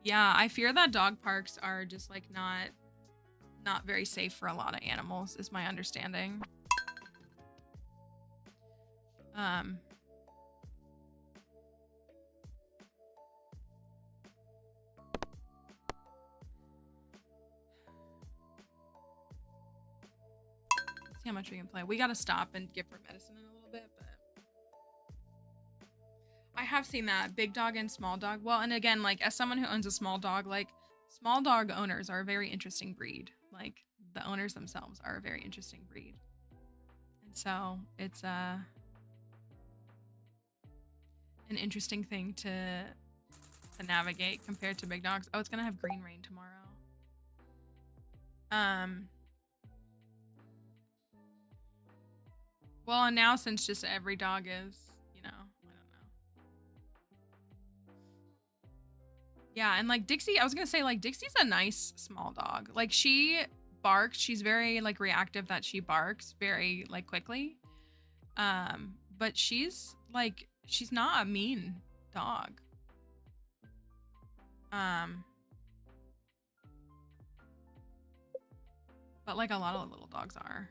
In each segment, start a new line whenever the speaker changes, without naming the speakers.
Yeah, I fear that dog parks are just like not very safe for a lot of animals, is my understanding. Let's see how much we can play. We gotta stop and give her medicine in a little bit, but I have seen that big dog and small dog. Well, and again, like as someone who owns a small dog, like small dog owners are a very interesting breed. Like the owners themselves are a very interesting breed. And so it's an interesting thing to navigate compared to big dogs. Oh, it's gonna have green rain tomorrow. Well, and now since just every dog is, you know, I don't know. Yeah, and like Dixie, I was gonna say like Dixie's a nice small dog. Like she barks, she's very like reactive that she barks very like quickly. But she's like she's not a mean dog. But like a lot of little dogs are.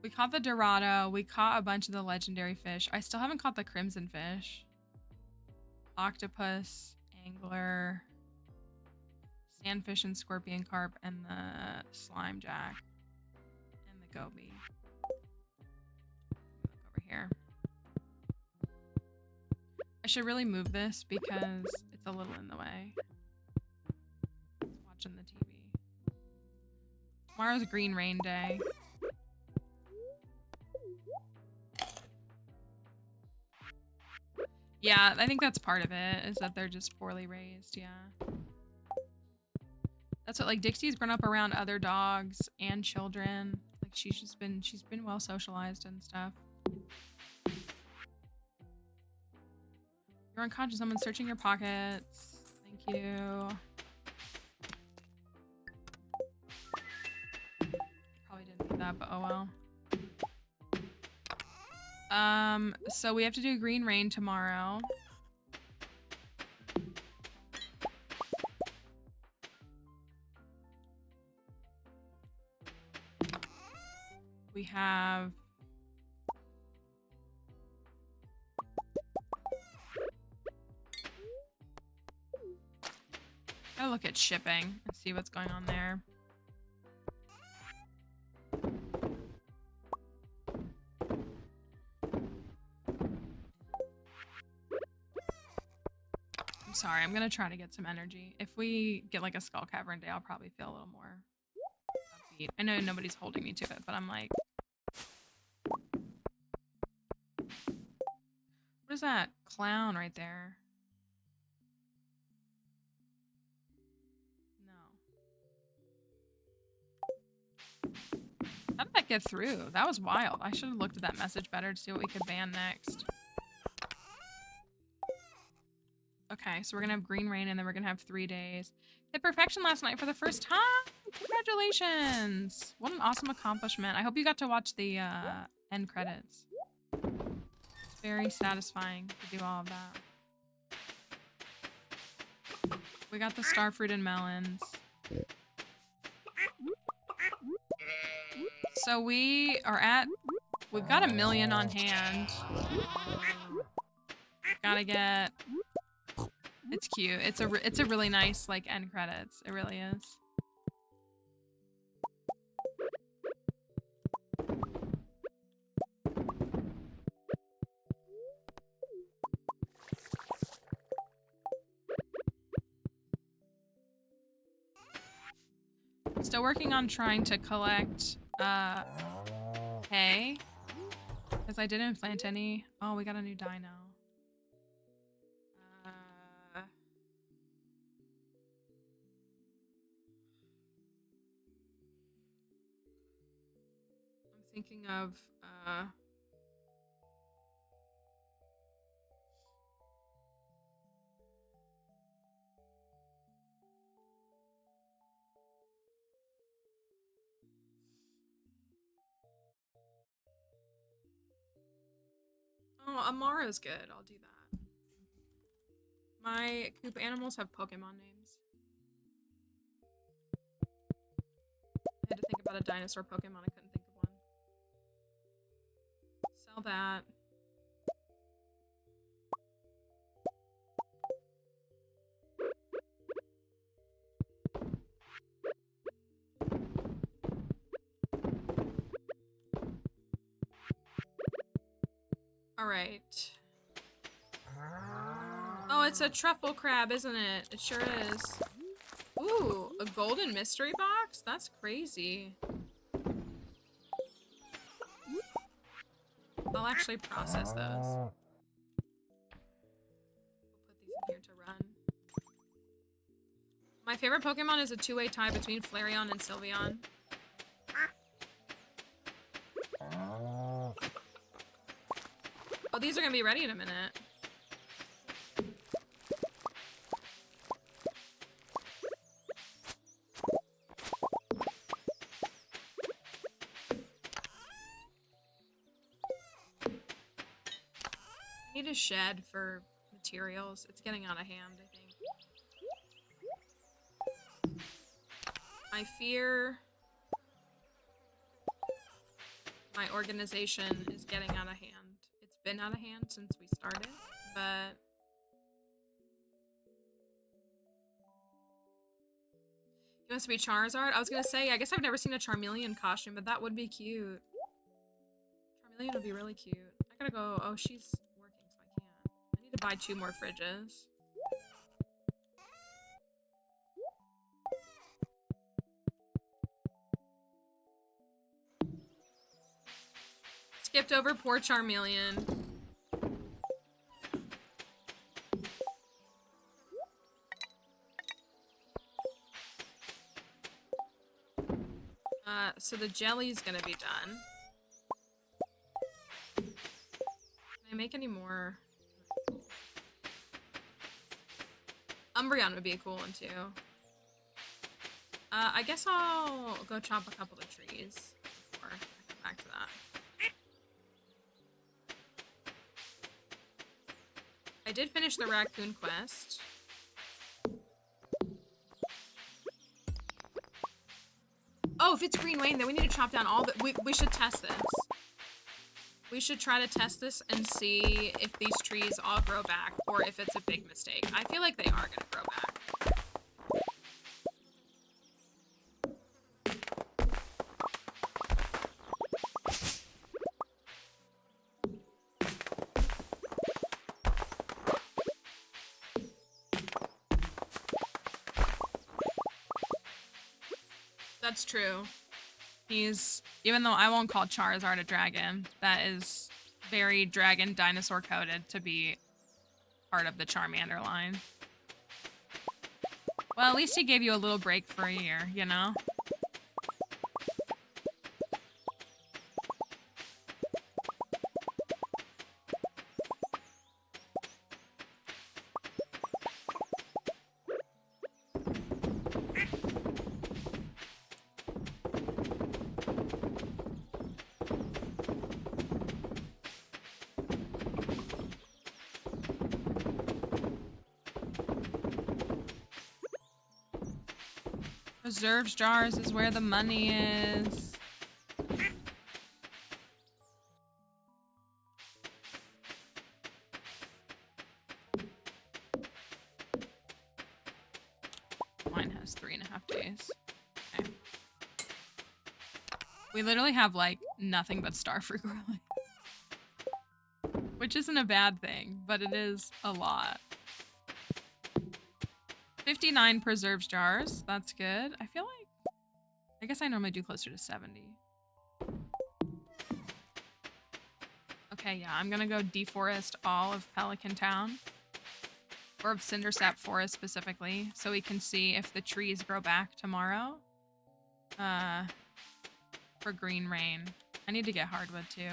We caught the Dorado. We caught a bunch of the legendary fish. I still haven't caught the crimson fish. Octopus, angler, sandfish and scorpion carp, and the slime jack, and the goby. Look over here. I should really move this because it's a little in the way. It's watching the TV. Tomorrow's green rain day. Yeah, I think that's part of it, is that they're just poorly raised, yeah. That's what, like, Dixie's grown up around other dogs and children. Like, she's been well socialized and stuff. You're unconscious. Someone's searching your pockets. Thank you. Probably didn't need that, but oh well. So we have to do green rain tomorrow. We have gotta look at shipping and see what's going on there. I'm sorry, I'm gonna try to get some energy. If we get like a Skull Cavern day, I'll probably feel a little more upbeat. I know nobody's holding me to it, but I'm like, what is that clown right there? No. How did that get through? That was wild. I should have looked at that message better to see what we could ban next. Okay, so we're gonna have green rain and then we're gonna have 3 days. Hit perfection last night for the first time! Congratulations! What an awesome accomplishment. I hope you got to watch the end credits. It's very satisfying to do all of that. We got the starfruit and melons. So we've got 1 million on hand. Gotta get... It's cute. It's a really nice, like, end credits. It really is. Still working on trying to collect, hay. Because I didn't plant any. Oh, we got a new dino. Thinking of oh, Amara's good. I'll do that. My coop animals have Pokemon names. I had to think about a dinosaur Pokemon. I couldn't think of one. Sell that. All right. Oh, it's a truffle crab, isn't it? It sure is. Ooh, a golden mystery box? That's crazy. I'll actually process those. We'll put these in here to run. My favorite Pokemon is a two-way tie between Flareon and Sylveon. Oh, these are gonna be ready in a minute. I need a shed for materials. It's getting out of hand, I think. I fear my organization is getting out of hand. It's been out of hand since we started, but he wants to be Charizard. I was gonna say, I guess I've never seen a Charmeleon costume, but that would be cute. Charmeleon would be really cute. I gotta go. Oh, she's working, so I can't. I need to buy 2 more fridges. Skipped over poor Charmeleon. So the jelly's gonna be done. Can I make any more? Umbreon would be a cool one too. I guess I'll go chop a couple of trees before I come back to that. I did finish the raccoon quest. Oh, if it's Green Wayne, then we need to chop down all the... We should test this. We should try to test this and see if these trees all grow back or if it's a big mistake. I feel like they are going to grow back. That's true. He's, even though I won't call Charizard a dragon, that is very dragon dinosaur coded to be part of the Charmander line. Well, at least he gave you a little break for a year, you know? Reserves jars is where the money is. Mine has 3.5 days. Okay. We literally have like nothing but starfruit growing. Which isn't a bad thing, but it is a lot. 59 preserves jars. That's good. I feel like... I guess I normally do closer to 70. Okay, yeah. I'm gonna go deforest all of Pelican Town. Or of Cindersap Forest specifically. So we can see if the trees grow back tomorrow. For Green Rain. I need to get hardwood too.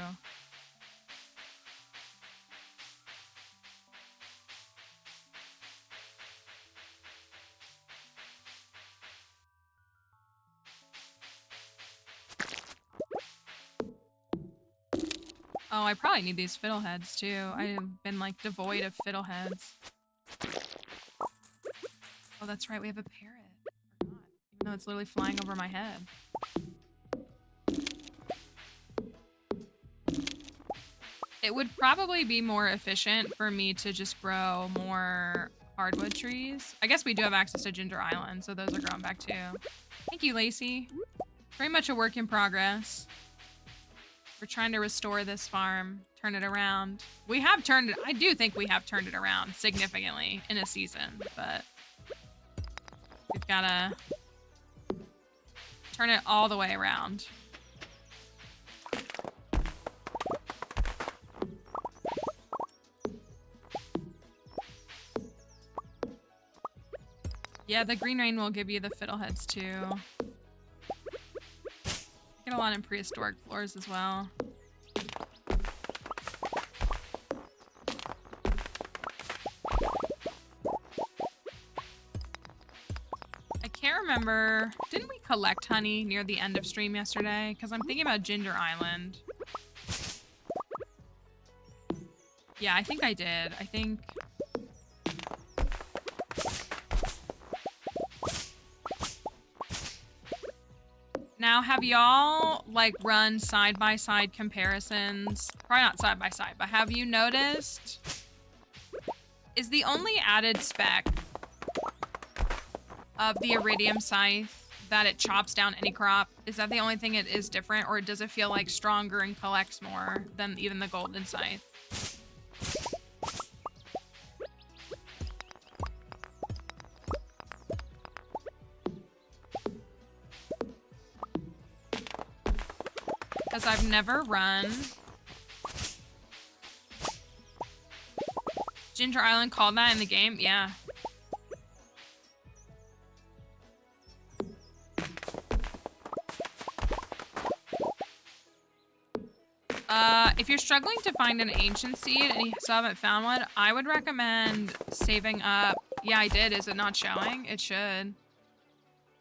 Oh, I probably need these fiddleheads too. I have been like devoid of fiddleheads. that's right. We have a parrot. I forgot. Even though it's literally flying over my head. It would probably be more efficient for me to just grow more hardwood trees. I guess we do have access to Ginger Island, so those are growing back too. Thank you, Lacey. Very much a work in progress. We're trying to restore this farm, turn it around. We have turned it, I do think we have turned it around significantly in a season, but we've gotta turn it all the way around. Yeah, the green rain will give you the fiddleheads too. Get a lot in prehistoric floors as well. I can't remember. Didn't we collect honey near the end of stream yesterday? Because I'm thinking about Ginger Island. Yeah, I think I did. I think... Now, have y'all, like, run side-by-side comparisons? Probably not side-by-side, but have you noticed? Is the only added spec of the Iridium Scythe that it chops down any crop? Is that the only thing it is different, or does it feel, like, stronger and collects more than even the Golden Scythe? Because I've never run. Ginger Island called that in the game? Yeah. If you're struggling to find an ancient seed and you still haven't found one, I would recommend saving up. Yeah, I did. Is it not showing? It should.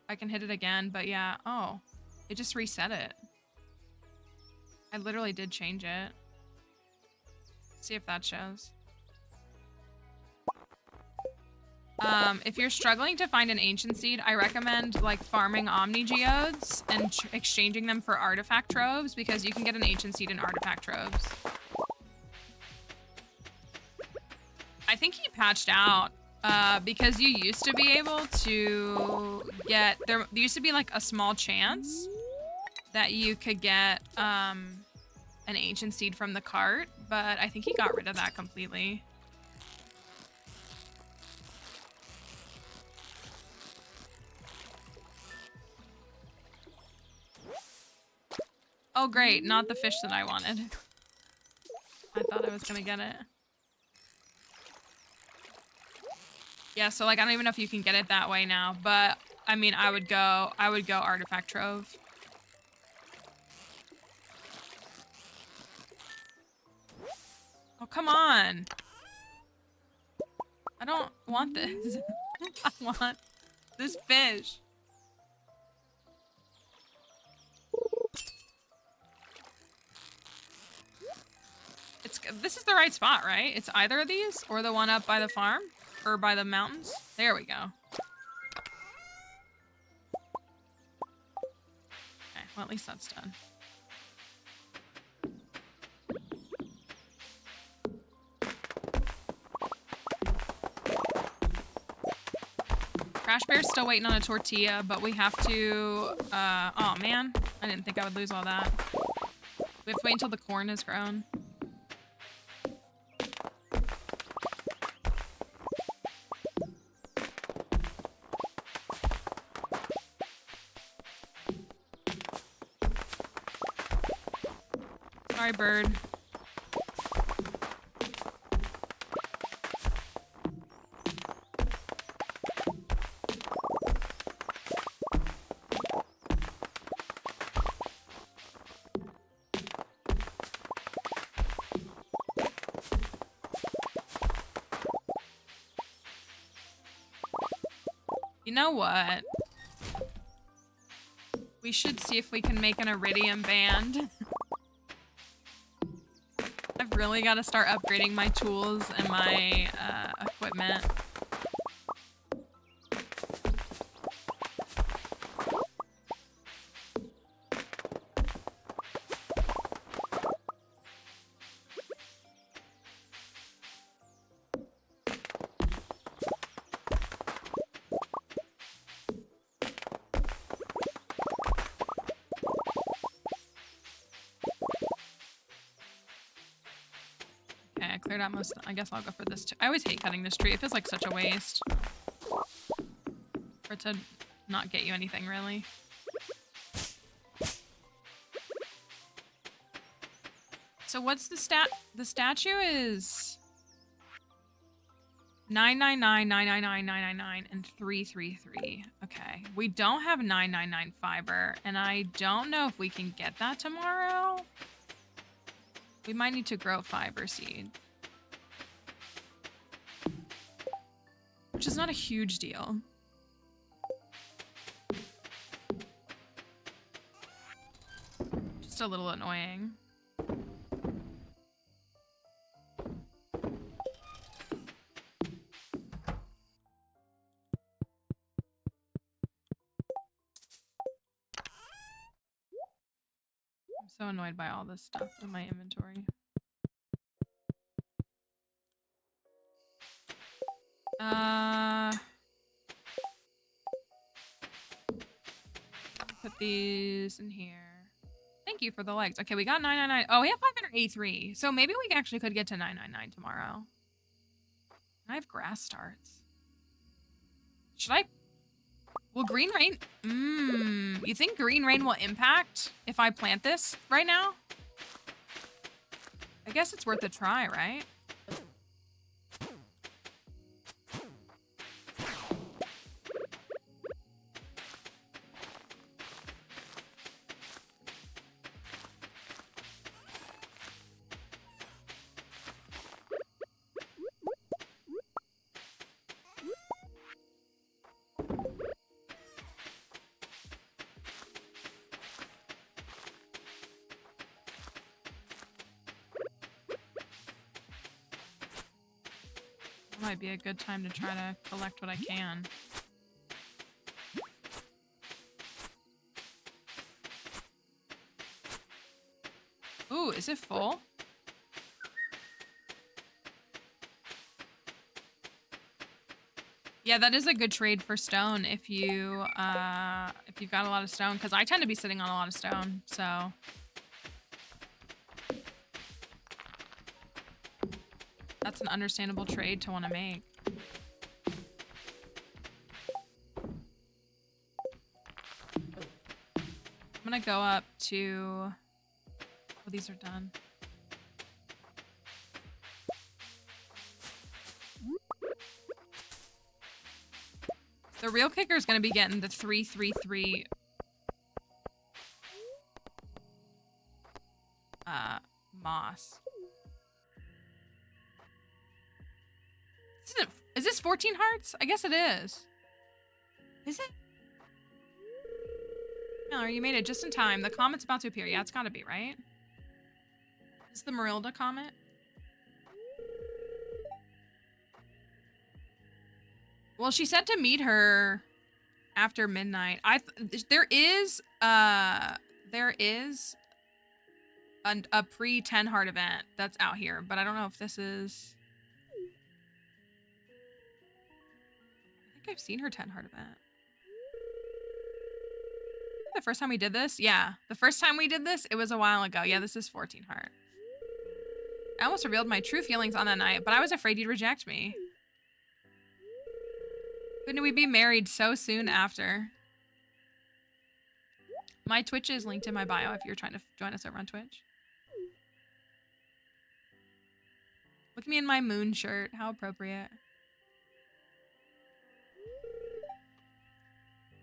I can hit it again, but yeah. Oh, it just reset it. I literally did change it. Let's see if that shows. If you're struggling to find an ancient seed, I recommend like farming Omni Geodes and exchanging them for artifact troves, because you can get an ancient seed in artifact troves. I think he patched out because you used to be able to get, there used to be like a small chance that you could get an ancient seed from the cart, but I think he got rid of that completely. Oh great, not the fish that I wanted. I thought I was gonna get it. Yeah, so like I don't even know if you can get it that way now, but I mean I would go artifact trove. Oh, come on. I don't want this. I want this fish. This is the right spot, right? It's either of these or the one up by the farm or by the mountains. There we go. Okay, well at least that's done. Crash Bear's still waiting on a tortilla, but we have to, oh man, I didn't think I would lose all that. We have to wait until the corn is grown. Sorry, bird. You know what? We should see if we can make an iridium band. I've really got to start upgrading my tools and my equipment. cleared out most. I guess I'll go for this too. I always hate cutting this tree. It feels like such a waste. For it to not get you anything, really. So what's the stat? The statue is 999, 999, 999, and 333. Okay. We don't have 999 fiber, and I don't know if we can get that tomorrow. We might need to grow fiber seed. Which is not a huge deal. Just a little annoying. I'm so annoyed by all this stuff in my inventory. Put these in here. Thank you for the likes. Okay, we got 999. Oh, we have 583. So maybe we actually could get to 999 tomorrow. I have grass starts. Should I? Will green rain? You think green rain will impact if I plant this right now? I guess it's worth a try, right? Might be a good time to try to collect what I can. Ooh, is it full? Yeah, that is a good trade for stone if you've got a lot of stone, because I tend to be sitting on a lot of stone, so. That's an understandable trade to want to make. I'm gonna go up to... Oh, these are done. The real kicker is gonna be getting the 333 moss. Is this 14 hearts? I guess it is. Is it? No, you made it just in time. The comet's about to appear. Yeah, it's gotta be, right? Is the Marilda comet? Well, she said to meet her after midnight. There is a pre-10 heart event that's out here, but I don't know if this is... I think I've seen her 10 heart event. The first time we did this? Yeah. The first time we did this, it was a while ago. Yeah, this is 14 heart. I almost revealed my true feelings on that night, but I was afraid you'd reject me. Couldn't we be married so soon after? My Twitch is linked in my bio if you're trying to join us over on Twitch. Look at me in my moon shirt. How appropriate.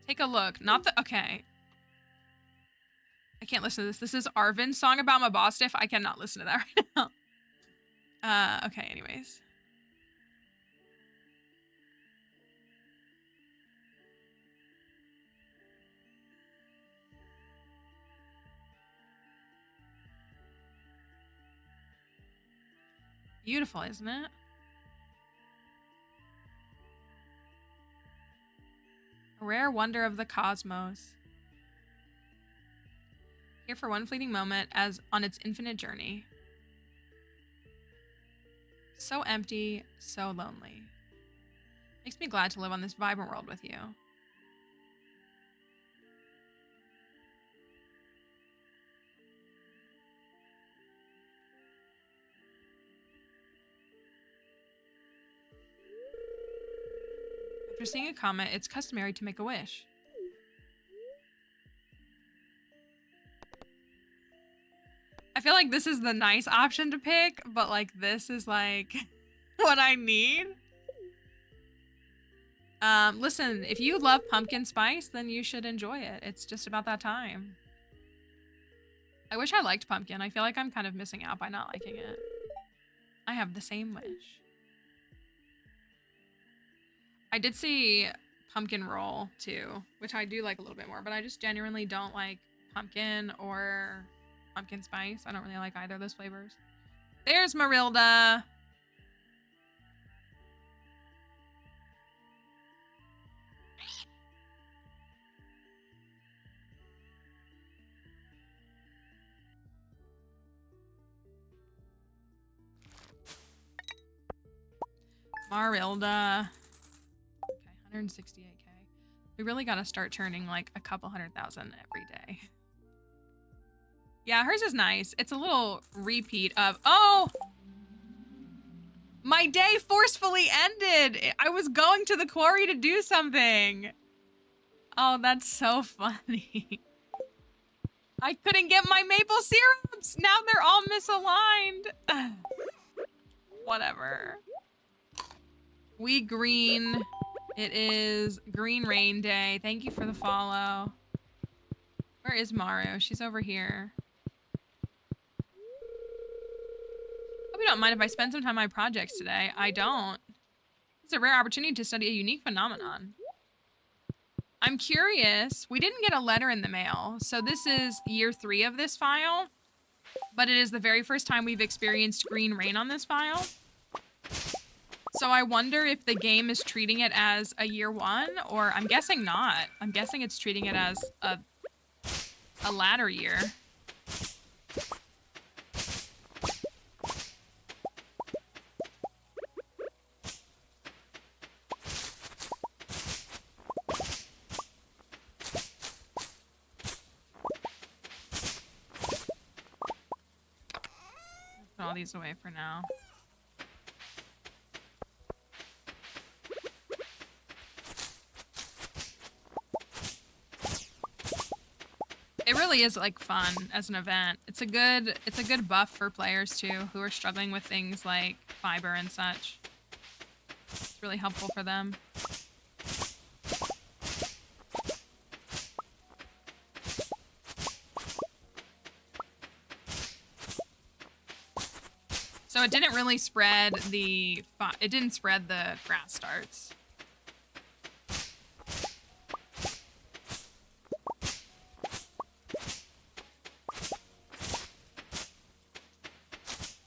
Take a look. Not the... Okay. I can't listen to this. This is Arvin's song about my boss diff. I cannot listen to that right now. Okay, anyways. Beautiful, isn't it? A rare wonder of the cosmos. Here for one fleeting moment as on its infinite journey. So empty, so lonely. Makes me glad to live on this vibrant world with you. After seeing a comet, it's customary to make a wish. I feel like this is the nice option to pick, but like this is like what I need. Listen, if you love pumpkin spice, then you should enjoy it. It's just about that time. I wish I liked pumpkin. I feel like I'm kind of missing out by not liking it. I have the same wish. I did see pumpkin roll too, which I do like a little bit more, but I just genuinely don't like pumpkin or pumpkin spice. I don't really like either of those flavors. There's Marilda. Marilda. Okay, 168k. We really gotta start turning like a couple 100,000 every day. Yeah, hers is nice. It's a little repeat of, oh! My day forcefully ended! I was going to the quarry to do something! Oh, that's so funny. I couldn't get my maple syrups! Now they're all misaligned! Whatever. We green. It is Green Rain Day. Thank you for the follow. Where is Maru? She's over here. Hope you don't mind if I spend some time on my projects today. I don't. It's a rare opportunity to study a unique phenomenon. I'm curious. We didn't get a letter in the mail, so this is year 3 of this file, but it is the very first time we've experienced green rain on this file. So I wonder if the game is treating it as a year 1, or I'm guessing not. I'm guessing it's treating it as a latter year. Put all these away for now. It really is like fun as an event. It's a good buff for players too who are struggling with things like fiber and such. It's really helpful for them. So it didn't really spread the grass starts.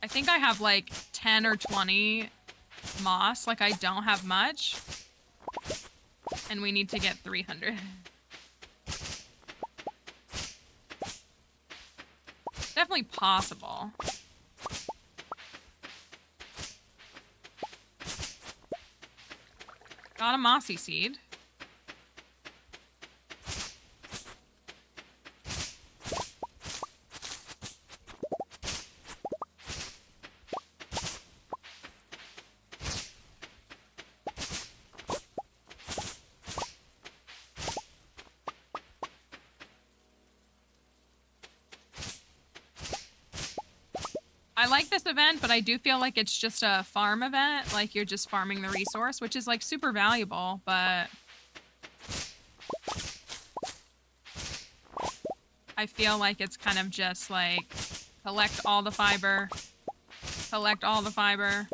I think I have like 10 or 20 moss. Like I don't have much. And we need to get 300. Definitely possible. Got a mossy seed. I like this event, but I do feel like it's just a farm event. Like you're just farming the resource, which is like super valuable, but I feel like it's kind of just like collect all the fiber, collect all the fiber.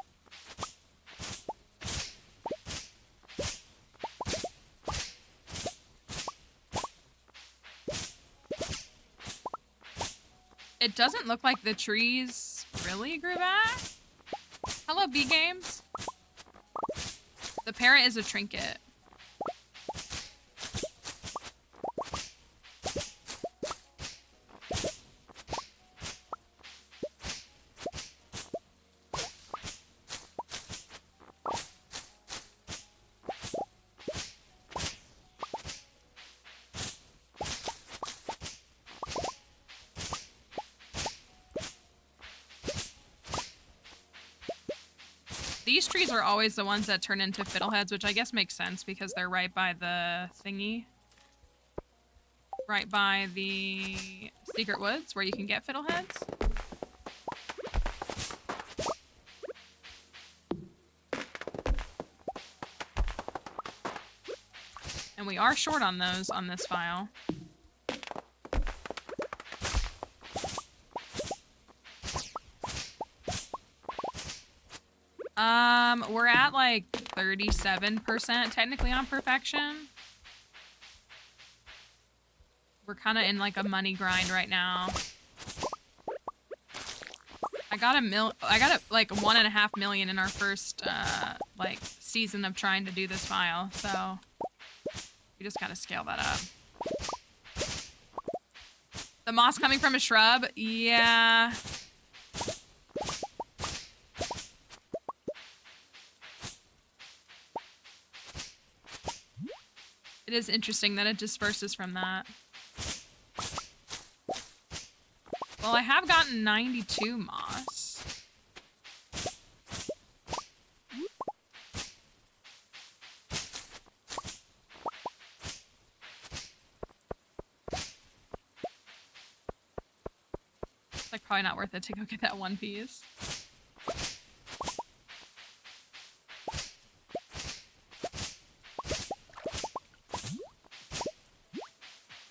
It doesn't look like the trees really grew back. Hello, B Games. The parrot is a trinket. These trees are always the ones that turn into fiddleheads, which I guess makes sense because they're right by the thingy. Right by the secret woods where you can get fiddleheads. And we are short on those on this file. We're at like 37% technically on perfection. We're kind of in like a money grind right now. I got like 1.5 million in our first like season of trying to do this file, so we just gotta scale that up. The moss coming from a shrub? Yeah. It is interesting that it disperses from that. Well, I have gotten 92 moss. It's like probably not worth it to go get that one piece.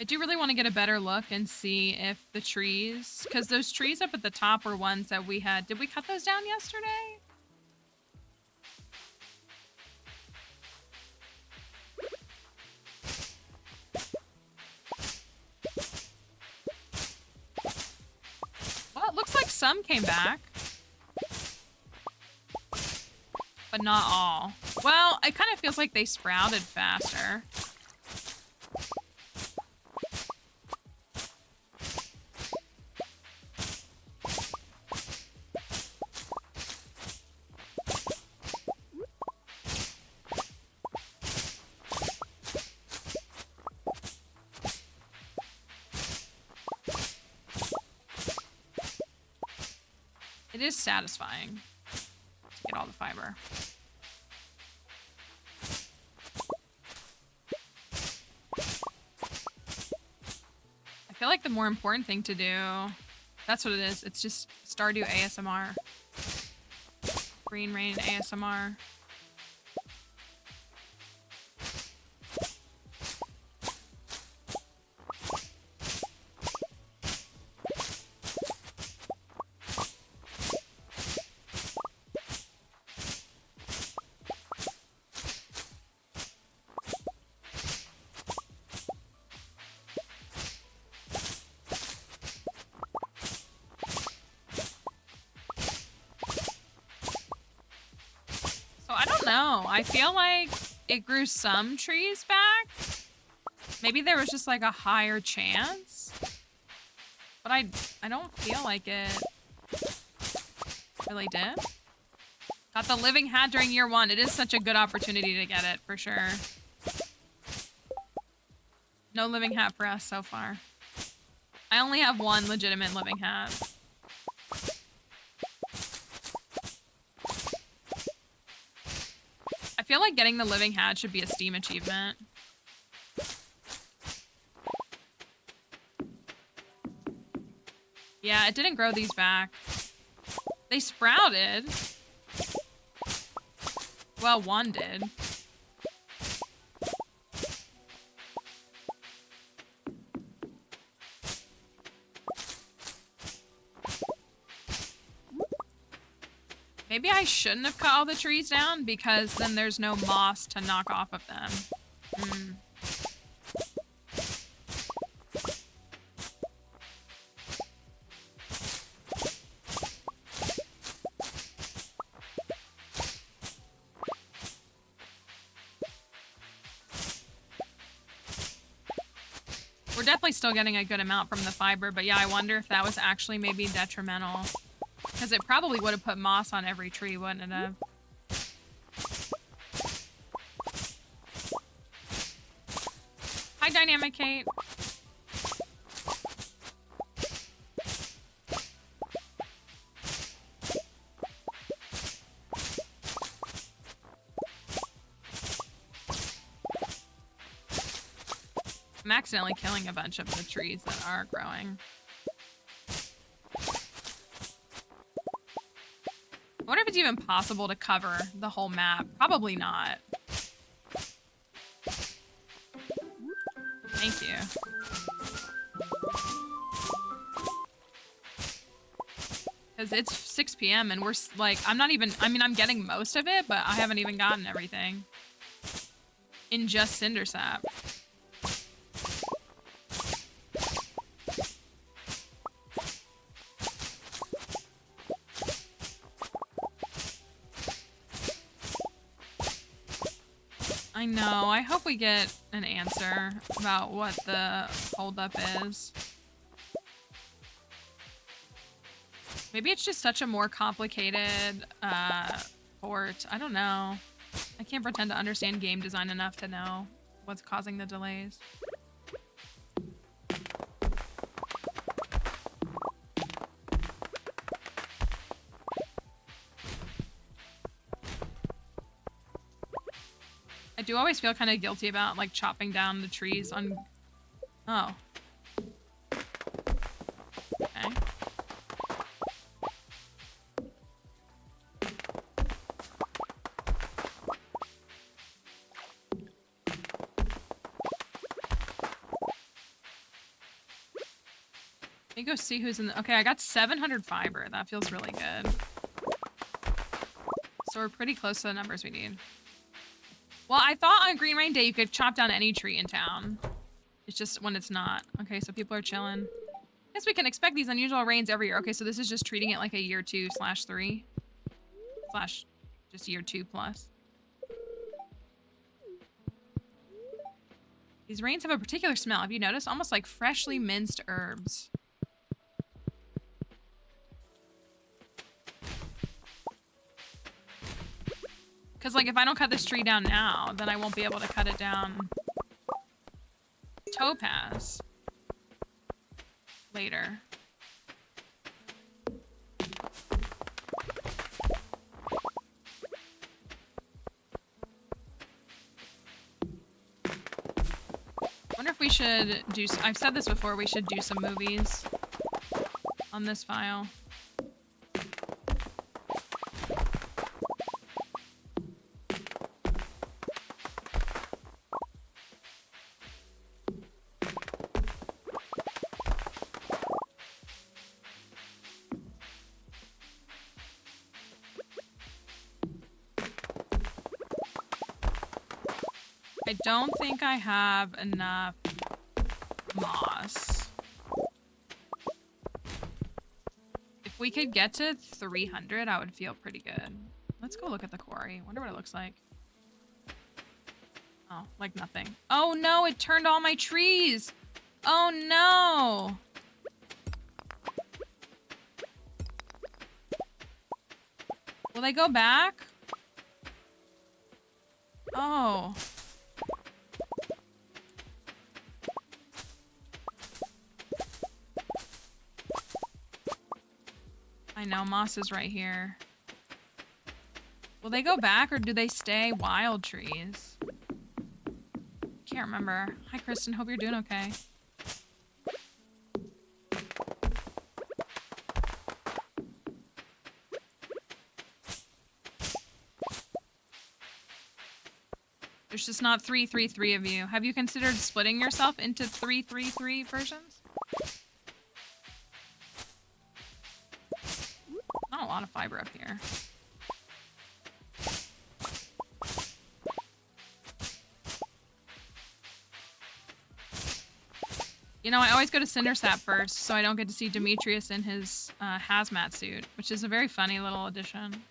I do really want to get a better look and see if the trees, because those trees up at the top were ones that we had. Did we cut those down yesterday? Well, it looks like some came back, but not all. Well, it kind of feels like they sprouted faster. It is satisfying to get all the fiber. I feel like the more important thing to do, that's what it is. It's just Stardew ASMR. Green Rain ASMR. I feel like it grew some trees back. Maybe there was just like a higher chance. But I don't feel like it really did. Got the living hat during year 1. It is such a good opportunity to get it, for sure. No living hat for us so far. I only have one legitimate living hat. I feel like getting the living hat should be a Steam achievement. Yeah, it didn't grow these back. They sprouted. Well, one did. Maybe I shouldn't have cut all the trees down because then there's no moss to knock off of them. We're definitely still getting a good amount from the fiber, but yeah, I wonder if that was actually maybe detrimental. Because it probably would have put moss on every tree, wouldn't it have? Hi, Dynamic Kate. I'm accidentally killing a bunch of the trees that are growing. I wonder if it's even possible to cover the whole map. Probably not. Thank you. Because it's 6 p.m. and we're like, I'm not even, I mean, I'm getting most of it, but I haven't even gotten everything. In just Cindersap. I know. I hope we get an answer about what the holdup is. Maybe it's just such a more complicated port. I don't know. I can't pretend to understand game design enough to know what's causing the delays. I do always feel kind of guilty about like chopping down the trees on... Oh. Okay. Let me go see who's in the... Okay, I got 700 fiber. That feels really good. So we're pretty close to the numbers we need. Well, I thought on Green Rain Day you could chop down any tree in town. It's just when it's not. Okay, so people are chilling. Guess we can expect these unusual rains every year. Okay, so this is just treating it like a year 2/3. Slash just year 2 plus. These rains have a particular smell. Have you noticed? Almost like freshly minced herbs. Because, like, if I don't cut this tree down now, then I won't be able to cut it down topaz later. Wonder if we should do... I've said this before, we should do some movies on this file. I don't think I have enough moss. If we could get to 300, I would feel pretty good. Let's go look at the quarry. Wonder what it looks like. Oh, like nothing. Oh no, it turned all my trees. Oh no. Will they go back? Oh. I know, moss is right here. Will they go back or do they stay wild trees? Can't remember. Hi, Kristen. Hope you're doing okay. There's just not 333 of you. Have you considered splitting yourself into 333 versions? Not a lot of fiber up here. You know, I always go to Cindersap first, so I don't get to see Demetrius in his hazmat suit, which is a very funny little addition.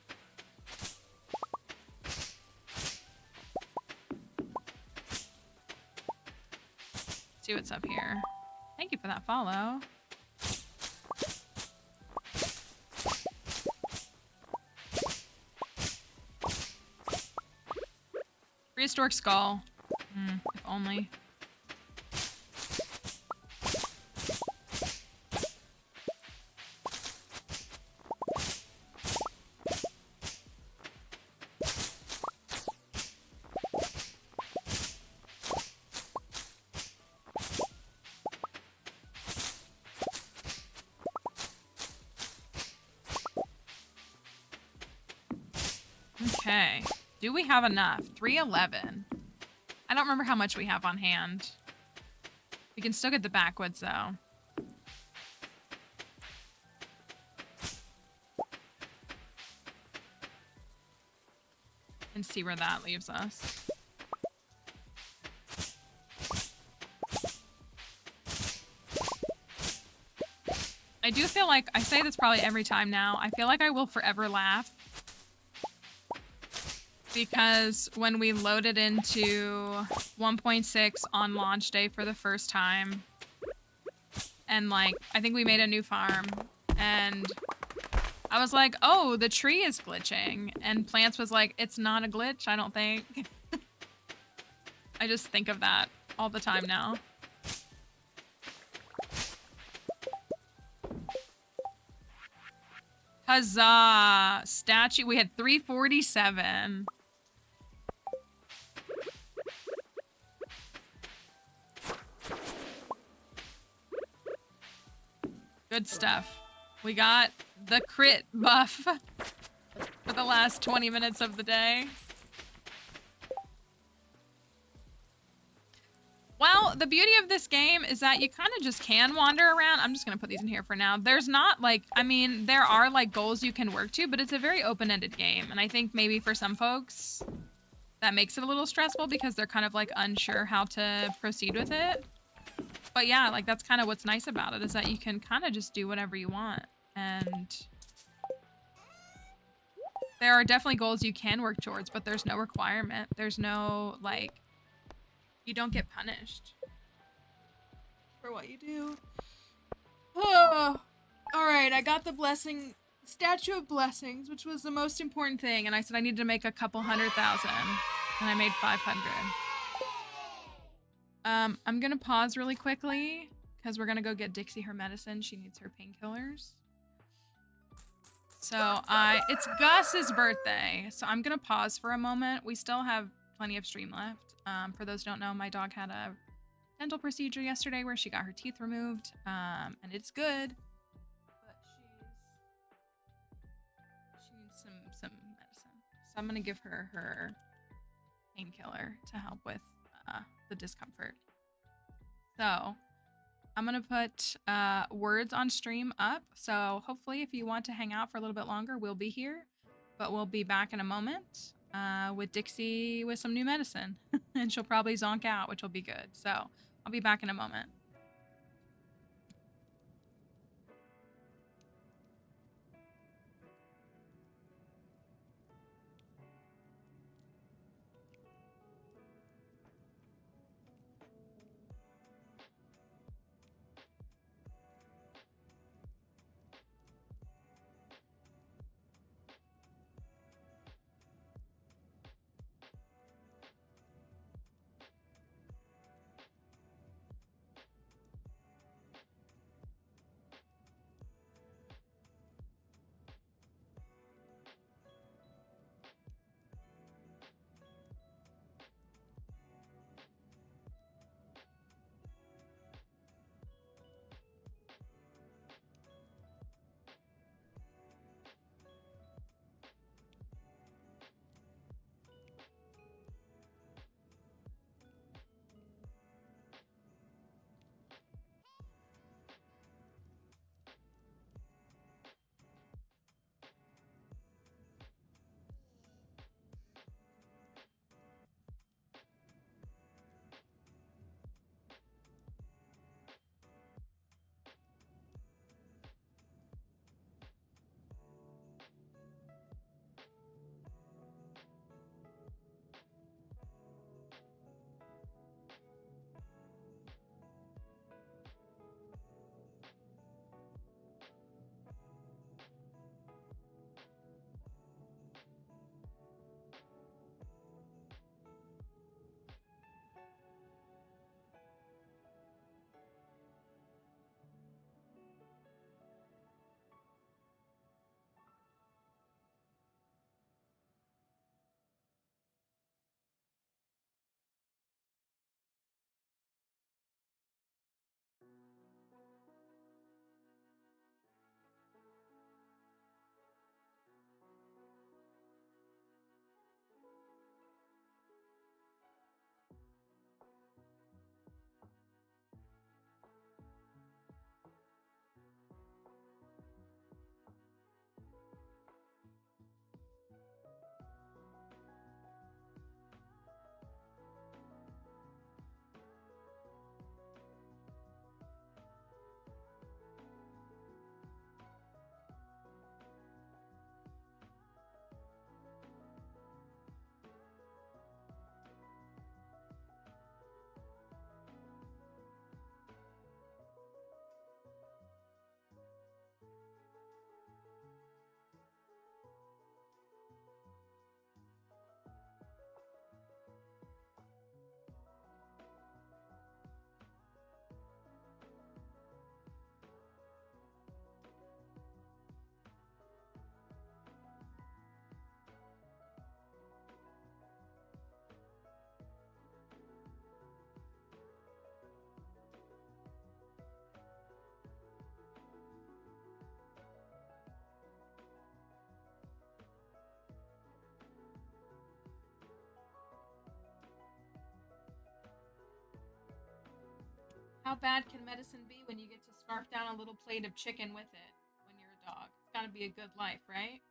See what's up here. Thank you for that follow. Prehistoric skull. If only. Okay. Do we have enough? 311. I don't remember how much we have on hand. We can still get the backwoods, though. And see where that leaves us. I do feel like, I say this probably every time now, I feel like I will forever laugh. Because when we loaded into 1.6 on launch day for the first time, and like, I think we made a new farm, and I was like, oh, the tree is glitching. And Plants was like, it's not a glitch, I don't think. I just think of that all the time now. Huzzah! Statue. We had 347. Good stuff. We got the crit buff for the last 20 minutes of the day. Well, the beauty of this game is that you kind of just can wander around. I'm just going to put these in here for now. There's not like, I mean, there are like goals you can work to, but it's a very open-ended game. And I think maybe for some folks that makes it a little stressful because they're kind of like unsure how to proceed with it. But yeah, like that's kind of what's nice about it is that you can kind of just do whatever you want. And there are definitely goals you can work towards, but there's no requirement. There's no like, you don't get punished for what you do. Oh, all right, I got the blessing, statue of blessings, which was the most important thing. And I said I needed to make a couple 100,000 and I made 500. I'm gonna pause really quickly because we're gonna go get Dixie her medicine. She needs her painkillers. So it's Gus's birthday. So I'm gonna pause for a moment. We still have plenty of stream left. For those who don't know, my dog had a dental procedure yesterday where she got her teeth removed. And it's good. But she needs some medicine. So I'm gonna give her her painkiller to help with the discomfort. So I'm gonna put words on stream up. So hopefully if you want to hang out for a little bit longer, we'll be here. But we'll be back in a moment with Dixie with some new medicine. And she'll probably zonk out, which will be good. So I'll be back in a moment. how bad can medicine be when you get to scarf down a little plate of chicken with it when you're a dog? It's gotta be a good life, right?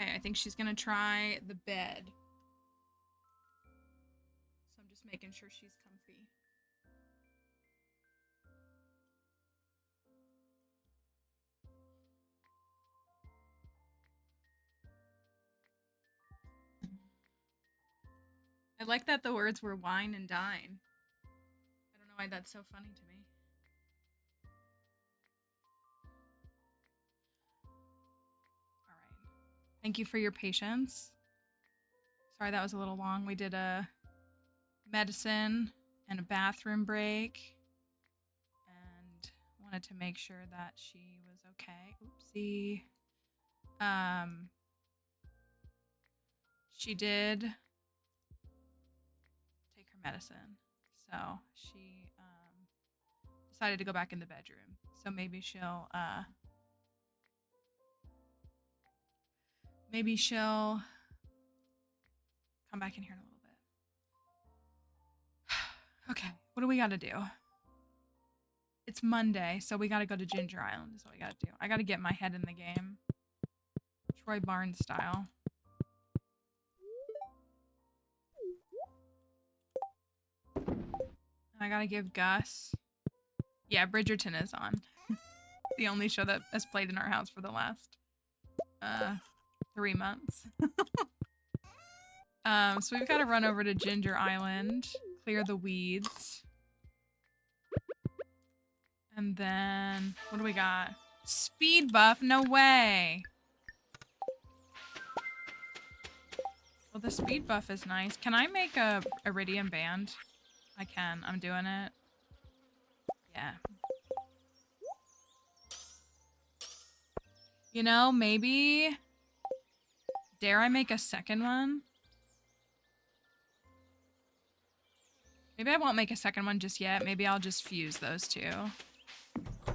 Okay, I think she's gonna try the bed. So I'm just making sure she's comfy. I like that the words were wine and dine. I don't know why that's so funny to me. All right. Thank you for your patience. Sorry that was a little long. We did a medicine and a bathroom break. And wanted to make sure that she was okay. Oopsie. She did take her medicine. So she decided to go back in the bedroom. So maybe she'll come back in here in a little bit. Okay, what do we gotta do? It's Monday, so we gotta go to Ginger Island is what we gotta do. I gotta get my head in the game. Troy Barnes style. I gotta give Gus. Yeah, Bridgerton is on. The only show that has played in our house for the last 3 months. So we've got to run over to Ginger Island, clear the weeds. And then, what do we got? Speed buff? No way. Well, the speed buff is nice. Can I make a iridium band? I can. I'm doing it. Yeah. You know, maybe... Dare I make a second one? Maybe I won't make a second one just yet. Maybe I'll just fuse those two. I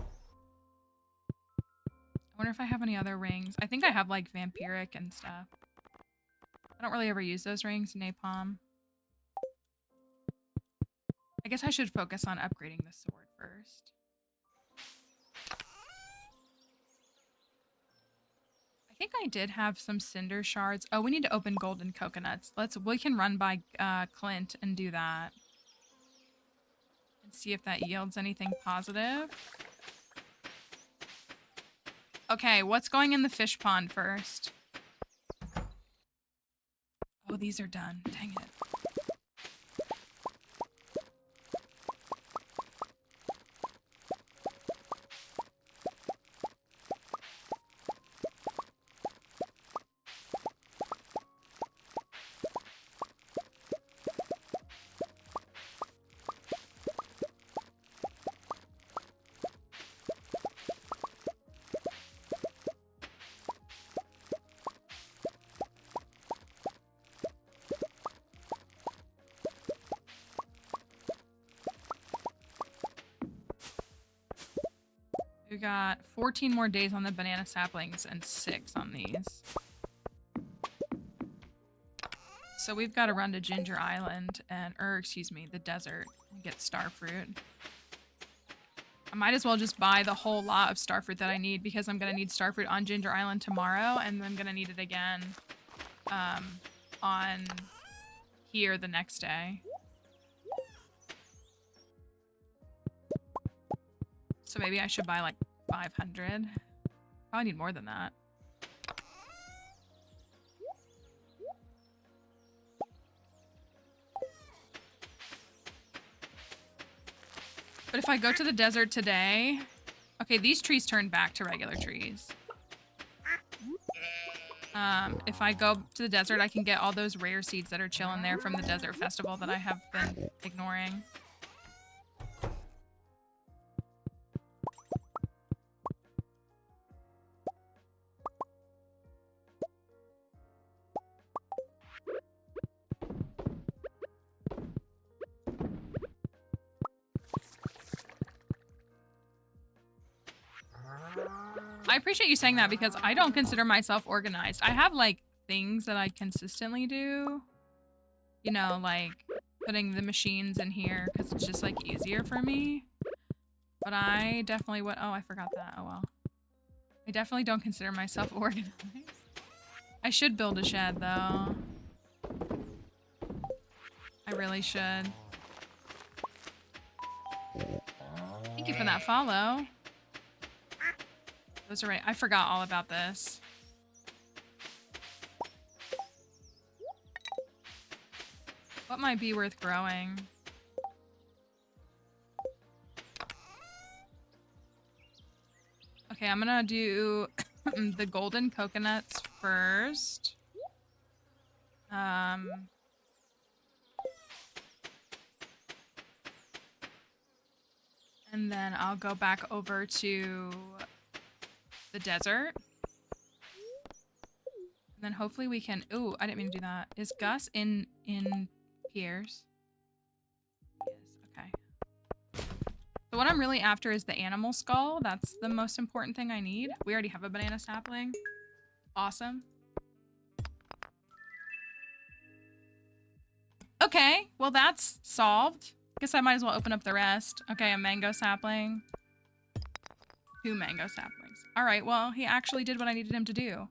wonder if I have any other rings. I think I have, like, vampiric and stuff. I don't really ever use those rings. Napalm. I guess I should focus on upgrading the sword first. I think I did have some cinder shards. Oh, we need to open golden coconuts. We can run by Clint and do that. And see if that yields anything positive. Okay, what's going in the fish pond first? Oh, these are done. Dang it. We got 14 more days on the banana saplings and 6 on these. So we've got to run to Ginger Island and, excuse me, the desert and get starfruit. I might as well just buy the whole lot of starfruit that I need because I'm going to need starfruit on Ginger Island tomorrow and I'm going to need it again on here the next day. So maybe I should buy like 500. Probably need more than that. But if I go to the desert today... Okay, these trees turn back to regular trees. If I go to the desert, I can get all those rare seeds that are chilling there from the desert festival that I have been ignoring. I appreciate you saying that because I don't consider myself organized. I have like things that I consistently do. You know, like putting the machines in here because it's just like easier for me. But I definitely would. Oh, I forgot that. Oh well. I definitely don't consider myself organized. I should build a shed, though. I really should. Thank you for that follow. Those are right. I forgot all about this. What might be worth growing? Okay, I'm gonna do the golden coconuts first. And then I'll go back over to the desert. And then hopefully we can... Ooh, I didn't mean to do that. Is Gus in Piers? Yes, okay. So what I'm really after is the animal skull. That's the most important thing I need. We already have a banana sapling. Awesome. Okay, well that's solved. Guess I might as well open up the rest. Okay, a mango sapling. 2 mango saplings. All right, well, he actually did what I needed him to do.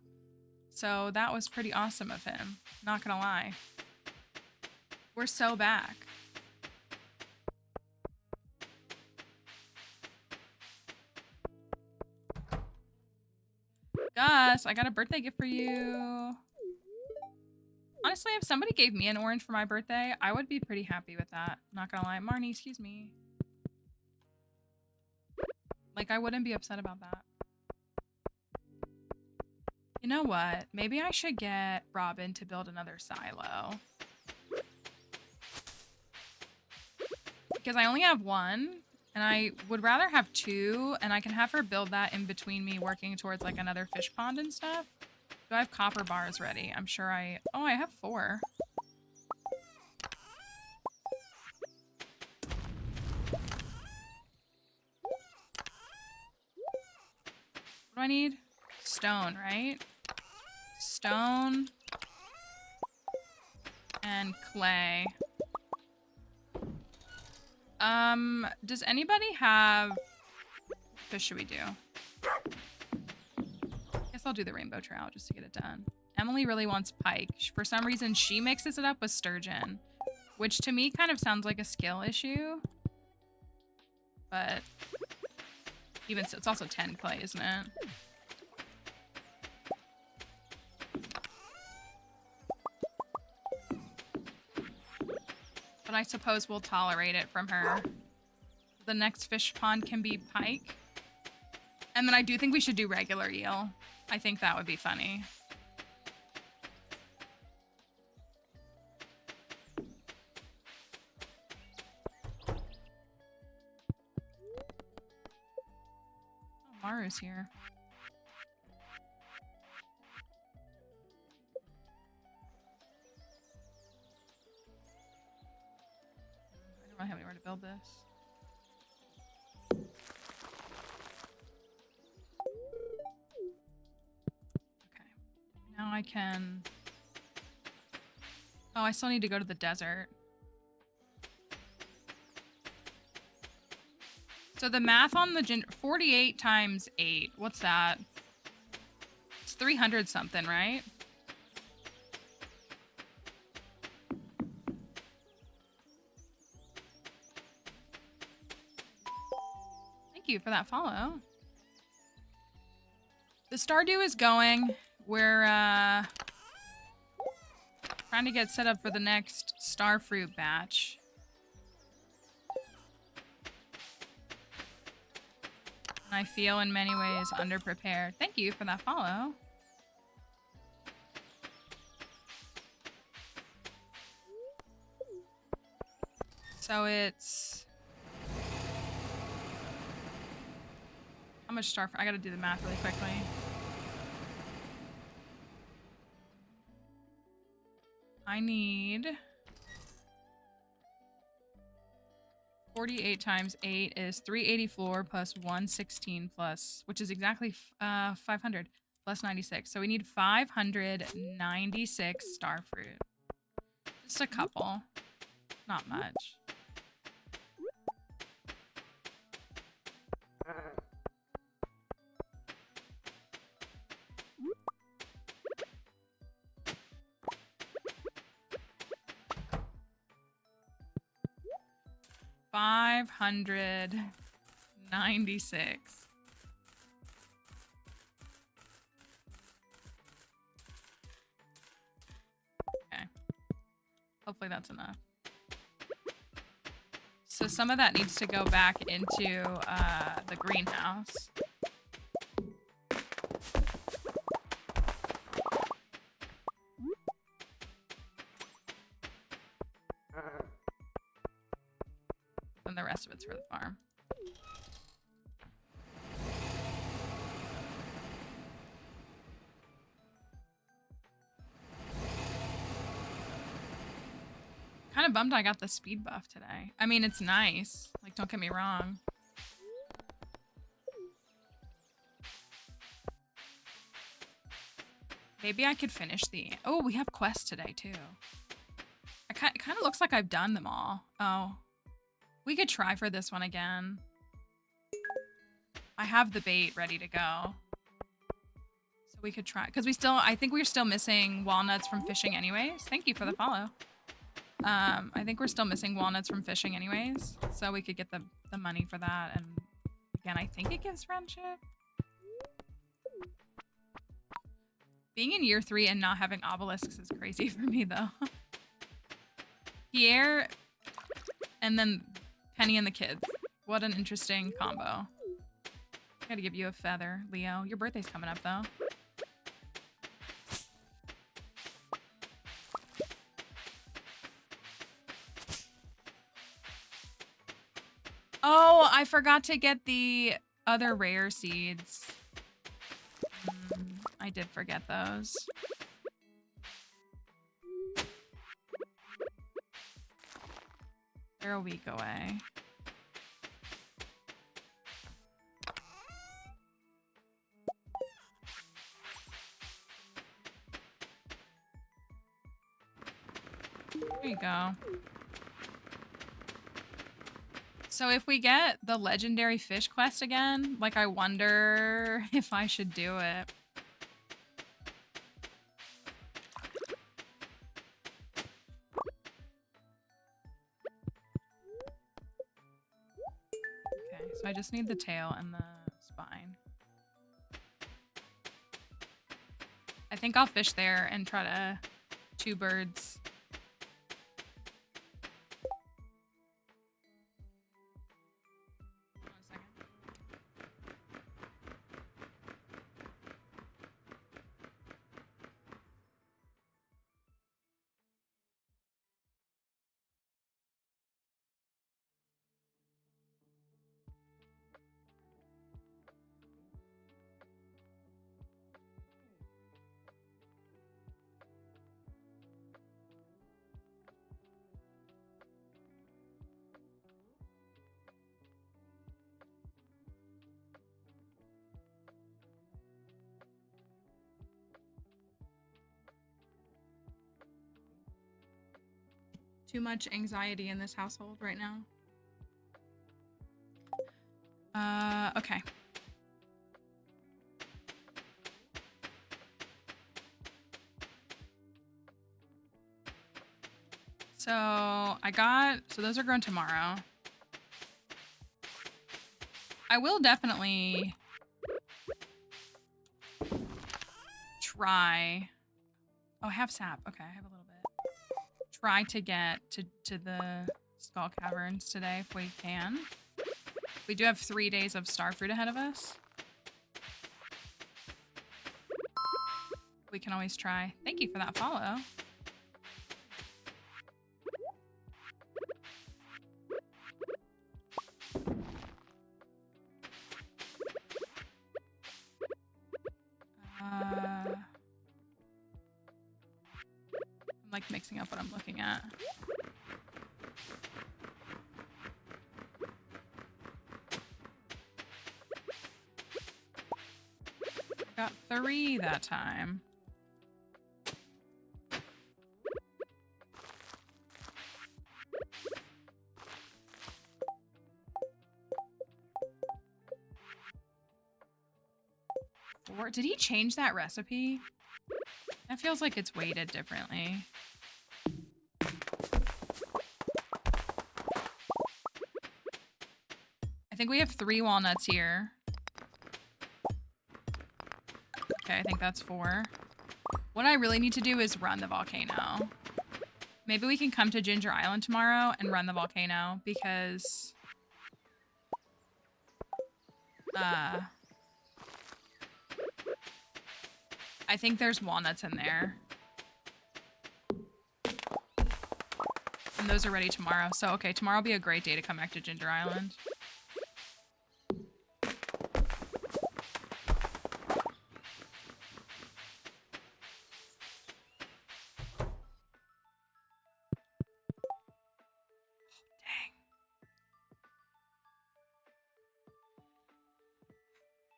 So that was pretty awesome of him. Not gonna lie. We're so back. Gus, I got a birthday gift for you. Honestly, if somebody gave me an orange for my birthday, I would be pretty happy with that. Not gonna lie. Marnie, excuse me. Like, I wouldn't be upset about that. You know what? Maybe I should get Robin to build another silo. Because I only have 1, and I would rather have 2, and I can have her build that in between me working towards, like, another fish pond and stuff. Do I have copper bars ready? I'm sure I... Oh, I have 4. What do I need? Stone, right? Stone. And clay. Does anybody have... What fish should we do? Guess I'll do the rainbow trout just to get it done. Emily really wants pike. For some reason, she mixes it up with sturgeon, which to me kind of sounds like a skill issue. But even so, it's also 10 clay, isn't it? But I suppose we'll tolerate it from her. The next fish pond can be pike. And then I do think we should do regular eel. I think that would be funny. Oh, Maru's here. I don't really have anywhere to build this. Now I can... Oh, I still need to go to the desert. So the math on the 48 times 8. What's that? It's 300 something, right? Thank you for that follow. The Stardew is going. We're trying to get set up for the next starfruit batch. And I feel in many ways underprepared. Thank you for that follow. So it's... How much starfruit? I gotta do the math really quickly. I need 48 times 8 is 384 plus 116 plus, which is exactly 500 plus 96. So we need 596 starfruit. Just a couple, not much. 596. Okay. Hopefully that's enough. So some of that needs to go back into the greenhouse. And the rest of it's for the farm. Kind of bummed I got the speed buff today. I mean, it's nice. Like, don't get me wrong. Maybe I could finish the... Oh, we have quests today, too. It kind of looks like I've done them all. Oh. We could try for this one again. I have the bait ready to go. So we could try. Because I think we're still missing walnuts from fishing anyways. Thank you for the follow. I think we're still missing walnuts from fishing anyways. So we could get the money for that. And again, I think it gives friendship. Being in year 3 and not having obelisks is crazy for me, though. Pierre and then Penny and the kids. What an interesting combo. Gotta give you a feather, Leo. Your birthday's coming up, though. Oh, I forgot to get the other rare seeds. I did forget those. They're a week away. There you go. So if we get the legendary fish quest again, like, I wonder if I should do it. Okay, so I just need the tail and the spine. I think I'll fish there and try to two birds. Too much anxiety in this household right now. Okay. So those are grown tomorrow. I will definitely try. Oh, I have sap. Okay, I have a little bit. Try to get to the Skull Caverns today if we can. We do have 3 days of starfruit ahead of us. We can always try. Thank you for that follow. I'm like mixing up what I'm looking at. Got 3 that time. Did he change that recipe? That feels like it's weighted differently. think we have 3 walnuts here. Okay, I think that's 4. What I really need to do is run the volcano. Maybe we can come to Ginger Island tomorrow and run the volcano because... I think there's walnuts in there. And those are ready tomorrow. So, okay, tomorrow will be a great day to come back to Ginger Island.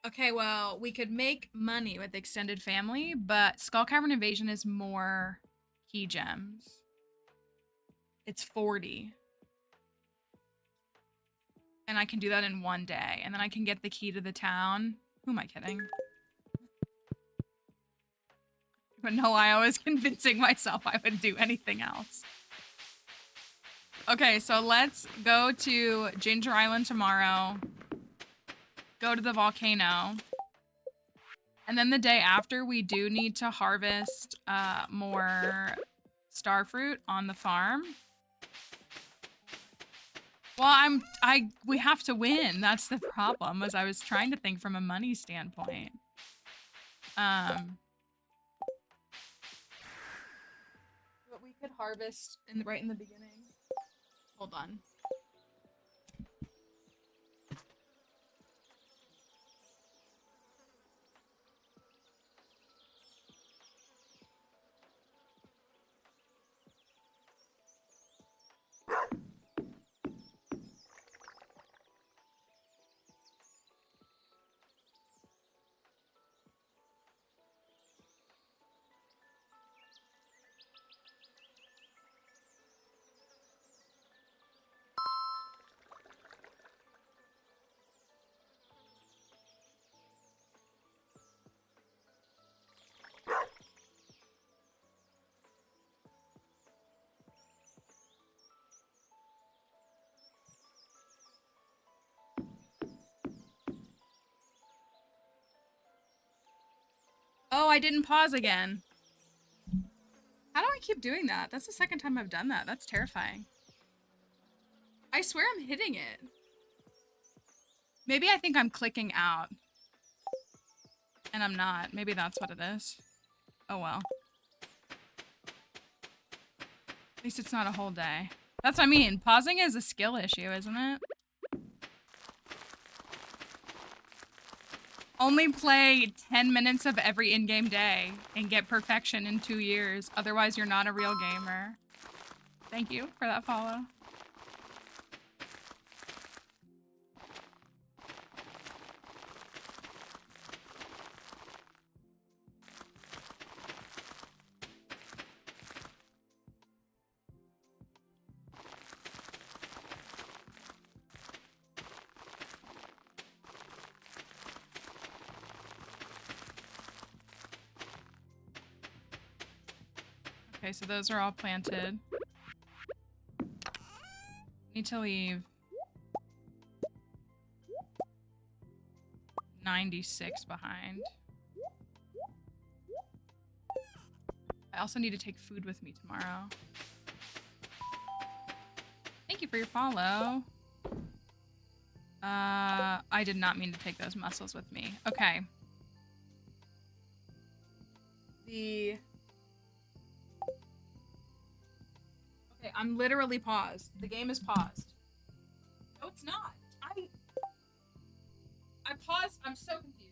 Okay, well, we could make money with extended family, but Skull Cavern Invasion is more key gems. It's 40. And I can do that in 1 day. And then I can get the key to the town. Who am I kidding? But no, I was convincing myself I would do anything else. Okay, so let's go to Ginger Island tomorrow. Go to the volcano. And then the day after, we do need to harvest more star fruit on the farm. Well, we have to win. That's the problem, as I was trying to think from a money standpoint. But we could harvest right in the beginning. Hold on. Oh, I didn't pause again. How do I keep doing that? That's the second time I've done that. That's terrifying. I swear I'm hitting it. Maybe I think I'm clicking out. And I'm not. Maybe that's what it is. Oh well. At least it's not a whole day. That's what I mean. Pausing is a skill issue, isn't it? Only play 10 minutes of every in-game day and get perfection in 2 years. Otherwise, you're not a real gamer. Thank you for that follow. Okay, so those are all planted. Need to leave 96 behind. I also need to take food with me tomorrow. Thank you for your follow. I did not mean to take those mussels with me. Okay. Okay, I'm literally paused. The game is paused. No, it's not. I paused. I'm so confused.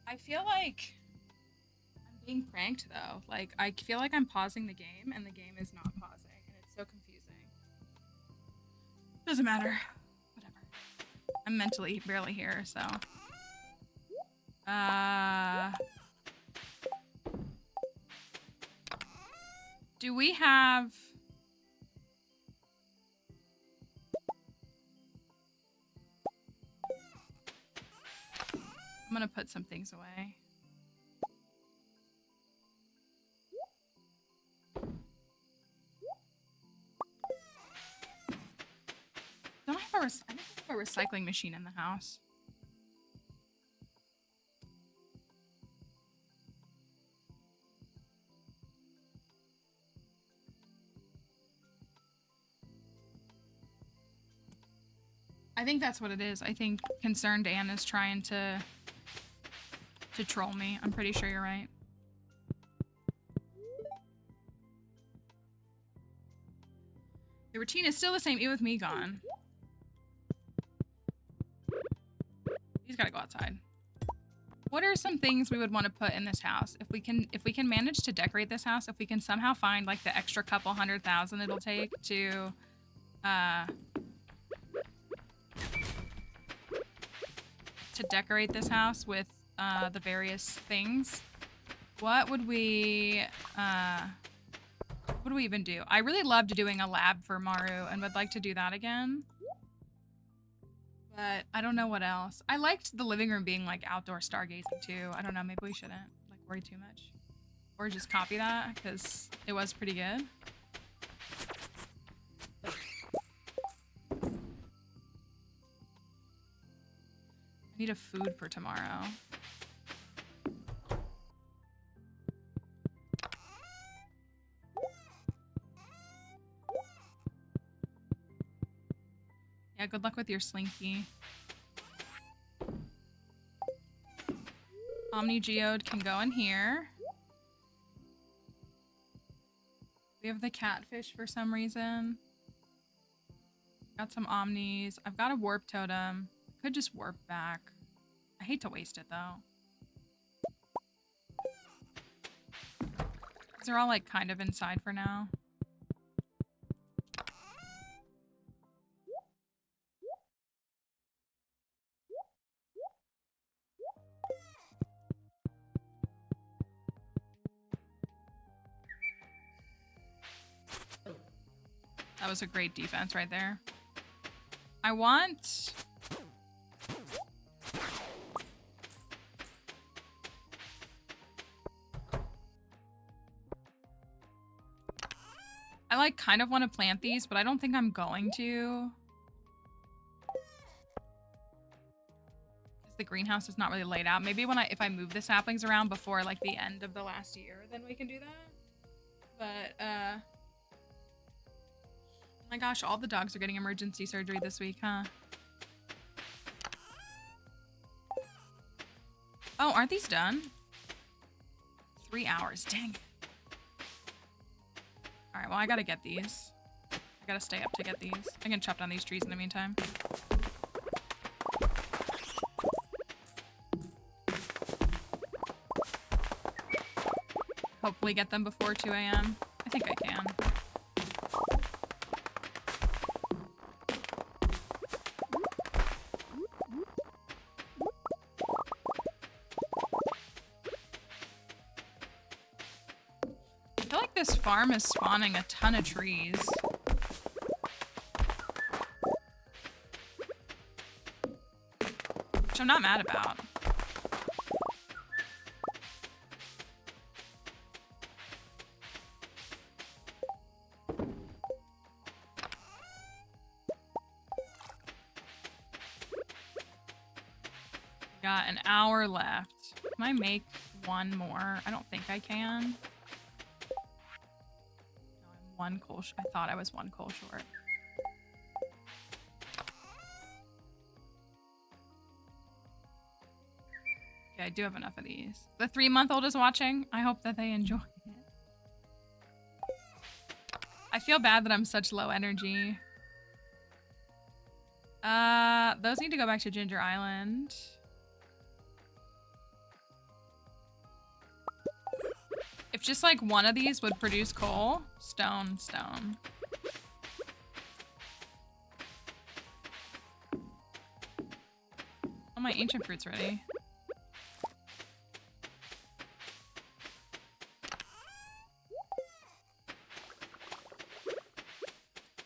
I feel like I'm being pranked though. Like, I feel like I'm pausing the game and the game is not pausing and it's so confusing. Doesn't matter. Whatever. I'm mentally barely here, so. Do we have... I'm gonna put some things away. Don't I have a recycling machine in the house? I think that's what it is. I think Concerned Anne is trying to troll me. I'm pretty sure you're right. The routine is still the same, even with me gone. He's gotta go outside. What are some things we would want to put in this house? If we can manage to decorate this house, if we can somehow find like the extra couple 100,000 it'll take to decorate this house with the various things, what would we even do? I really loved doing a lab for Maru and would like to do that again. But I don't know what else. I liked the living room being like outdoor stargazing too. I don't know, maybe we shouldn't like worry too much. Or just copy that because it was pretty good. I need a food for tomorrow. Yeah, good luck with your slinky. Omni Geode can go in here. We have the catfish for some reason. Got some omnis. I've got a warp totem. Could just warp back. I hate to waste it though. They're all like kind of inside for now. That was a great defense right there. I want... I like kind of want to plant these, but I don't think I'm going to. The greenhouse is not really laid out. Maybe when if I move the saplings around before like the end of the last year, then we can do that. But oh my gosh, all the dogs are getting emergency surgery this week, huh? Oh, aren't these done? 3 hours, dang it. All right, well, I gotta get these. I gotta stay up to get these. I can chop down these trees in the meantime. Hopefully get them before 2 a.m. I think I can. This farm is spawning a ton of trees. Which I'm not mad about. Got an hour left. Can I make one more? I don't think I can. One coal I thought I was one coal short. Okay, I do have enough of these. The 3-month-old is watching. I hope that they enjoy it. I feel bad that I'm such low energy. Those need to go back to Ginger Island. If just like one of these would produce coal, stone. my ancient fruit's ready.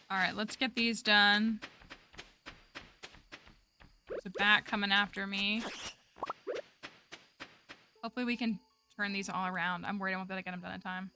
All right, let's get these done. There's a bat coming after me. Hopefully we can turn these all around. I'm worried I won't be able to get them done in time.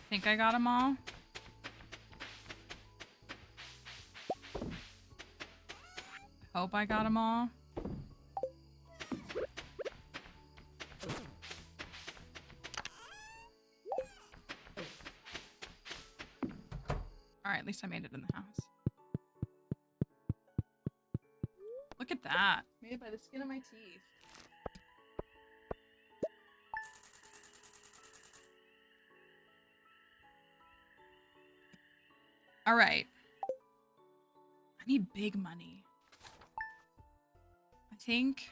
Think I got them all. Hope I got them all. All right, at least I made it in the house. Look at that. Made it by the skin of my teeth. All right. I need big money. I think...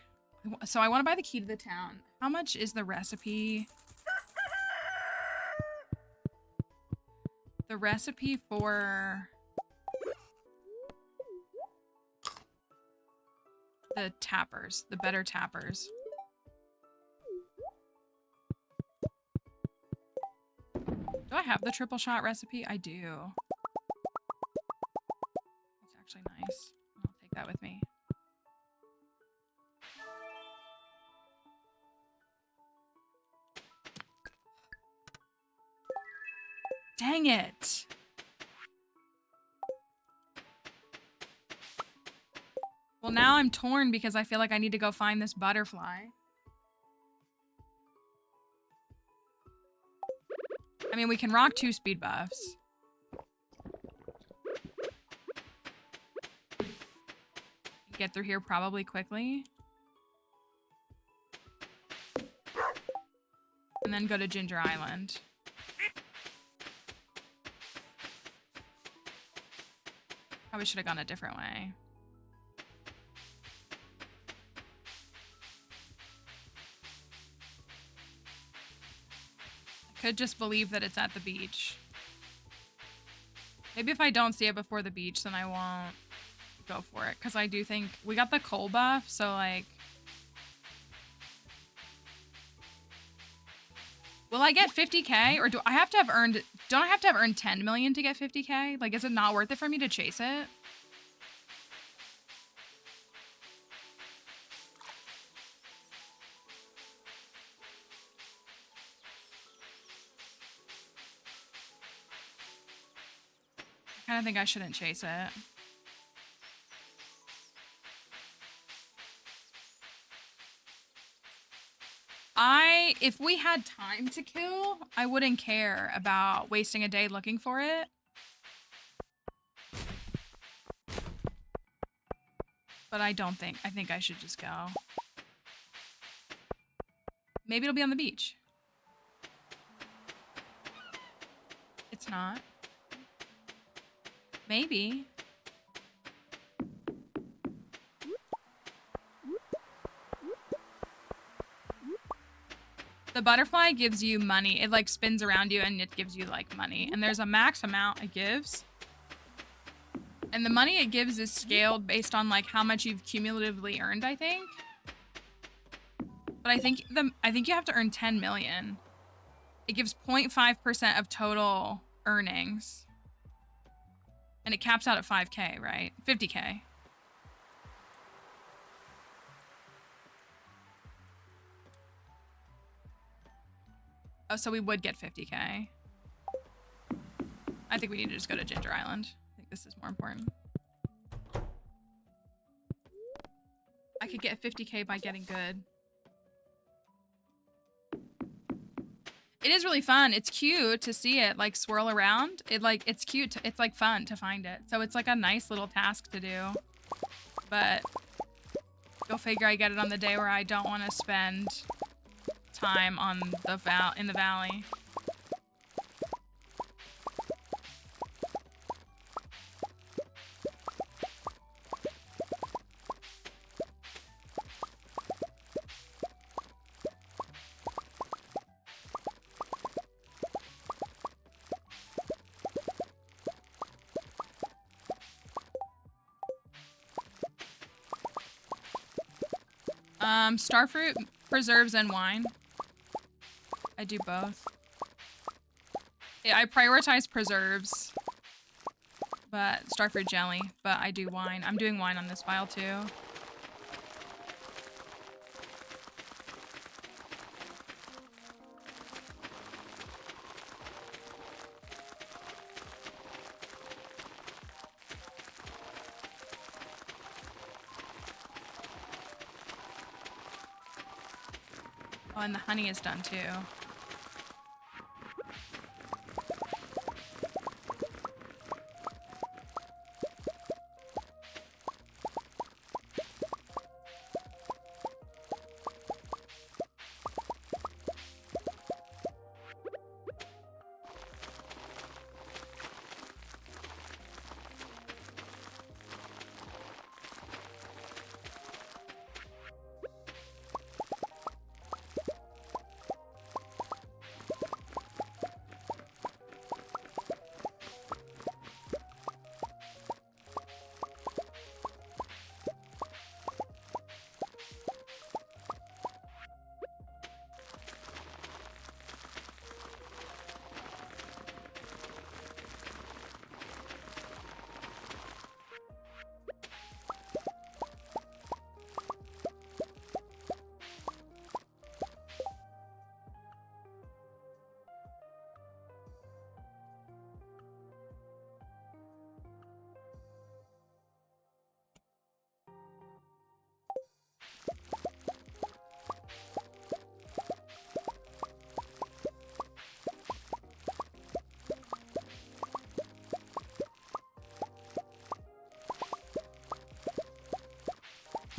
So I want to buy the key to the town. How much is the recipe? The recipe for... the tappers. The better tappers. Do I have the triple shot recipe? I do. Actually nice. I'll take that with me. Dang it. Well, now I'm torn because I feel like I need to go find this butterfly. I mean, we can rock 2 speed buffs. Get through here probably quickly. And then go to Ginger Island. Probably should have gone a different way. I could just believe that it's at the beach. Maybe if I don't see it before the beach, then I won't go for it, because I do think we got the coal buff, so like, will I get 50k, or do I have to have earned, don't I have to have earned 10 million to get 50k? Like, is it not worth it for me to chase it? I kind of think I shouldn't chase it. If we had time to kill, I wouldn't care about wasting a day looking for it. But I don't think, I think I should just go. Maybe it'll be on the beach. It's not. Maybe. The butterfly gives you money. It like spins around you and it gives you like money. And there's a max amount it gives. And the money it gives is scaled based on like how much you've cumulatively earned, I think. But I think you have to earn 10 million. It gives 0.5% of total earnings. And it caps out at 5k, right? 50k. Oh, so we would get 50k. I think we need to just go to Ginger Island. I think this is more important. I could get 50k by getting good. It is really fun. It's cute to see it like swirl around. It's cute. It's like fun to find it. So it's like a nice little task to do. But go figure I get it on the day where I don't want to spend time on the in the valley. Starfruit, preserves, and wine. I do both. Yeah, I prioritize preserves, but starfruit jelly, but I do wine. I'm doing wine on this file too. Oh, and the honey is done too.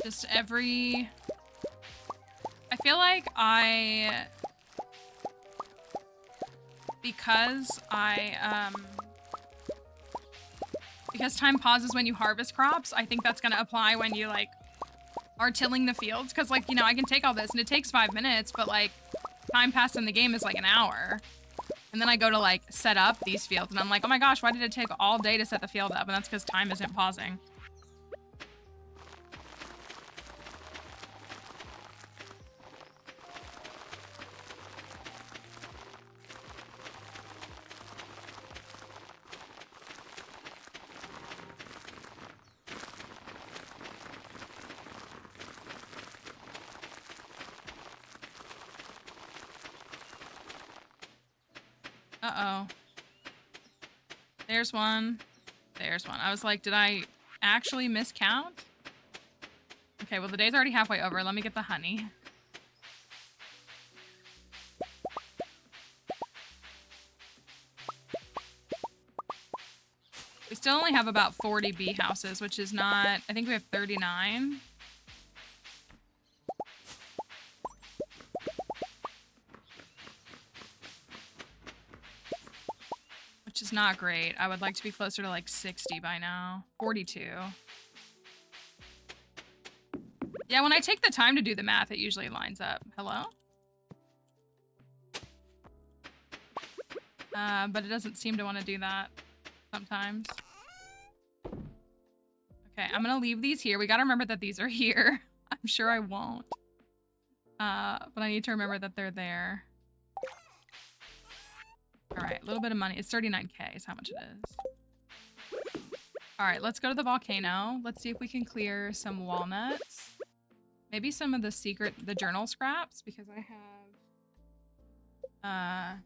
Just every... I feel like because time pauses when you harvest crops, I think that's gonna apply when you, like, are tilling the fields. Because, like, you know, I can take all this, and it takes 5 minutes, but, like, time passed in the game is, like, an hour. And then I go to, like, set up these fields, and I'm like, oh my gosh, why did it take all day to set the field up? And that's because time isn't pausing. Uh-oh. There's one. There's one. I was like, did I actually miscount? Okay, well, the day's already halfway over. Let me get the honey. We still only have about 40 bee houses, which is not... I think we have 39. Which is not great. I would like to be closer to like 60 by now. 42. Yeah, when I take the time to do the math, it usually lines up. Hello? But it doesn't seem to want to do that sometimes. Okay, I'm gonna leave these here. We gotta remember that these are here. I'm sure I won't. But I need to remember that they're there. All right, a little bit of money. It's 39K is how much it is. All right, let's go to the volcano. Let's see if we can clear some walnuts. Maybe some of the journal scraps, because I have,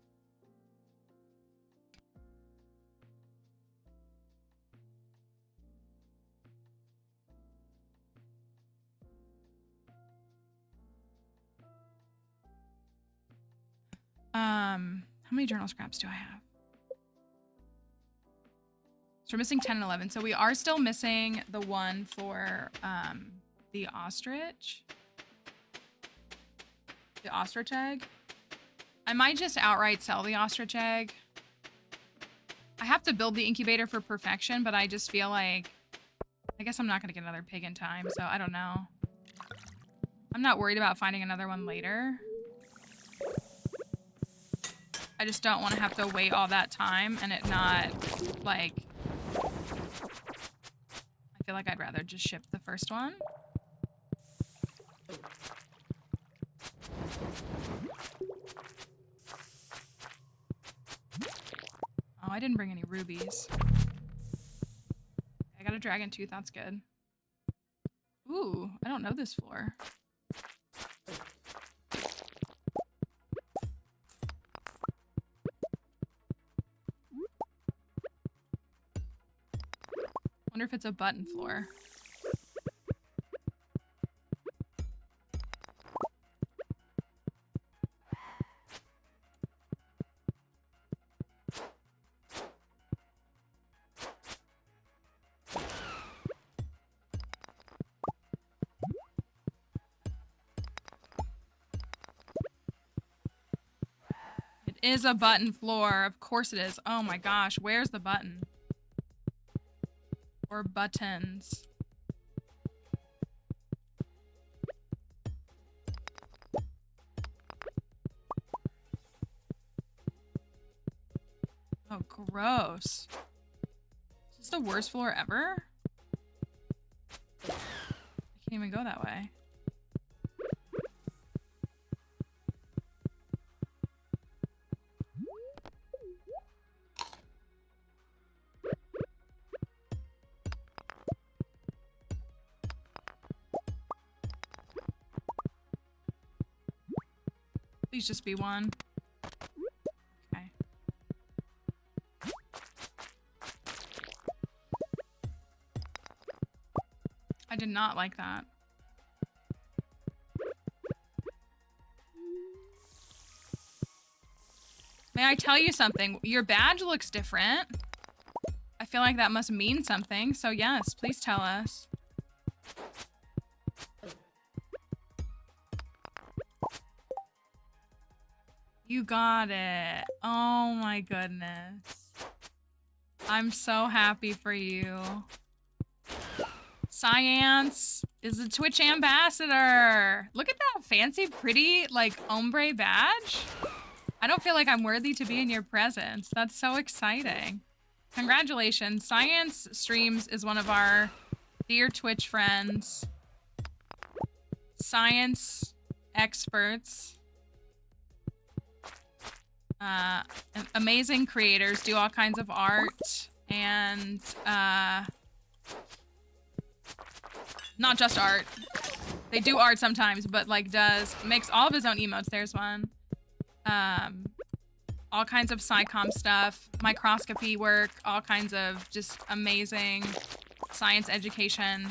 How many journal scraps do I have? So we're missing 10 and 11. So we are still missing the one for the ostrich. The ostrich egg. I might just outright sell the ostrich egg. I have to build the incubator for perfection, but I just feel like... I guess I'm not going to get another pig in time, so I don't know. I'm not worried about finding another one later. I just don't want to have to wait all that time and it not, like... I feel like I'd rather just ship the first one. Oh, I didn't bring any rubies. I got a dragon tooth, that's good. Ooh, I don't know this floor. Wonder if it's a button floor. It is a button floor. Of course it is. Oh my gosh, where's the button? Or buttons. Oh, gross. Is this the worst floor ever? I can't even go that way. Please just be one. Okay. I did not like that. May I tell you something? Your badge looks different. I feel like that must mean something. So yes, please tell us. You got it. Oh my goodness. I'm so happy for you. Science is a Twitch ambassador. Look at that fancy, pretty, like, ombre badge. I don't feel like I'm worthy to be in your presence. That's so exciting. Congratulations. Science Streams is one of our dear Twitch friends. Science experts. Amazing creators, do all kinds of art, and not just art. They do art sometimes, but like makes all of his own emotes. There's one. All kinds of SciComm stuff, microscopy work, all kinds of just amazing science education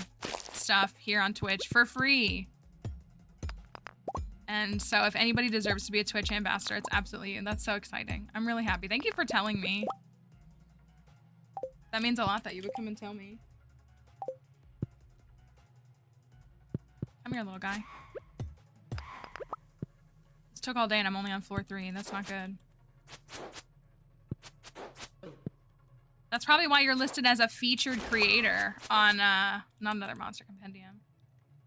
stuff here on Twitch for free. And so if anybody deserves to be a Twitch ambassador, it's absolutely you. That's so exciting. I'm really happy. Thank you for telling me. That means a lot that you would come and tell me. Come here, little guy. This took all day and I'm only on floor 3. That's not good. That's probably why you're listed as a featured creator on not another monster compendium.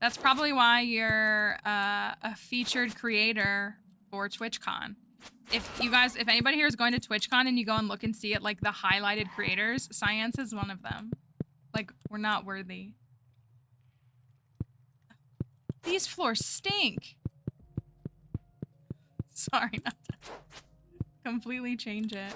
That's probably why you're a featured creator for TwitchCon. If anybody here is going to TwitchCon and you go and look and see it, like the highlighted creators, Science is one of them. Like, we're not worthy. These floors stink. Sorry, not to completely change it.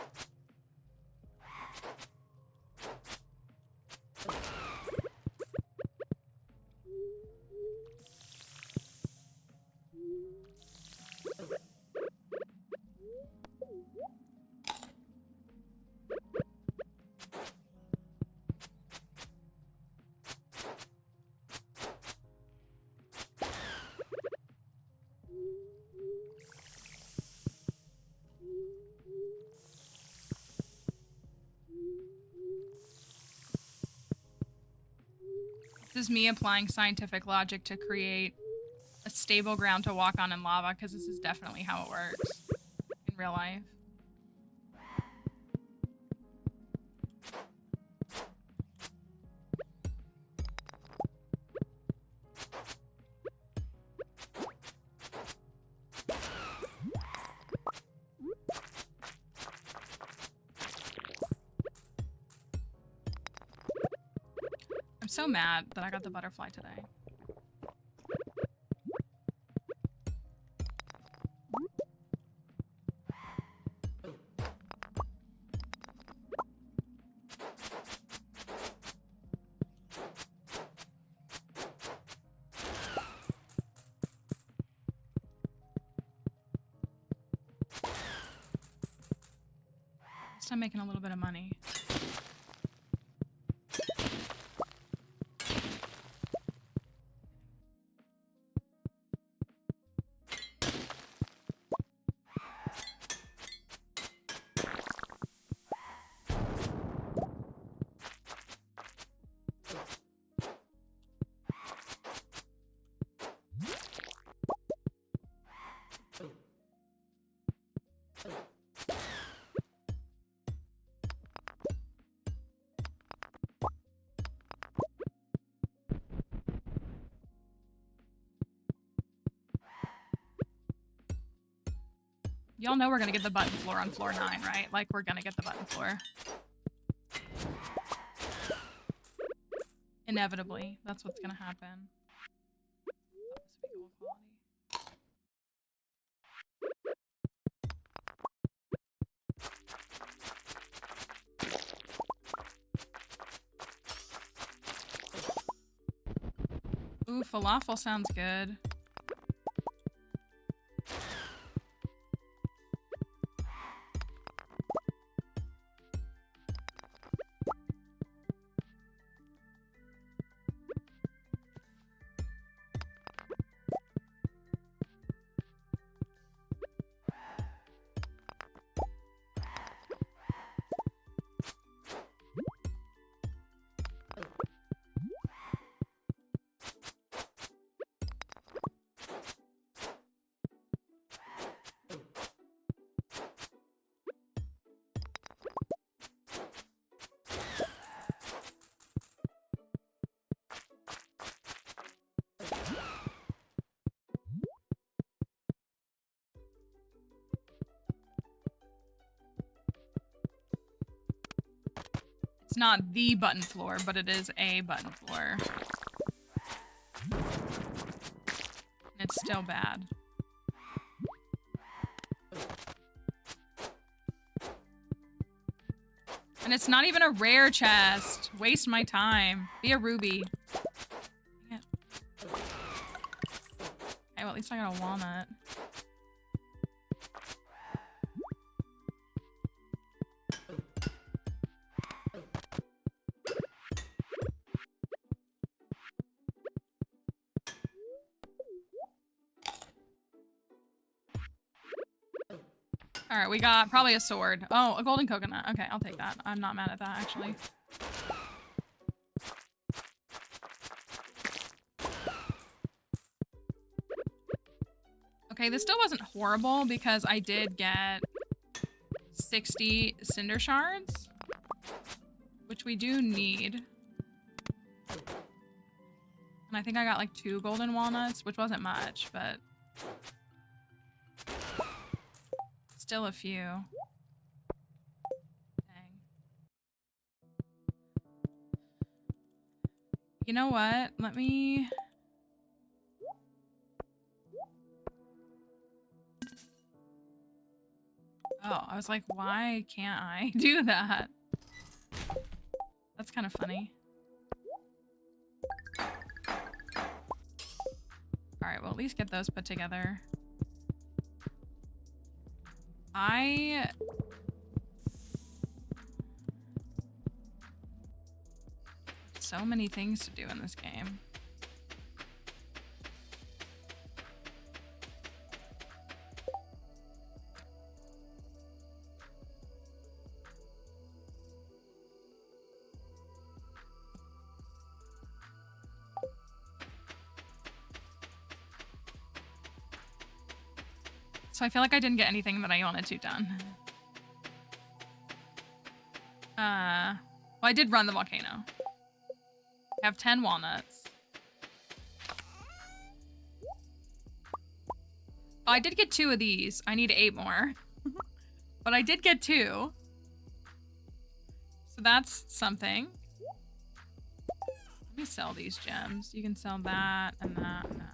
This is me applying scientific logic to create a stable ground to walk on in lava, because this is definitely how it works in real life. I'm so mad that I got the butterfly today. I'm making a little bit of money. Y'all know we're gonna get the button floor on floor 9, right? Like, we're gonna get the button floor. Inevitably. That's what's gonna happen. Ooh, falafel sounds good. It's not the button floor, but it is a button floor. And it's still bad. And it's not even a rare chest. Waste my time. Be a ruby. Dang it. Okay, well, at least I got a walnut. All right, we got probably a sword. Oh, a golden coconut. Okay, I'll take that. I'm not mad at that, actually. Okay, this still wasn't horrible because I did get 60 cinder shards, which we do need. And I think I got like 2 golden walnuts, which wasn't much, but still a few. Dang. You know what? Let me... Oh, I was like, why can't I do that? That's kind of funny. Alright, well, at least get those put together. So many things to do in this game. So I feel like I didn't get anything that I wanted to done. Well, I did run the volcano. I have 10 walnuts. Oh, I did get 2 of these. I need 8 more. But I did get 2. So that's something. Let me sell these gems. You can sell that and that and that.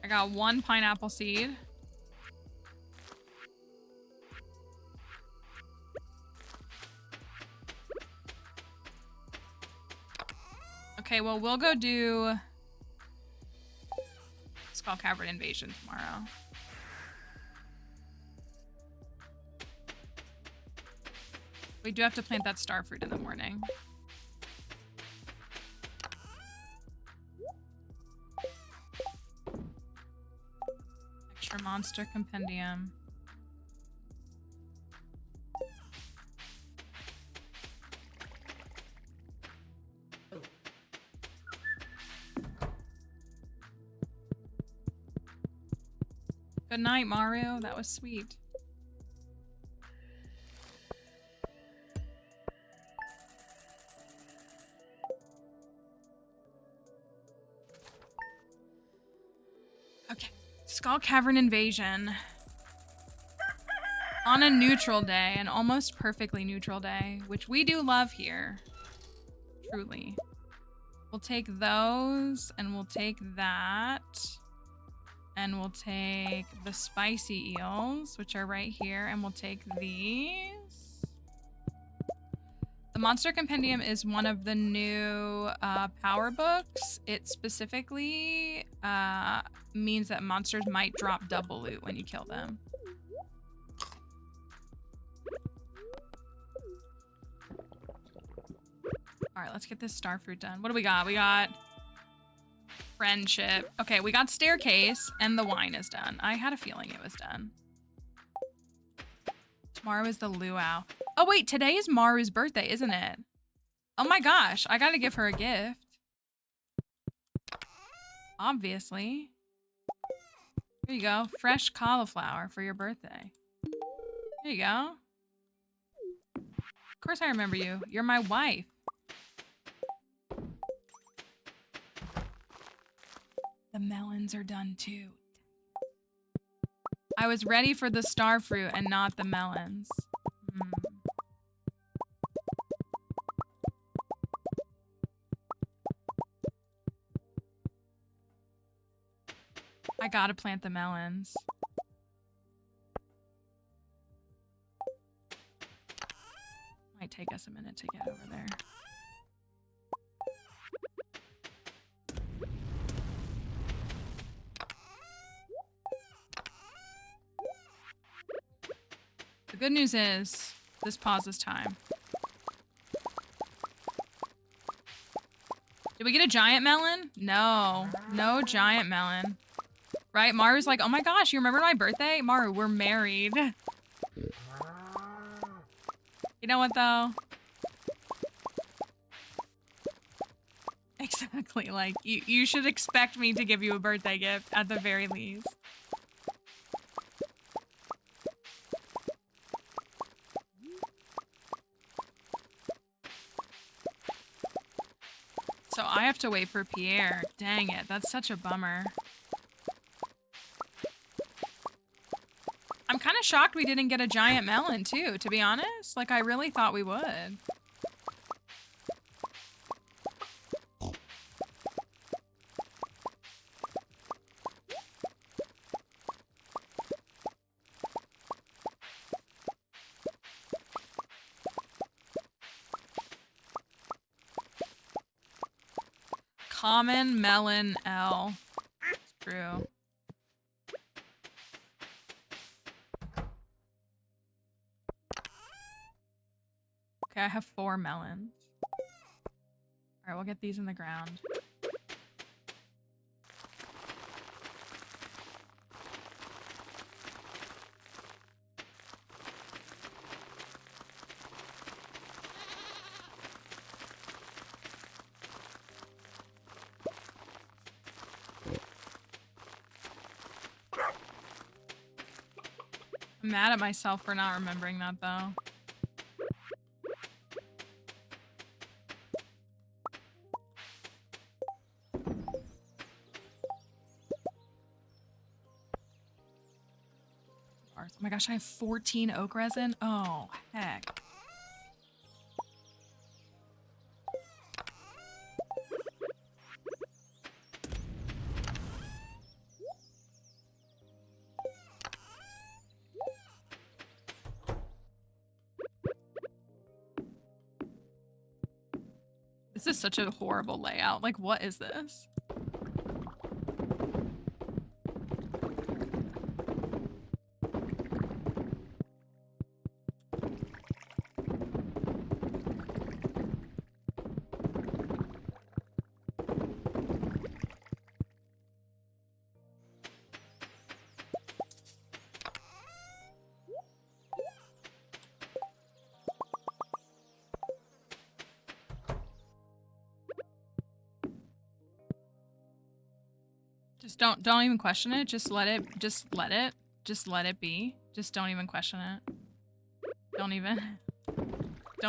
I got 1 pineapple seed. Okay, well, we'll go do Skull Cavern Invasion tomorrow. We do have to plant that star fruit in the morning. Extra monster compendium. Good night, Mario. That was sweet. Okay. Skull Cavern Invasion. On a neutral day, an almost perfectly neutral day, which we do love here. Truly. We'll take those, and we'll take that. And we'll take the spicy eels, which are right here, and we'll take these. The Monster Compendium is one of the new power books. It specifically means that monsters might drop double loot when you kill them. All right, let's get this starfruit done. What do we got? We got friendship. Okay, we got staircase, and the wine is done. I had a feeling it was done. Tomorrow is the luau. Oh wait, today is Maru's birthday, isn't it? Oh my gosh, I gotta give her a gift. Obviously. Here you go, fresh cauliflower for your birthday. There you go. Of course I remember you. You're my wife. The melons are done too. I was ready for the star fruit and not the melons. I gotta plant the melons. Might take us a minute to get over there. The good news is, this pauses time. Did we get a giant melon? No. No giant melon. Right? Maru's like, oh my gosh, you remember my birthday? Maru, we're married. You know what, though? Exactly. Like, you should expect me to give you a birthday gift, at the very least. So I have to wait for Pierre. Dang it, that's such a bummer. I'm kind of shocked we didn't get a giant melon too, to be honest. Like, I really thought we would. Common melon L. It's true. Okay, I have 4 melons. Alright, we'll get these in the ground. I'm mad at myself for not remembering that though. Oh my gosh, I have 14 oak resin. Oh, heck. This is such a horrible layout. Like, what is this? Just don't even question it. Just let it be. Just don't even question it. Don't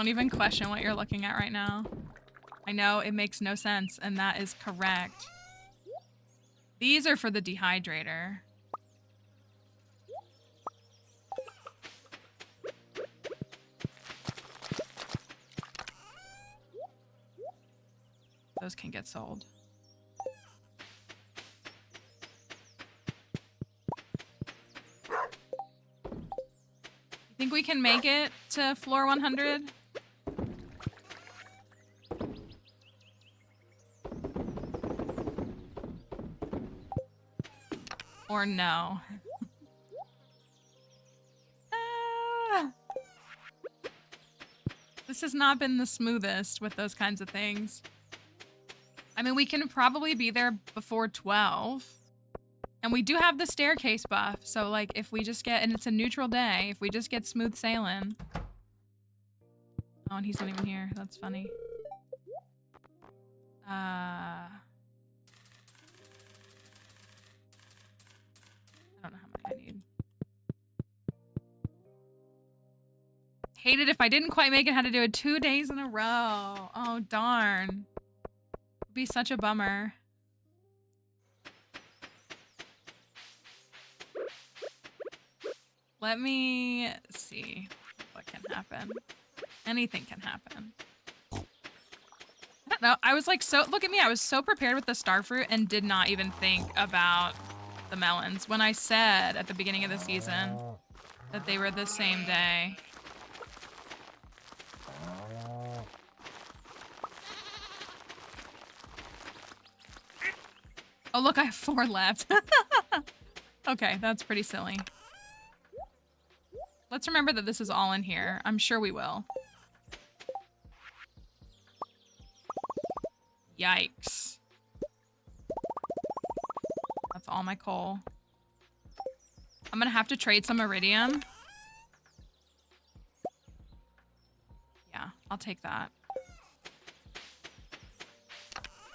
even question what you're looking at right now. I know it makes no sense, and that is correct. These are for the dehydrator. Those can get sold. Think we can make it to floor 100? Or no? This has not been the smoothest with those kinds of things. I mean, we can probably be there before 12. And we do have the staircase buff, so like if we just get, and it's a neutral day, if we just get smooth sailing. Oh, and he's not even here. That's funny. I don't know how many I need. Hated if I didn't quite make it, had to do it 2 days in a row. Oh, darn. It'd be such a bummer. Let me see what can happen. Anything can happen. I don't know. I was like, look at me. I was so prepared with the starfruit and did not even think about the melons when I said at the beginning of the season that they were the same day. Oh, look, I have 4 left. Okay, that's pretty silly. Let's remember that this is all in here. I'm sure we will. Yikes. That's all my coal. I'm gonna have to trade some iridium. Yeah, I'll take that.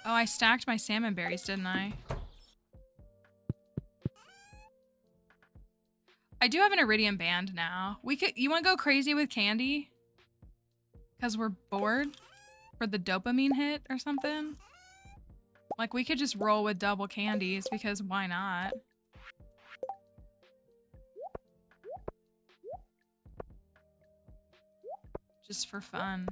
Oh, I stacked my salmon berries, didn't I? I do have an iridium band now. You want to go crazy with candy? Because we're bored? For the dopamine hit or something? Like, we could just roll with double candies because why not? Just for fun.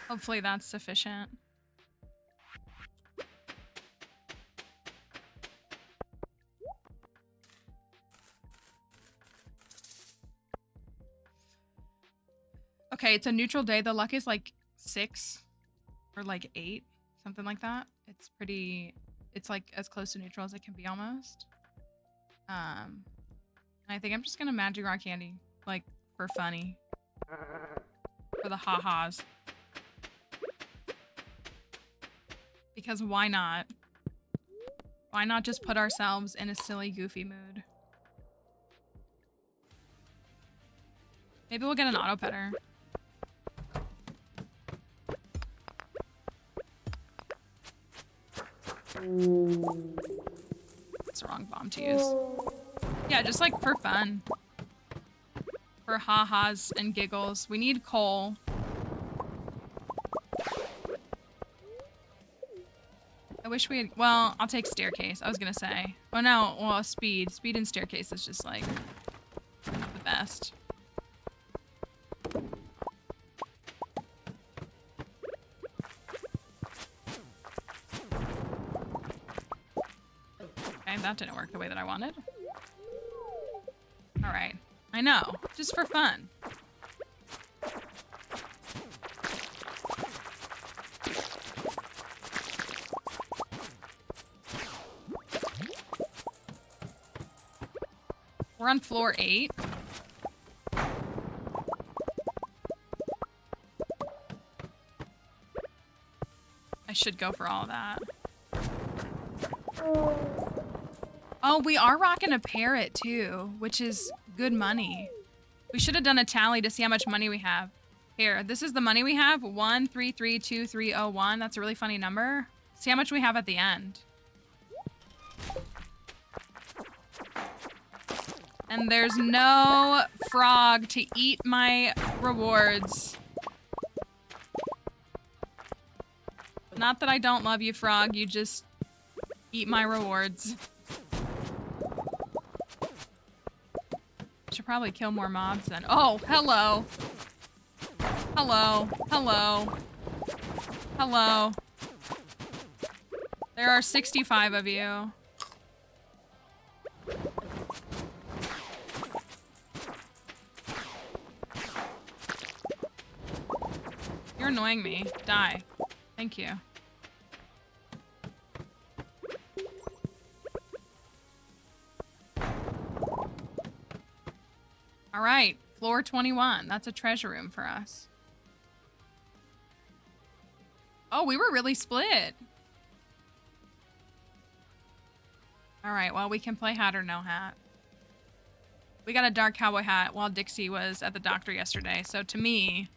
Hopefully that's sufficient. Okay, it's a neutral day. The luck is like 6 or like 8, something like that. It's pretty, it's like as close to neutral as it can be almost. I think I'm just gonna magic rock candy, like for funny. For the ha-has. Because why not? Why not just put ourselves in a silly, goofy mood? Maybe we'll get an auto petter. That's the wrong bomb to use. Yeah, just like for fun. For ha-has and giggles. We need coal. I wish we had, well, I'll take staircase, I was gonna say. Oh no, well, speed. Speed and staircase is just like the best. Okay, that didn't work the way that I wanted. All right, I know, just for fun. We're on floor 8. I should go for all of that. Oh, we are rocking a parrot too, which is good money. We should have done a tally to see how much money we have. Here, this is the money we have. 1332301. That's a really funny number. See how much we have at the end. And there's no frog to eat my rewards. Not that I don't love you, frog. You just eat my rewards. Should probably kill more mobs then. Oh, hello. Hello. Hello. Hello. There are 65 of you. You're annoying me. Die. Thank you. All right, floor 21. That's a treasure room for us. Oh, we were really split. All right, well, we can play hat or no hat. We got a dark cowboy hat while Dixie was at the doctor yesterday. So to me,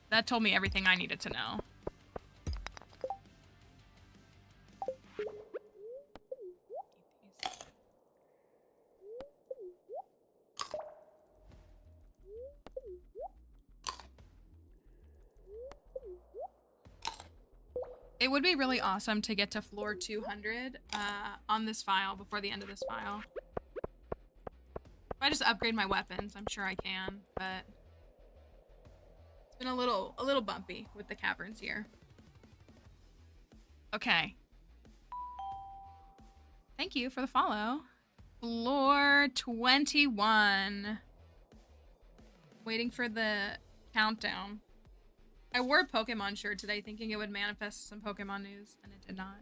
that told me everything I needed to know. It would be really awesome to get to floor 200 on this file before the end of this file. If I just upgrade my weapons, I'm sure I can, but it's been a little bumpy with the caverns here. Okay. Thank you for the follow. Floor 21. Waiting for the countdown. I wore a Pokemon shirt today thinking it would manifest some Pokemon news, and it did not.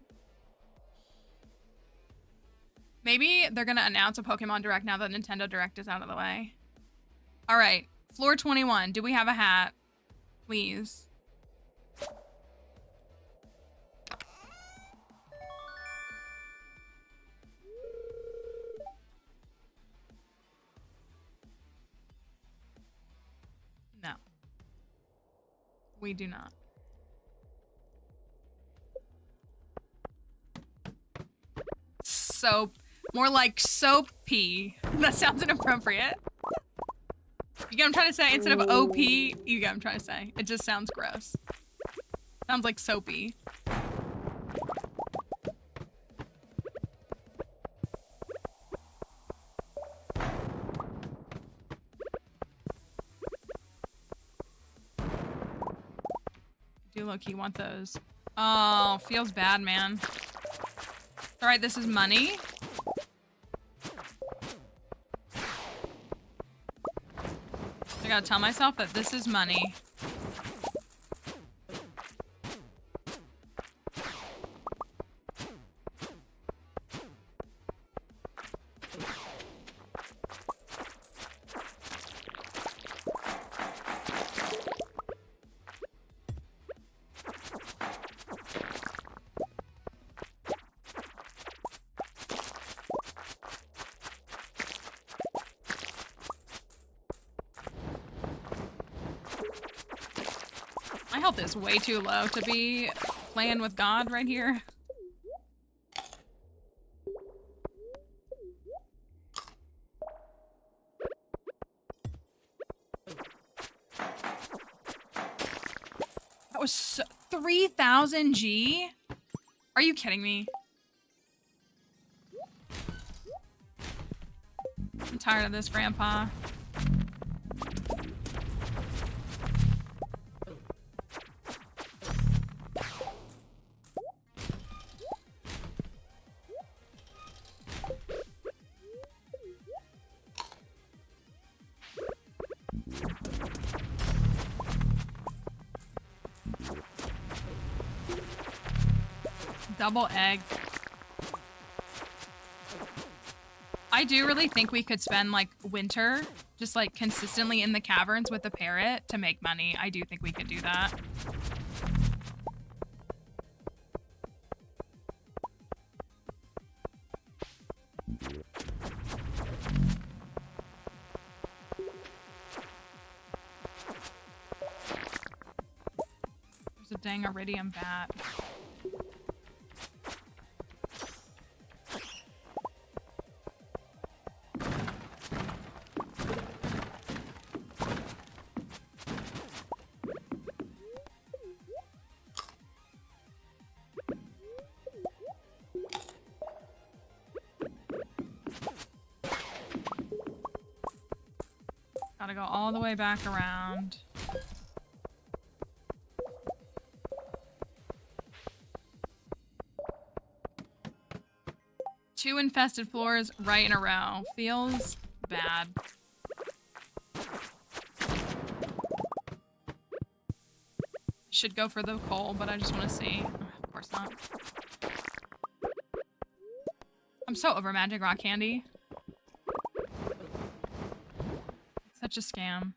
Maybe they're gonna announce a Pokemon Direct now that Nintendo Direct is out of the way. All right, floor 21. Do we have a hat? Please. No. We do not. Soap. More like soapy. That sounds inappropriate. You get what I'm trying to say? Instead of OP, you get what I'm trying to say. It just sounds gross. Sounds like soapy. Do low-key want those. Oh, feels bad, man. All right, this is money. I gotta tell myself that this is money. health is way too low to be playing with God right here. That was so 3,000 G? Are you kidding me? I'm tired of this, Grandpa. Double egg. I do really think we could spend like winter just like consistently in the caverns with the parrot to make money. I do think we could do that. There's a dang iridium bat. Gotta go all the way back around. Two infested floors right in a row. Feels bad. Should go for the coal, but I just want to see. Oh, of course not. I'm so over Magic Rock Candy. Such a scam.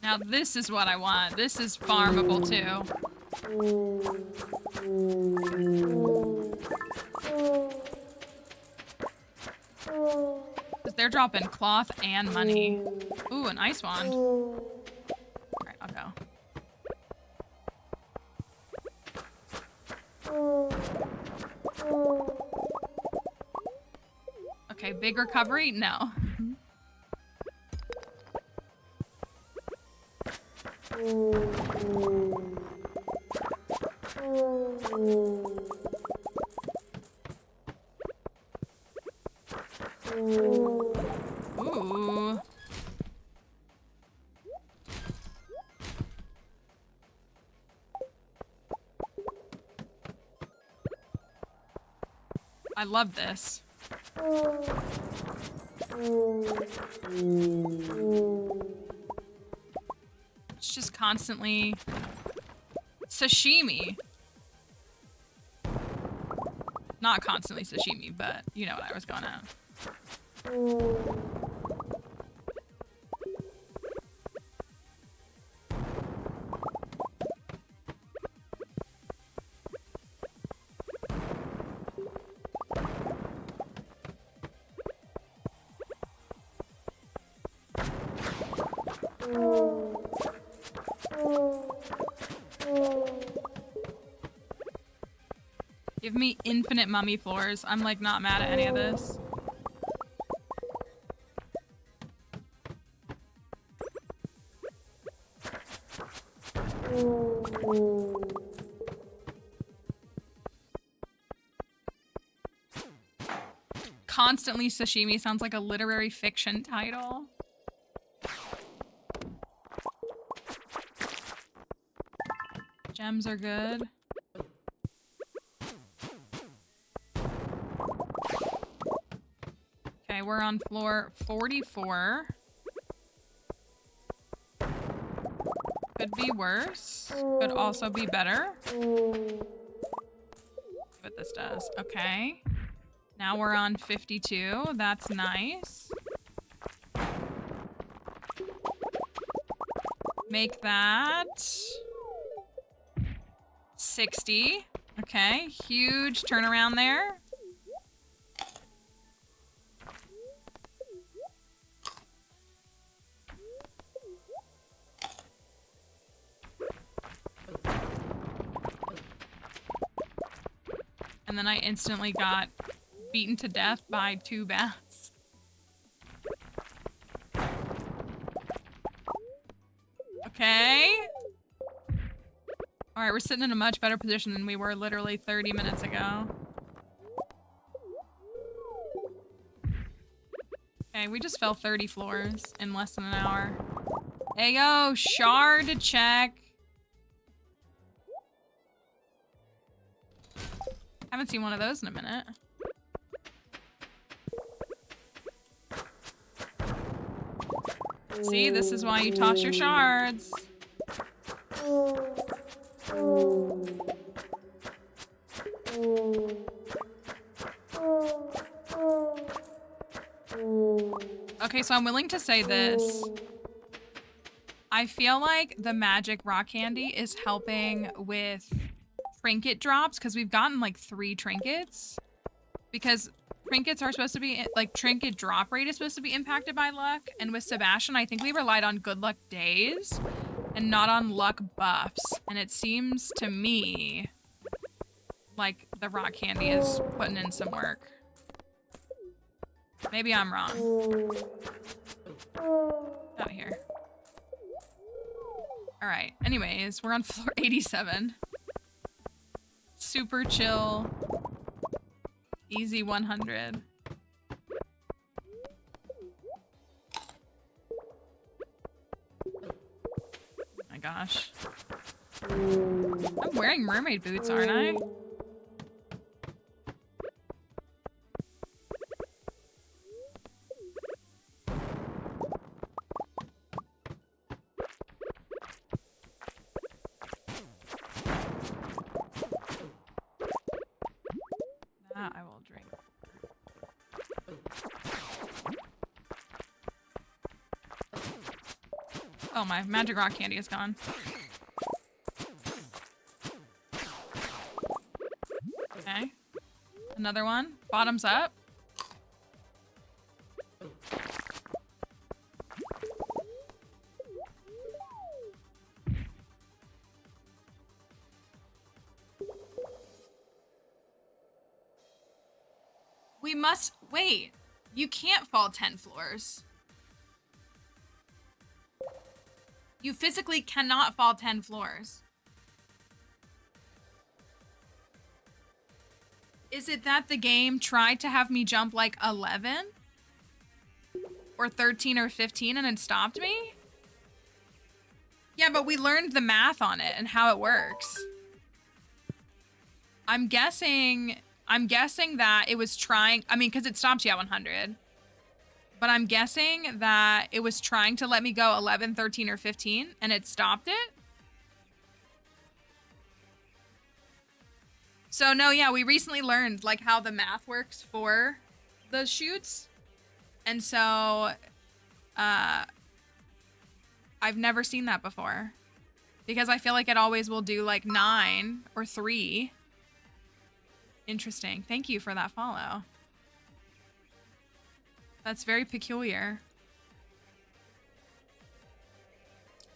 Now this is what I want. This is farmable too. Because they're dropping cloth and money. Ooh, an ice wand. Alright, I'll go. Okay, big recovery? No. Ooh. I love this. It's just constantly sashimi. Not constantly sashimi, but you know what I was going at. Give me infinite mummy floors. I'm like not mad at any of this. Constantly sashimi sounds like a literary fiction title. Gems are good. Okay, we're on floor 44. Could be worse. Could also be better. See what this does. Okay. Now we're on 52. That's nice. Make that 60. Okay, huge turnaround there. And then I instantly got beaten to death by 2 bats. Okay. All right, we're sitting in a much better position than we were literally 30 minutes ago. Okay, we just fell 30 floors in less than an hour. Hey, yo, shard check. Haven't seen one of those in a minute. See, this is why you toss your shards. Okay, so I'm willing to say this. I feel like the magic rock candy is helping with trinket drops because we've gotten like 3 trinkets. Because trinkets are supposed to be, like, trinket drop rate is supposed to be impacted by luck. And with Sebastian, I think we relied on good luck days and not on luck buffs. And it seems to me like the rock candy is putting in some work. Maybe I'm wrong. Out of here. All right. Anyways, we're on floor 87. Super chill. Easy 100. Oh my gosh. I'm wearing mermaid boots, aren't I? That I will drink. Oh, my magic rock candy is gone. Okay. Another one. Bottoms up. We must wait. You can't fall 10 floors. You physically cannot fall 10 floors. Is it that the game tried to have me jump like 11? Or 13 or 15 and it stopped me? Yeah, but we learned the math on it and how it works. I'm guessing that it was trying, I mean, because it stops you at 100. But I'm guessing that it was trying to let me go 11, 13, or 15, and it stopped it. So no, yeah, we recently learned like how the math works for the shoots. And so I've never seen that before. Because I feel like it always will do like 9 or 3. Interesting. Thank you for that follow. That's very peculiar.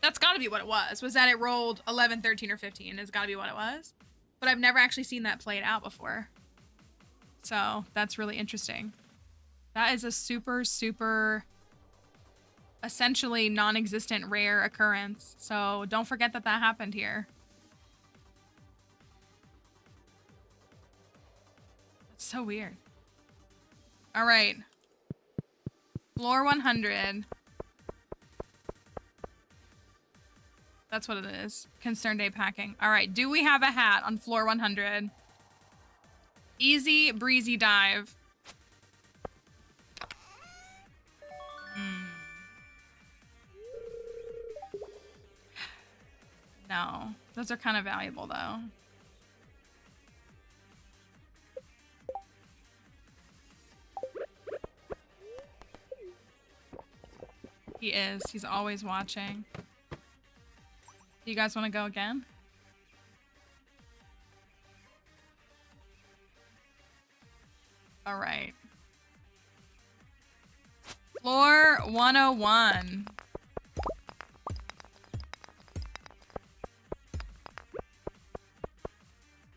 That's gotta be what it was. Was that it rolled 11, 13, or 15. It's gotta be what it was. But I've never actually seen that played out before. So that's really interesting. That is a super, super, essentially non-existent rare occurrence. So don't forget that that happened here. That's so weird. All right. Floor 100. That's what it is. Concern day packing. All right. Do we have a hat on floor 100? Easy breezy dive. No. Those are kind of valuable though. He is. He's always watching. Do you guys want to go again? All right. Floor 101.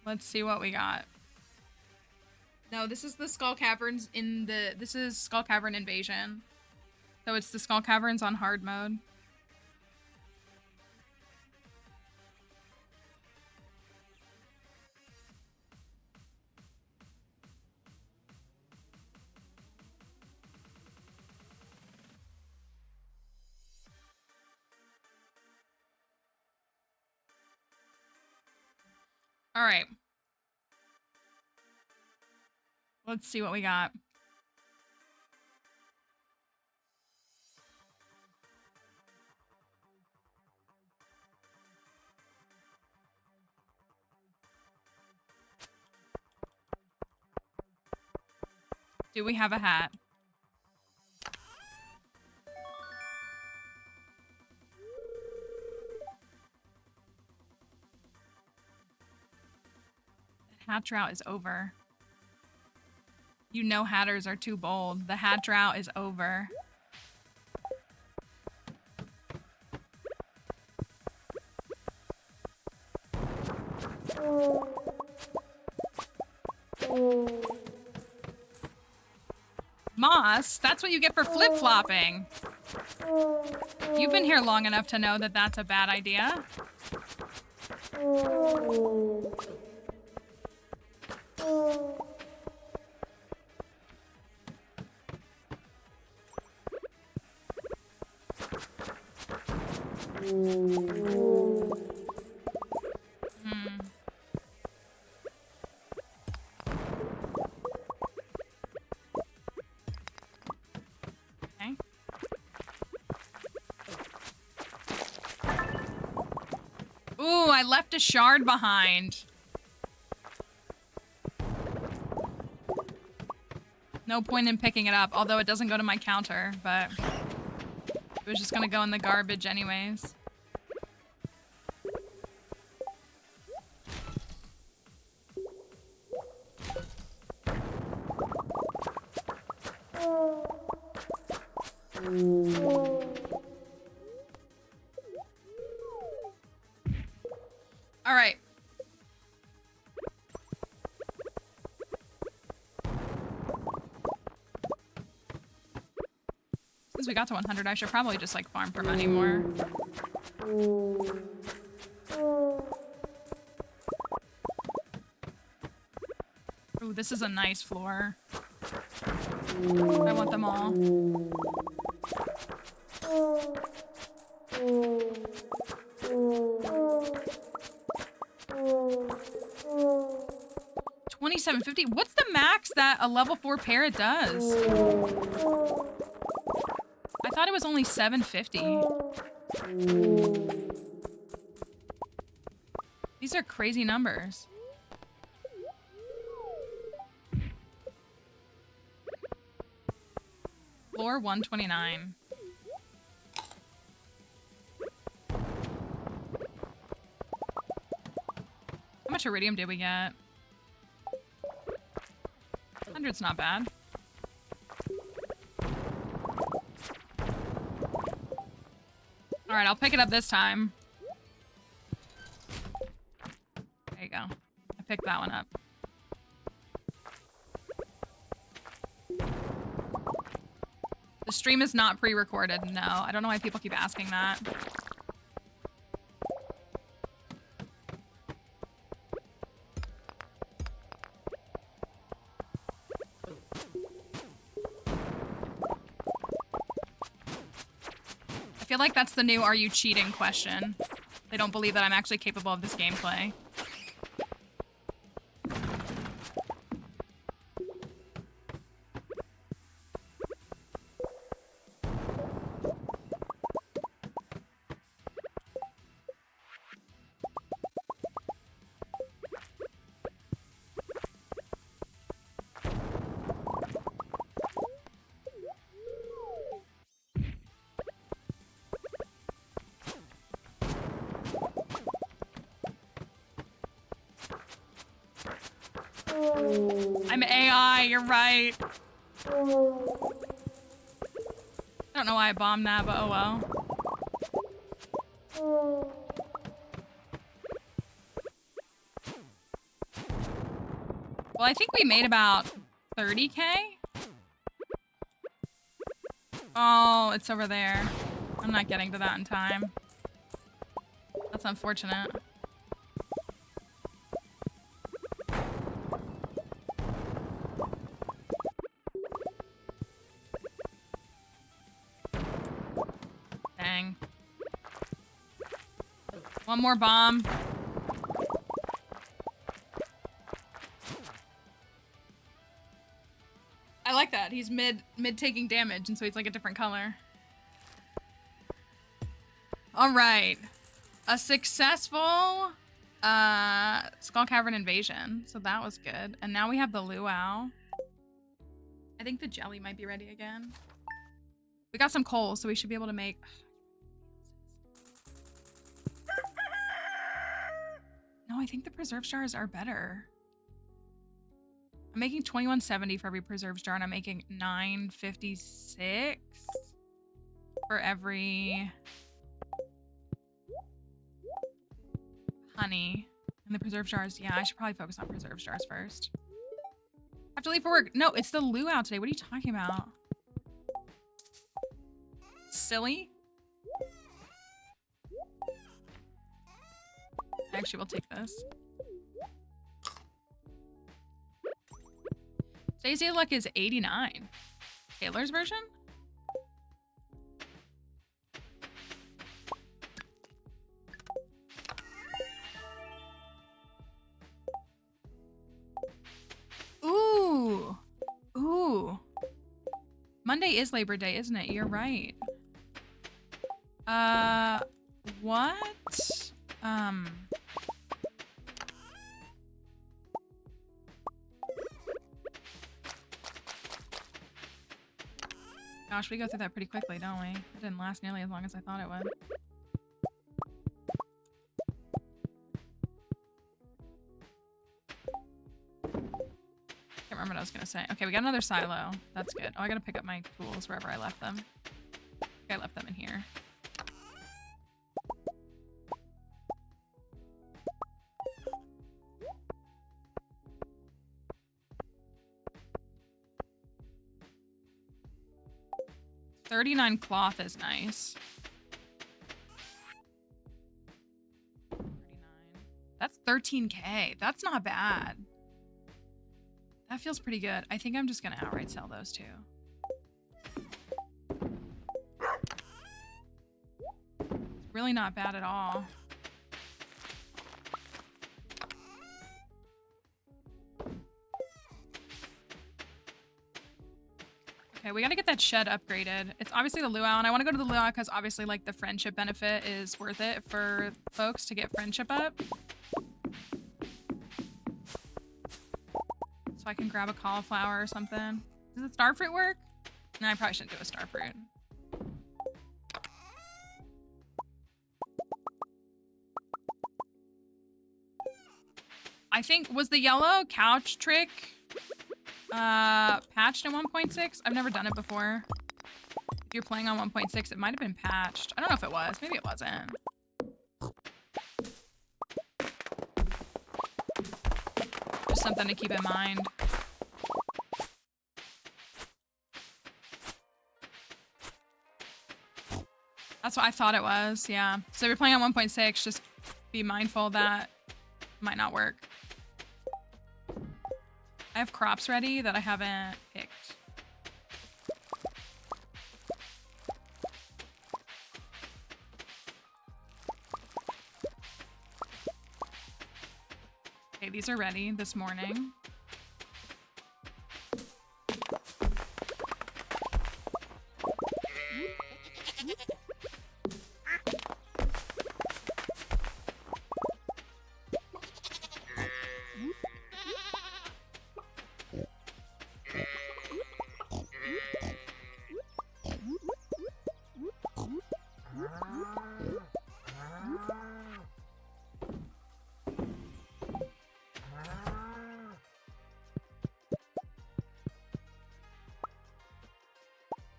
Let's see what we got. No, this is the Skull Caverns this is Skull Cavern Invasion. So it's the Skull Caverns on hard mode. All right. Let's see what we got. Do we have a hat? The hat drought is over. You know hatters are too bold. The hat drought is over. Moss, that's what you get for flip-flopping. You've been here long enough to know that that's a bad idea. Ooh, I left a shard behind. No point in picking it up, although it doesn't go to my counter, but it was just gonna go in the garbage anyways. All right. Since we got to 100, I should probably just like farm for money more. Ooh, this is a nice floor. I want them all. $27.50. What's the max that a level 4 parrot does? I thought it was only $7.50. These are crazy numbers. Floor 129. How much iridium did we get? 100's not bad. Alright, I'll pick it up this time. There you go. I picked that one up. The stream is not pre-recorded, no. I don't know why people keep asking that. I feel like that's the new "are you cheating" question. They don't believe that I'm actually capable of this gameplay. I'm AI, you're right. I don't know why I bombed that, but oh well. Well, I think we made about 30K. Oh, it's over there. I'm not getting to that in time. That's unfortunate. Dang. One more bomb. I like that. He's mid taking damage, and so he's like a different color. All right. A successful Skull Cavern invasion. So that was good. And now we have the luau. I think the jelly might be ready again. We got some coal, so we should be able to make... No, I think the preserve jars are better. I'm making 2170 for every preserve jar, and I'm making 956 for every honey. And the preserve jars, yeah, I should probably focus on preserve jars first. Have to leave for work. No, it's the luau today. What are you talking about? Silly? Actually, we'll take this. Today's day luck is 89. Taylor's version? Ooh. Ooh. Monday is Labor Day, isn't it? You're right. What? Gosh, we go through that pretty quickly, don't we? It didn't last nearly as long as I thought it would. Can't remember what I was gonna say. Okay, we got another silo. That's good. Oh, I gotta pick up my tools wherever I left them. I think I left them in here. $39 cloth is nice. 39. That's 13K. That's not bad. That feels pretty good. I think I'm just gonna outright sell those two. It's really not bad at all. Okay, we gotta get that shed upgraded. It's obviously the luau, and I want to go to the luau because obviously, like, the friendship benefit is worth it for folks to get friendship up. So I can grab a cauliflower or something. Does the starfruit work? No, I probably shouldn't do a starfruit. I think, was the yellow couch trick patched in 1.6? I've never done it before. If you're playing on 1.6, it might have been patched. I don't know if it was. Maybe it wasn't. Just something to keep in mind. That's what I thought it was, yeah. So if you're playing on 1.6, just be mindful that it might not work. I have crops ready that I haven't picked. Okay, these are ready this morning.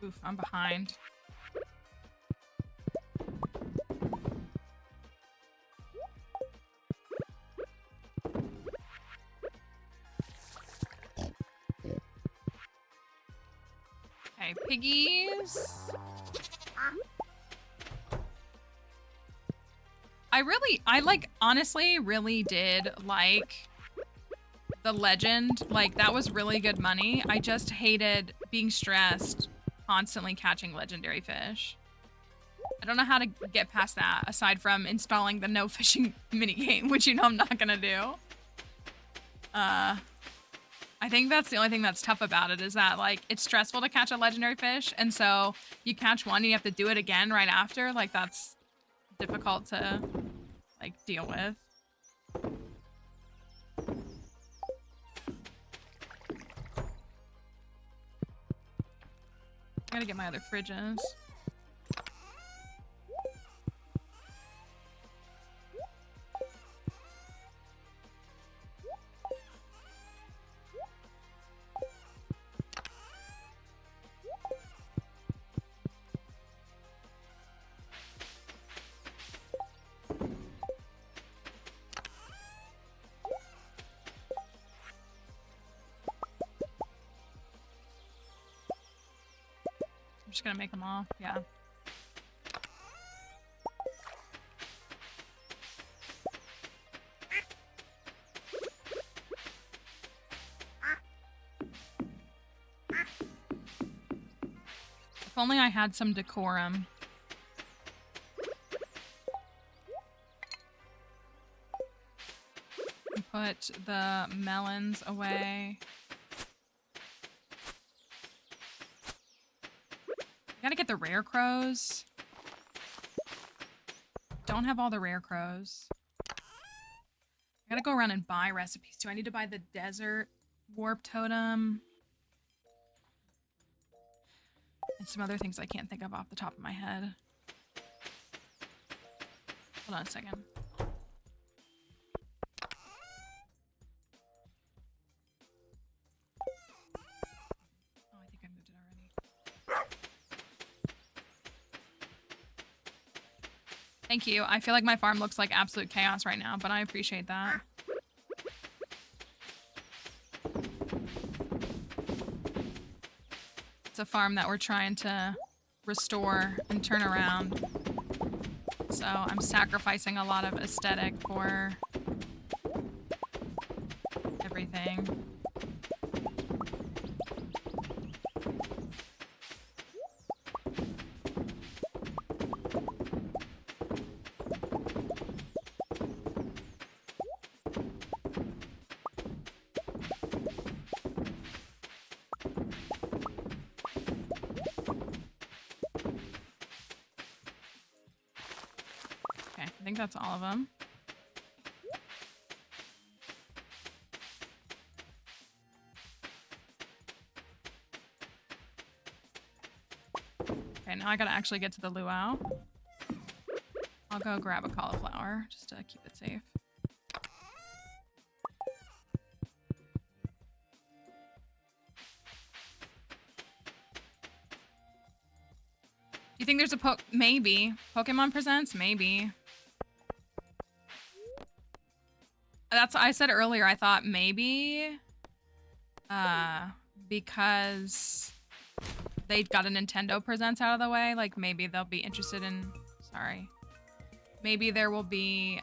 Oof, I'm behind. Okay, piggies. Honestly really did like the legend. Like, that was really good money. I just hated being stressed constantly catching legendary fish. I don't know how to get past that aside from installing the no fishing minigame, which you know I'm not gonna do. I think that's the only thing that's tough about it is that, like, it's stressful to catch a legendary fish, and so you catch one, you have to do it again right after. Like, that's difficult to, like, deal with. I gotta get my other fridges. I'm just gonna make them all, yeah. If only I had some decorum. Put the melons away. Gotta get the rare crows. Don't have all the rare crows. I gotta go around and buy recipes too. I need to buy the desert warp totem. And some other things I can't think of off the top of my head. Hold on a second. Oh, I think I moved it already. Thank you. I feel like my farm looks like absolute chaos right now, but I appreciate that. It's a farm that we're trying to restore and turn around. So I'm sacrificing a lot of aesthetic for everything. I think that's all of them. Okay, now I gotta actually get to the luau. I'll go grab a cauliflower just to keep it safe. Do you think there's a maybe. Pokemon Presents? Maybe. That's what I said earlier. I thought maybe because they got a Nintendo Presents out of the way, like maybe they'll be interested in, sorry. Maybe there will be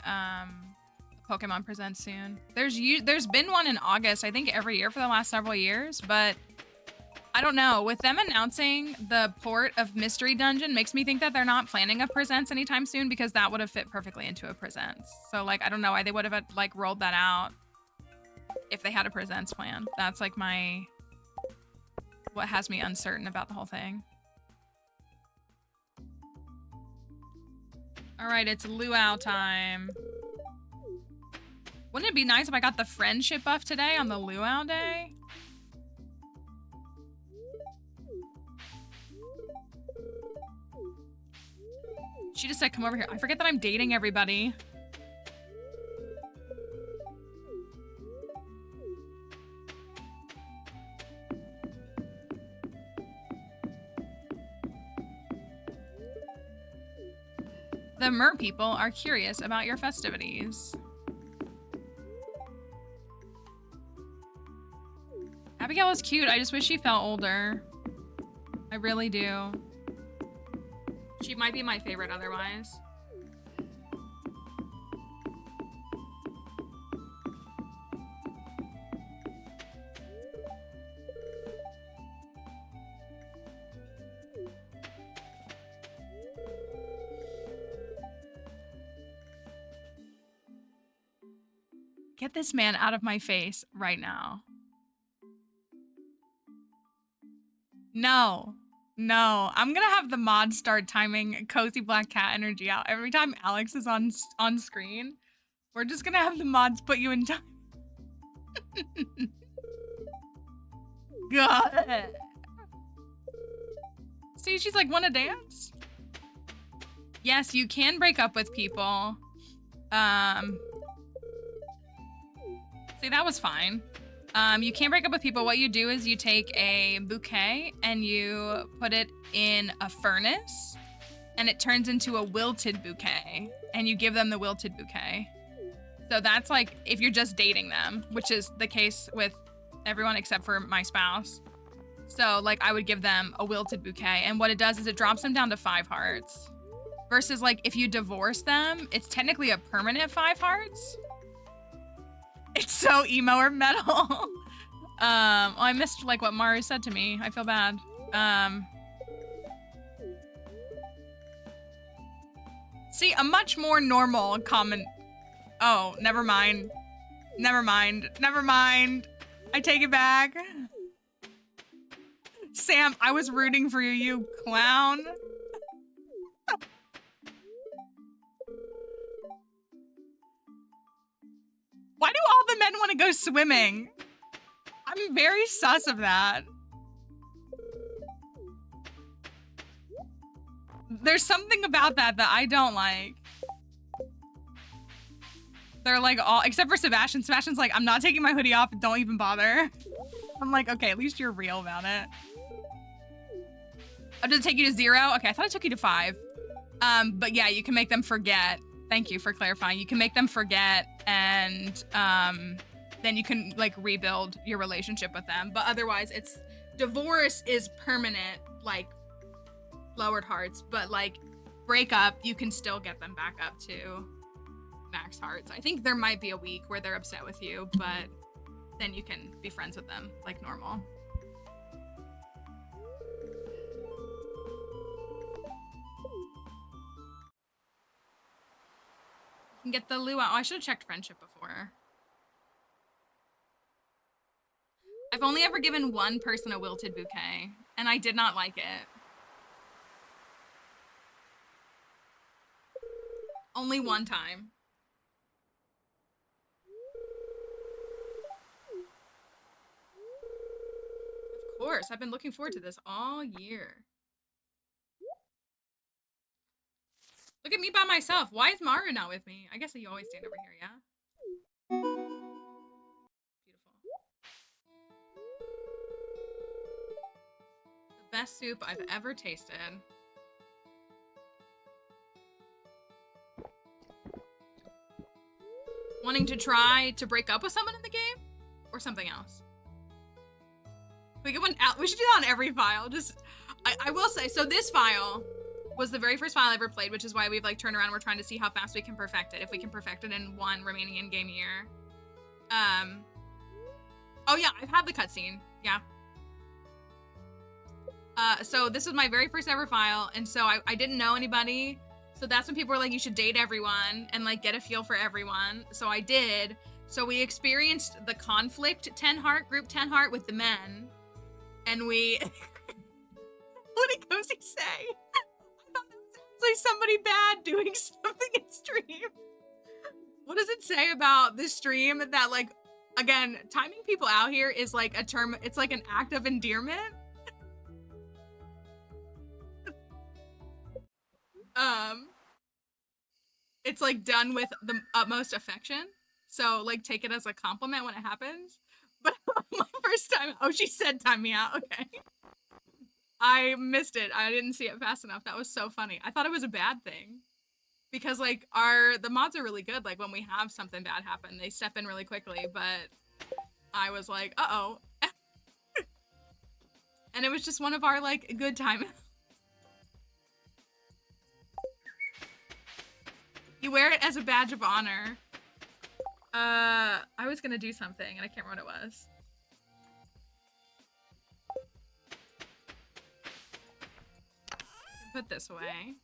Pokemon Presents soon. There's been one in August, I think every year for the last several years, but I don't know. With them announcing the port of Mystery Dungeon makes me think that they're not planning a Presents anytime soon because that would have fit perfectly into a Presents. So, like, I don't know why they would have, like, rolled that out if they had a Presents plan. That's, like, what has me uncertain about the whole thing. All right, it's luau time. Wouldn't it be nice if I got the friendship buff today on the luau day? She just said, come over here. I forget that I'm dating everybody. The mer people are curious about your festivities. Abigail is cute. I just wish she felt older. I really do. She might be my favorite otherwise. Get this man out of my face right now. No. No. I'm gonna have the mod start timing Cozy Black Cat energy out. Every time Alex is on screen, we're just gonna have the mods put you in time. God. See, she's like, wanna dance? Yes, you can break up with people. See, that was fine. You can't break up with people. What you do is you take a bouquet and you put it in a furnace and it turns into a wilted bouquet and you give them the wilted bouquet. So that's like if you're just dating them, which is the case with everyone except for my spouse. So like I would give them a wilted bouquet and what it does is it drops them down to 5 hearts. Versus like if you divorce them, it's technically a permanent 5 hearts. It's so emo or metal. Oh, I missed like what Maru said to me. I feel bad. See, a much more normal comment. Oh, never mind. Never mind. Never mind. I take it back. Sam, I was rooting for you, you clown. Why do all the men want to go swimming? I'm very sus of that. There's something about that I don't like. They're like all, except for Sebastian. Sebastian's like, I'm not taking my hoodie off, don't even bother. I'm like, okay, at least you're real about it. Oh, did it take you to 0? Okay, I thought it took you to 5. But yeah, you can make them forget. Thank you for clarifying. You can make them forget and then you can like rebuild your relationship with them. But otherwise it's, divorce is permanent, like lowered hearts, but like breakup, you can still get them back up to max hearts. I think there might be a week where they're upset with you, but then you can be friends with them like normal. You can get the luau. Oh, I should have checked friendship before. I've only ever given one person a wilted bouquet, and I did not like it. Only one time. Of course, I've been looking forward to this all year. Look at me by myself. Why is Maru not with me? I guess you always stand over here, yeah? Beautiful. The best soup I've ever tasted. Wanting to try to break up with someone in the game? Or something else? We get one out. We should do that on every file. Just, I will say, so this file was the very first file I ever played, which is why we've like turned around and we're trying to see how fast we can perfect it. If we can perfect it in one remaining in-game year. Oh yeah, I've had the cutscene. Yeah. So this was my very first ever file. And so I didn't know anybody. So that's when people were like, you should date everyone and like get a feel for everyone. So I did. So we experienced the conflict 10 heart, group 10 heart with the men. And we, what did Cozy say? I thought that was like somebody bad doing something in stream. What does it say about this stream that like, again, timing people out here is like a term, it's like an act of endearment. It's like done with the utmost affection. So like take it as a compliment when it happens. But my first time, oh, she said time me out, okay. I missed it. I didn't see it fast enough. That was so funny. I thought it was a bad thing. Because like the mods are really good. Like when we have something bad happen, they step in really quickly, but I was like, uh-oh. And it was just one of our, like, good time. You wear it as a badge of honor. I was gonna do something, and I can't remember what it was. Put this away.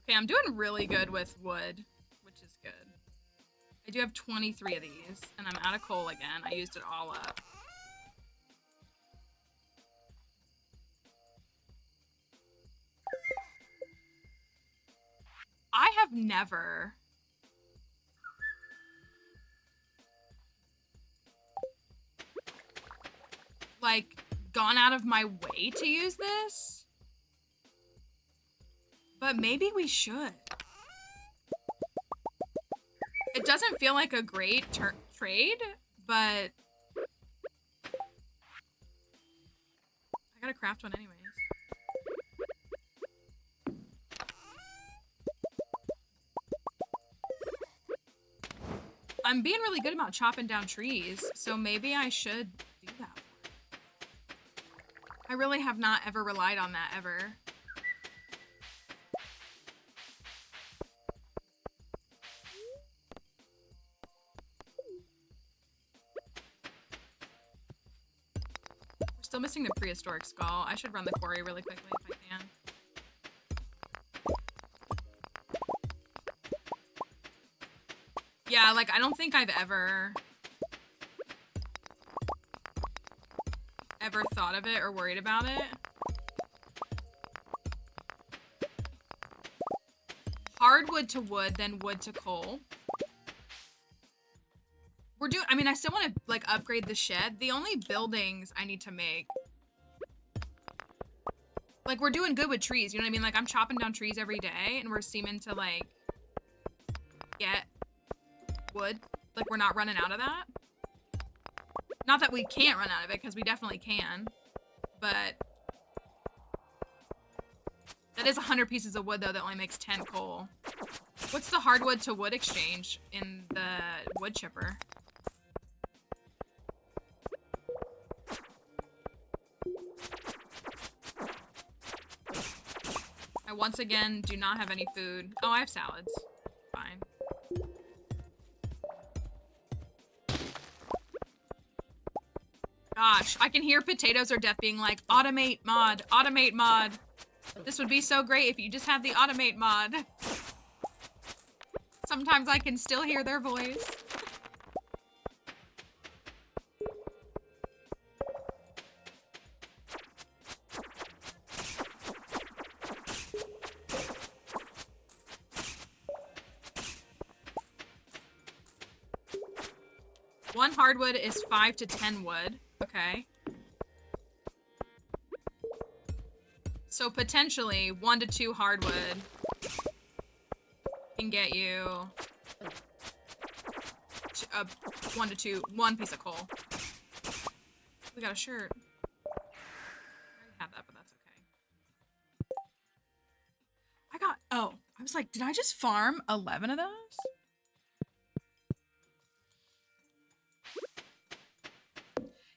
Okay, I'm doing really good with wood, which is good. I do have 23 of these, and I'm out of coal again. I used it all up. I have never... like, gone out of my way to use this. But maybe we should. It doesn't feel like a great trade, but... I gotta craft one anyways. I'm being really good about chopping down trees, so maybe I should do that. I really have not ever relied on that ever. We're still missing the prehistoric skull. I should run the quarry really quickly if I can. Yeah, like, I don't think I've ever thought of it or worried about it. Hardwood to wood, then wood to coal. We're doing, I mean, I still want to, like, upgrade the shed. The only buildings I need to make... like, we're doing good with trees, you know what I mean? Like, I'm chopping down trees every day, and we're seeming to, like, get wood. Like, we're not running out of that. Not that we can't run out of it, because we definitely can. But that is 100 pieces of wood, though, that only makes 10 coal. What's the hardwood to wood exchange in the wood chipper? I once again do not have any food. Oh, I have salads. Fine. Gosh, I can hear Potatoes Are Death being like, automate mod, automate mod. This would be so great if you just had the automate mod. Sometimes I can still hear their voice. One hardwood is 5 to 10 wood. Okay. So potentially 1 to 2 hardwood can get you 1 to 2, 1 piece of coal. We got a shirt. I already have that, but that's okay. I got, oh, I was like, did I just farm 11 of those?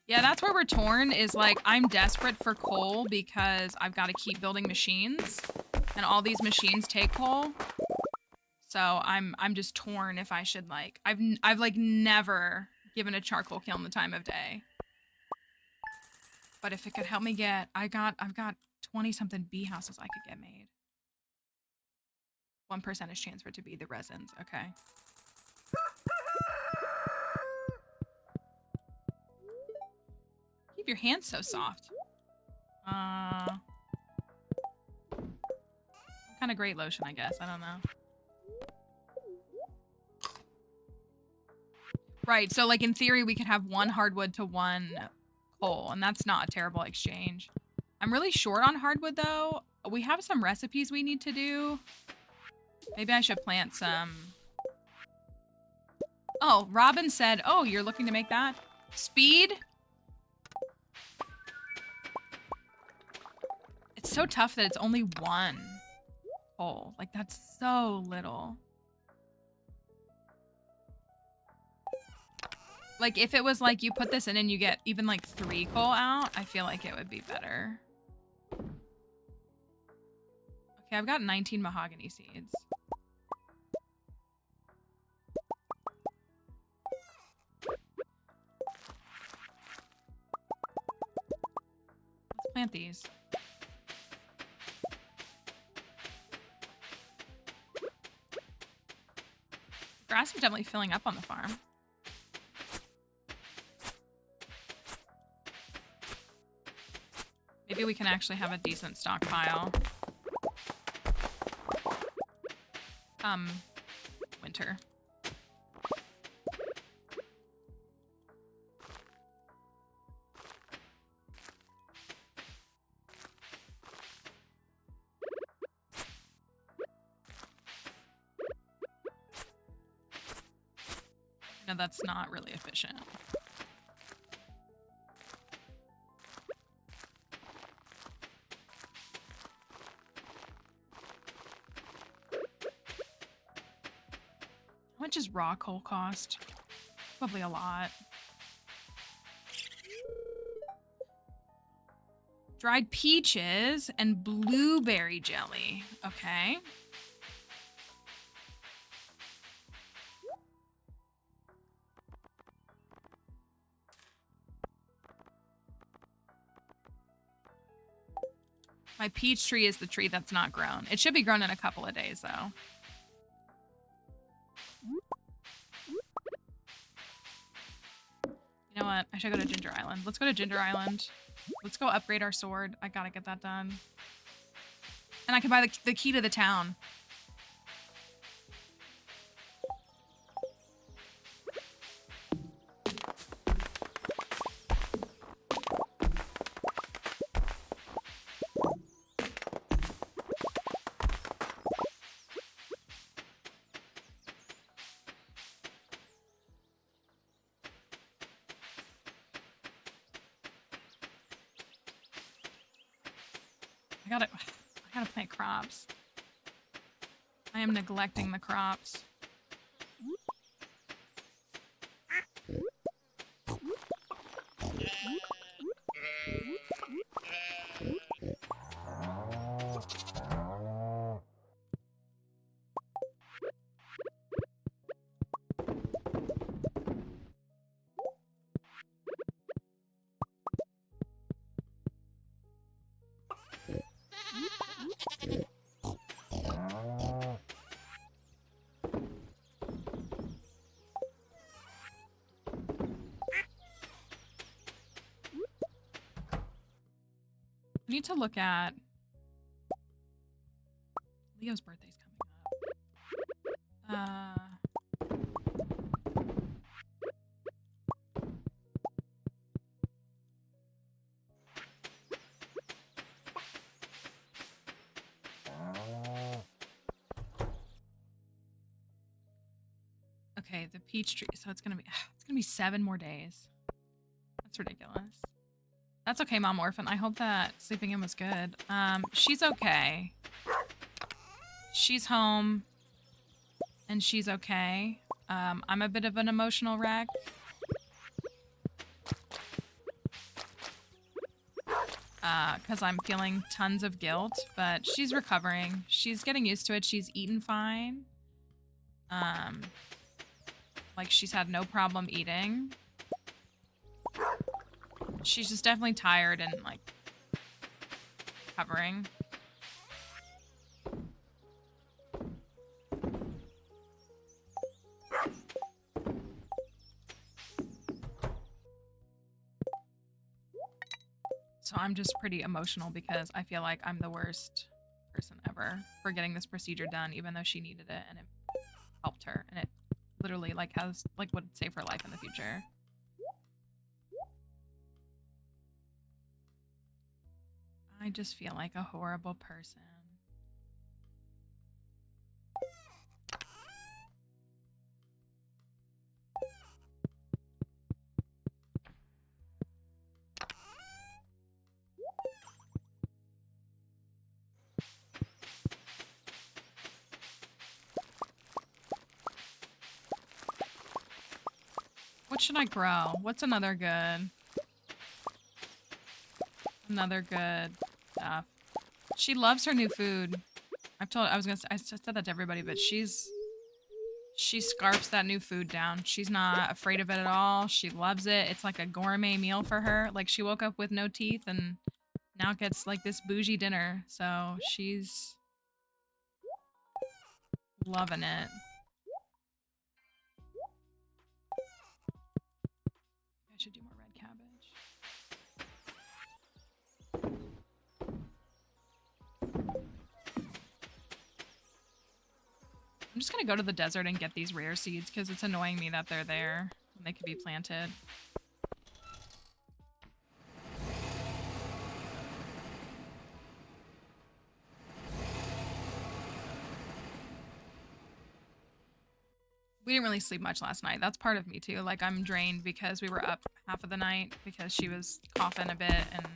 Yeah, that's where we're torn, is like, I'm desperate for coal because I've got to keep building machines, and all these machines take coal. So I'm just torn if I should, like, I've like never given a charcoal kiln the time of day. But if it could help me get, I've got 20 something bee houses I could get made. 1% is chance for it to be the resins. Okay. Keep your hands so soft. Kind of great lotion, I guess. I don't know. Right, so like in theory, we could have 1 hardwood to 1 coal, and that's not a terrible exchange. I'm really short on hardwood, though. We have some recipes we need to do. Maybe I should plant some. Oh, Robin said, oh, you're looking to make that? Speed? It's so tough that it's only 1 coal. Like, that's so little. Like, if it was like you put this in and you get even like 3 coal out, I feel like it would be better. Okay, I've got 19 mahogany seeds. Let's plant these. Grass is definitely filling up on the farm. Maybe we can actually have a decent stockpile. Winter. No, that's not really efficient. How much does raw coal cost? Probably a lot. Dried peaches and blueberry jelly. Okay. My peach tree is the tree that's not grown. It should be grown in a couple of days, though. You know what? I should go to Ginger Island. Let's go to Ginger Island. Let's go upgrade our sword. I gotta get that done. And I can buy the key to the town. I gotta plant crops. I am neglecting the crops. I need to look at Leo's birthday's coming up. Okay, the peach tree. So it's gonna be 7 more days. That's ridiculous. That's okay, Mom Orphan. I hope that sleeping in was good. She's okay. She's home. And she's okay. I'm a bit of an emotional wreck. Because I'm feeling tons of guilt, but she's recovering. She's getting used to it. She's eaten fine. Like, she's had no problem eating. She's just definitely tired and, like, recovering. So I'm just pretty emotional because I feel like I'm the worst person ever for getting this procedure done, even though she needed it and it helped her. And it literally, like, has, like, would save her life in the future. I just feel like a horrible person. What should I grow? What's another good stuff? She loves her new food. I said that to everybody, but she scarfs that new food down. She's not afraid of it at all. She loves it. It's like a gourmet meal for her. Like she woke up with no teeth and now gets like this bougie dinner. So she's loving it. I should do more red cabbage. I'm just gonna go to the desert and get these rare seeds because it's annoying me that they're there and they could be planted. We didn't really sleep much last night. That's part of me too. Like I'm drained because we were up half of the night because she was coughing a bit and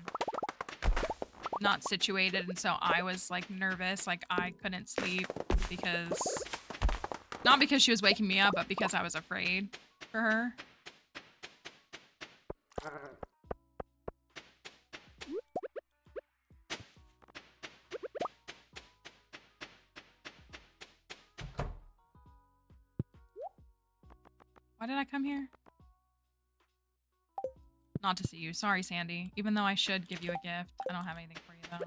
not situated, and so I was like nervous. Like I couldn't sleep because not because she was waking me up, but because I was afraid for her. Why did I come here? Not to see you. Sorry, Sandy. Even though I should give you a gift, I don't have anything for you though.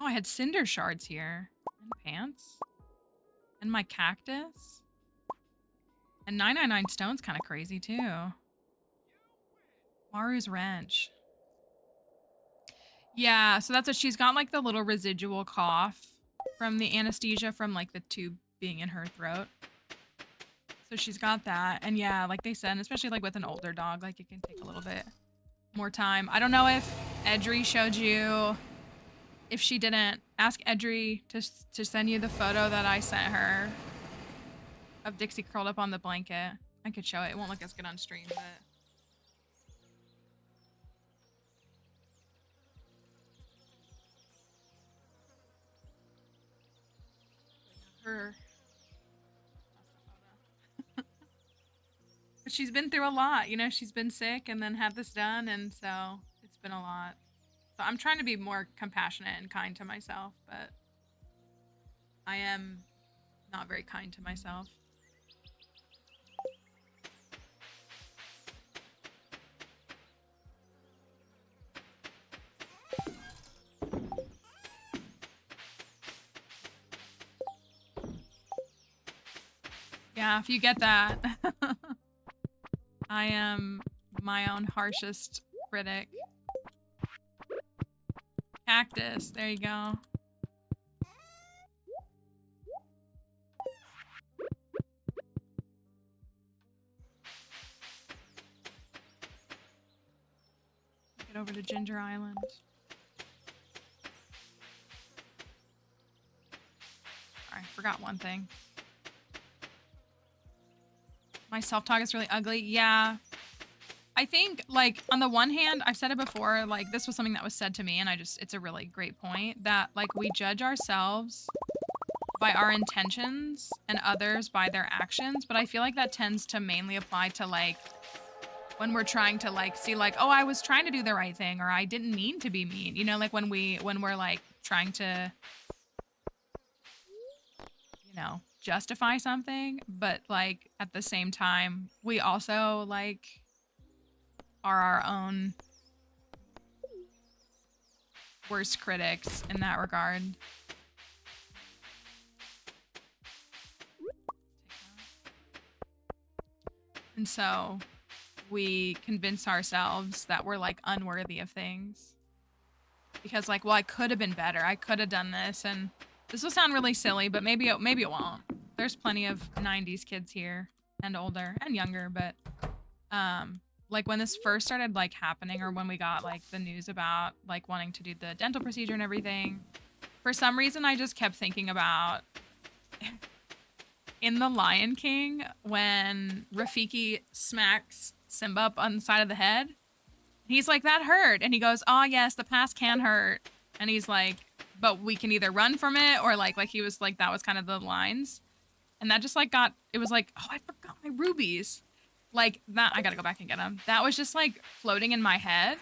Oh, I had cinder shards here. And pants. And my cactus. And 999 stone's kind of crazy too. Maru's wrench. Yeah, so that's what she's got, like the little residual cough from the anesthesia from like the tube being in her throat. So she's got that. And yeah, like they said, especially like with an older dog, like it can take a little bit more time. I don't know if Edry showed you. If she didn't, ask Edry to send you the photo that I sent her of Dixie curled up on the blanket. I could show it. It won't look as good on stream, but... her. But she's been through a lot, you know, she's been sick and then had this done, and so it's been a lot. So I'm trying to be more compassionate and kind to myself, but I am not very kind to myself. Yeah, if you get that. I am my own harshest critic. Cactus, there you go. Get over to Ginger Island. Alright, forgot one thing. My self-talk is really ugly. Yeah. I think, like, on the one hand, I've said it before, like, this was something that was said to me, and it's a really great point, that, like, we judge ourselves by our intentions and others by their actions, but I feel like that tends to mainly apply to, like, when we're trying to, like, see, like, oh, I was trying to do the right thing, or I didn't mean to be mean, you know, like, when we're, like, trying to, you know, justify something, but like at the same time we also like are our own worst critics in that regard. And so we convince ourselves that we're like unworthy of things because like, well, I could have been better, I could have done this, and this will sound really silly, but maybe it won't. There's plenty of 90s kids here and older and younger, but like when this first started like happening, or when we got like the news about like wanting to do the dental procedure and everything, for some reason I just kept thinking about in The Lion King, when Rafiki smacks Simba up on the side of the head, he's like, that hurt. And he goes, oh, yes, the past can hurt. And he's like, but we can either run from it or like he was like, that was kind of the lines. And that just like it was like, oh, I forgot my rubies. Like that, I gotta go back and get them. That was just like floating in my head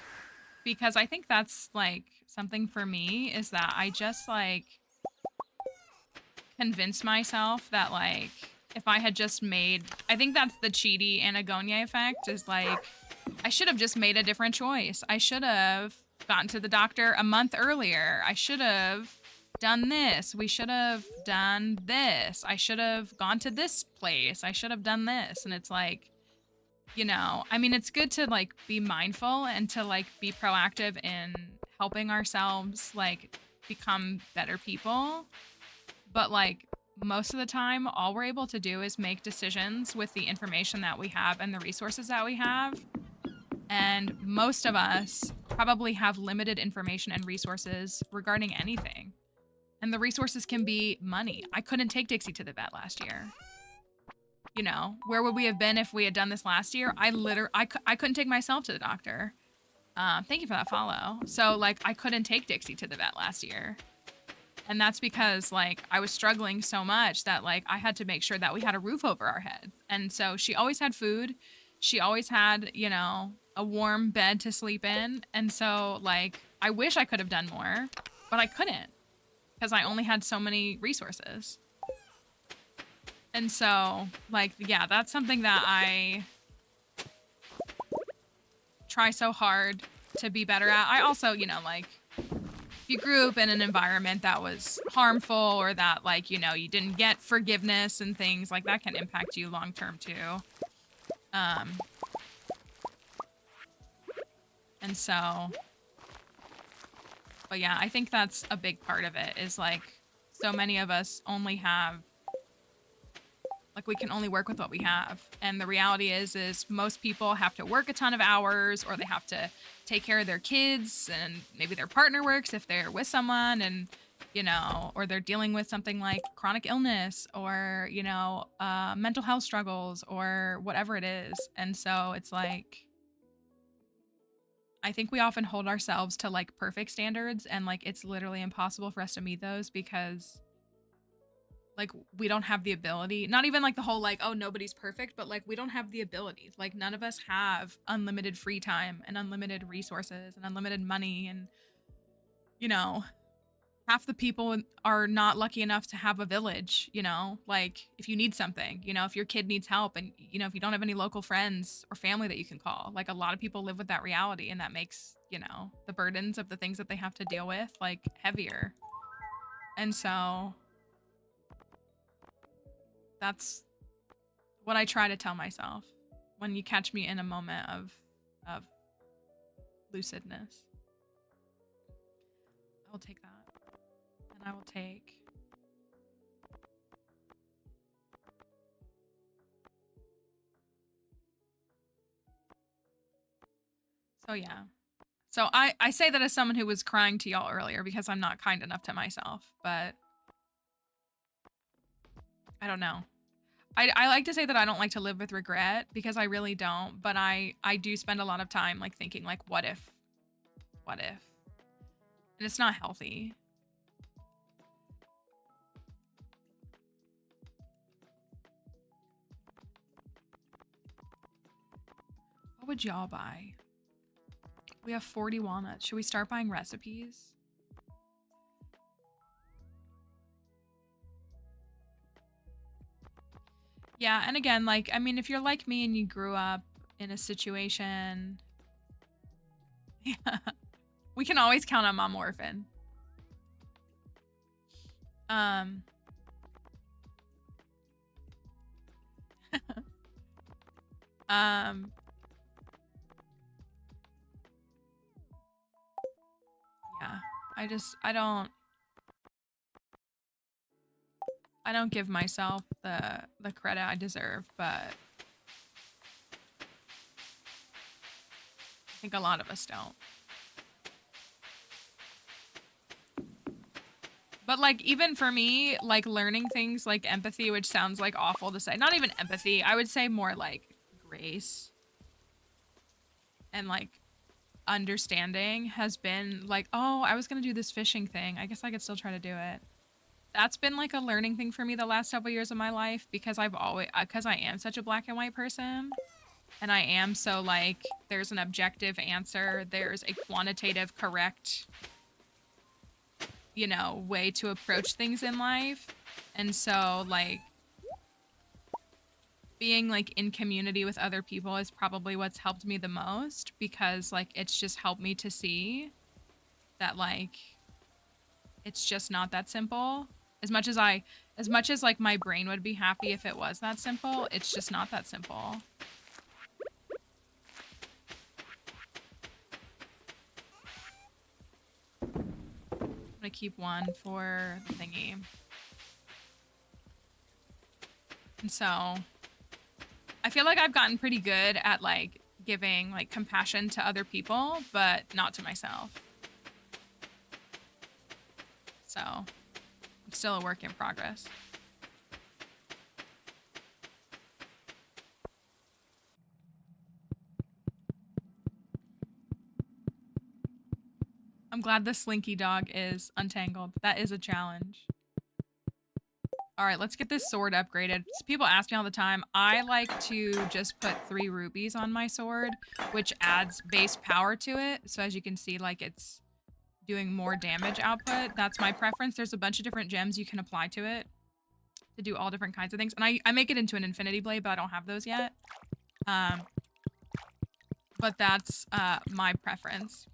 because I think that's like something for me is that I just like convince myself that like if I had just made, I think that's the Chidi and Agonia effect is like, I should have just made a different choice. I should have gotten to the doctor a month earlier. I should have done this. We should have done this. I should have gone to this place. I should have done this. And it's like, you know, I mean, it's good to like be mindful and to like be proactive in helping ourselves like become better people. But like most of the time, all we're able to do is make decisions with the information that we have and the resources that we have. And most of us probably have limited information and resources regarding anything. And the resources can be money. I couldn't take Dixie to the vet last year. You know, where would we have been if we had done this last year? I couldn't take myself to the doctor. Thank you for that follow. So like I couldn't take Dixie to the vet last year. And that's because like I was struggling so much that like I had to make sure that we had a roof over our heads. And so she always had food. She always had, you know, a warm bed to sleep in. And so like I wish I could have done more, but I couldn't because I only had so many resources. And so like, yeah, that's something that I try so hard to be better at. I also, you know, like if you grew up in an environment that was harmful or that like, you know, you didn't get forgiveness and things like that can impact you long term too. And so, but yeah, I think that's a big part of it is like so many of us only have, like we can only work with what we have. And the reality is most people have to work a ton of hours or they have to take care of their kids and maybe their partner works if they're with someone and, you know, or they're dealing with something like chronic illness or, you know, mental health struggles or whatever it is. And so it's like, I think we often hold ourselves to like perfect standards and like it's literally impossible for us to meet those because like we don't have the ability, not even like the whole like, oh, nobody's perfect, but like we don't have the ability. Like none of us have unlimited free time and unlimited resources and unlimited money. And, you know, half the people are not lucky enough to have a village, you know, like if you need something, you know, if your kid needs help and, you know, if you don't have any local friends or family that you can call, like a lot of people live with that reality and that makes, you know, the burdens of the things that they have to deal with like heavier. And so that's what I try to tell myself when you catch me in a moment of lucidness. I will take that. And I will take so yeah. So I say that as someone who was crying to y'all earlier because I'm not kind enough to myself, but I don't know. I like to say that I don't like to live with regret because I really don't, but I do spend a lot of time like thinking like what if? And it's not healthy. What would y'all buy? We have 40 walnuts. Should we start buying recipes? Yeah, and again, like, I mean, if you're like me and you grew up in a situation, yeah, we can always count on Mom Orphan. Yeah, I don't give myself the credit I deserve, but I think a lot of us don't. But like even for me, like learning things like empathy, which sounds like awful to say. Not even empathy. I would say more like grace and like understanding has been like, oh, I was going to do this fishing thing. I guess I could still try to do it. That's been like a learning thing for me the last several years of my life because because I am such a black and white person. And I am so like, there's an objective answer. There's a quantitative correct, you know, way to approach things in life. And so like being like in community with other people is probably what's helped me the most because like it's just helped me to see that like it's just not that simple. As much as like my brain would be happy if it was that simple, it's just not that simple. I'm gonna keep one for the thingy. And so I feel like I've gotten pretty good at like giving like compassion to other people, but not to myself. So I'm still a work in progress. I'm glad the slinky dog is untangled. That is a challenge. All right, let's get this sword upgraded. People ask me all the time. I like to just put 3 rubies on my sword, which adds base power to it. So as you can see, like it's doing more damage output. That's my preference. There's a bunch of different gems you can apply to it to do all different kinds of things. And I make it into an infinity blade, but I don't have those yet. But that's my preference.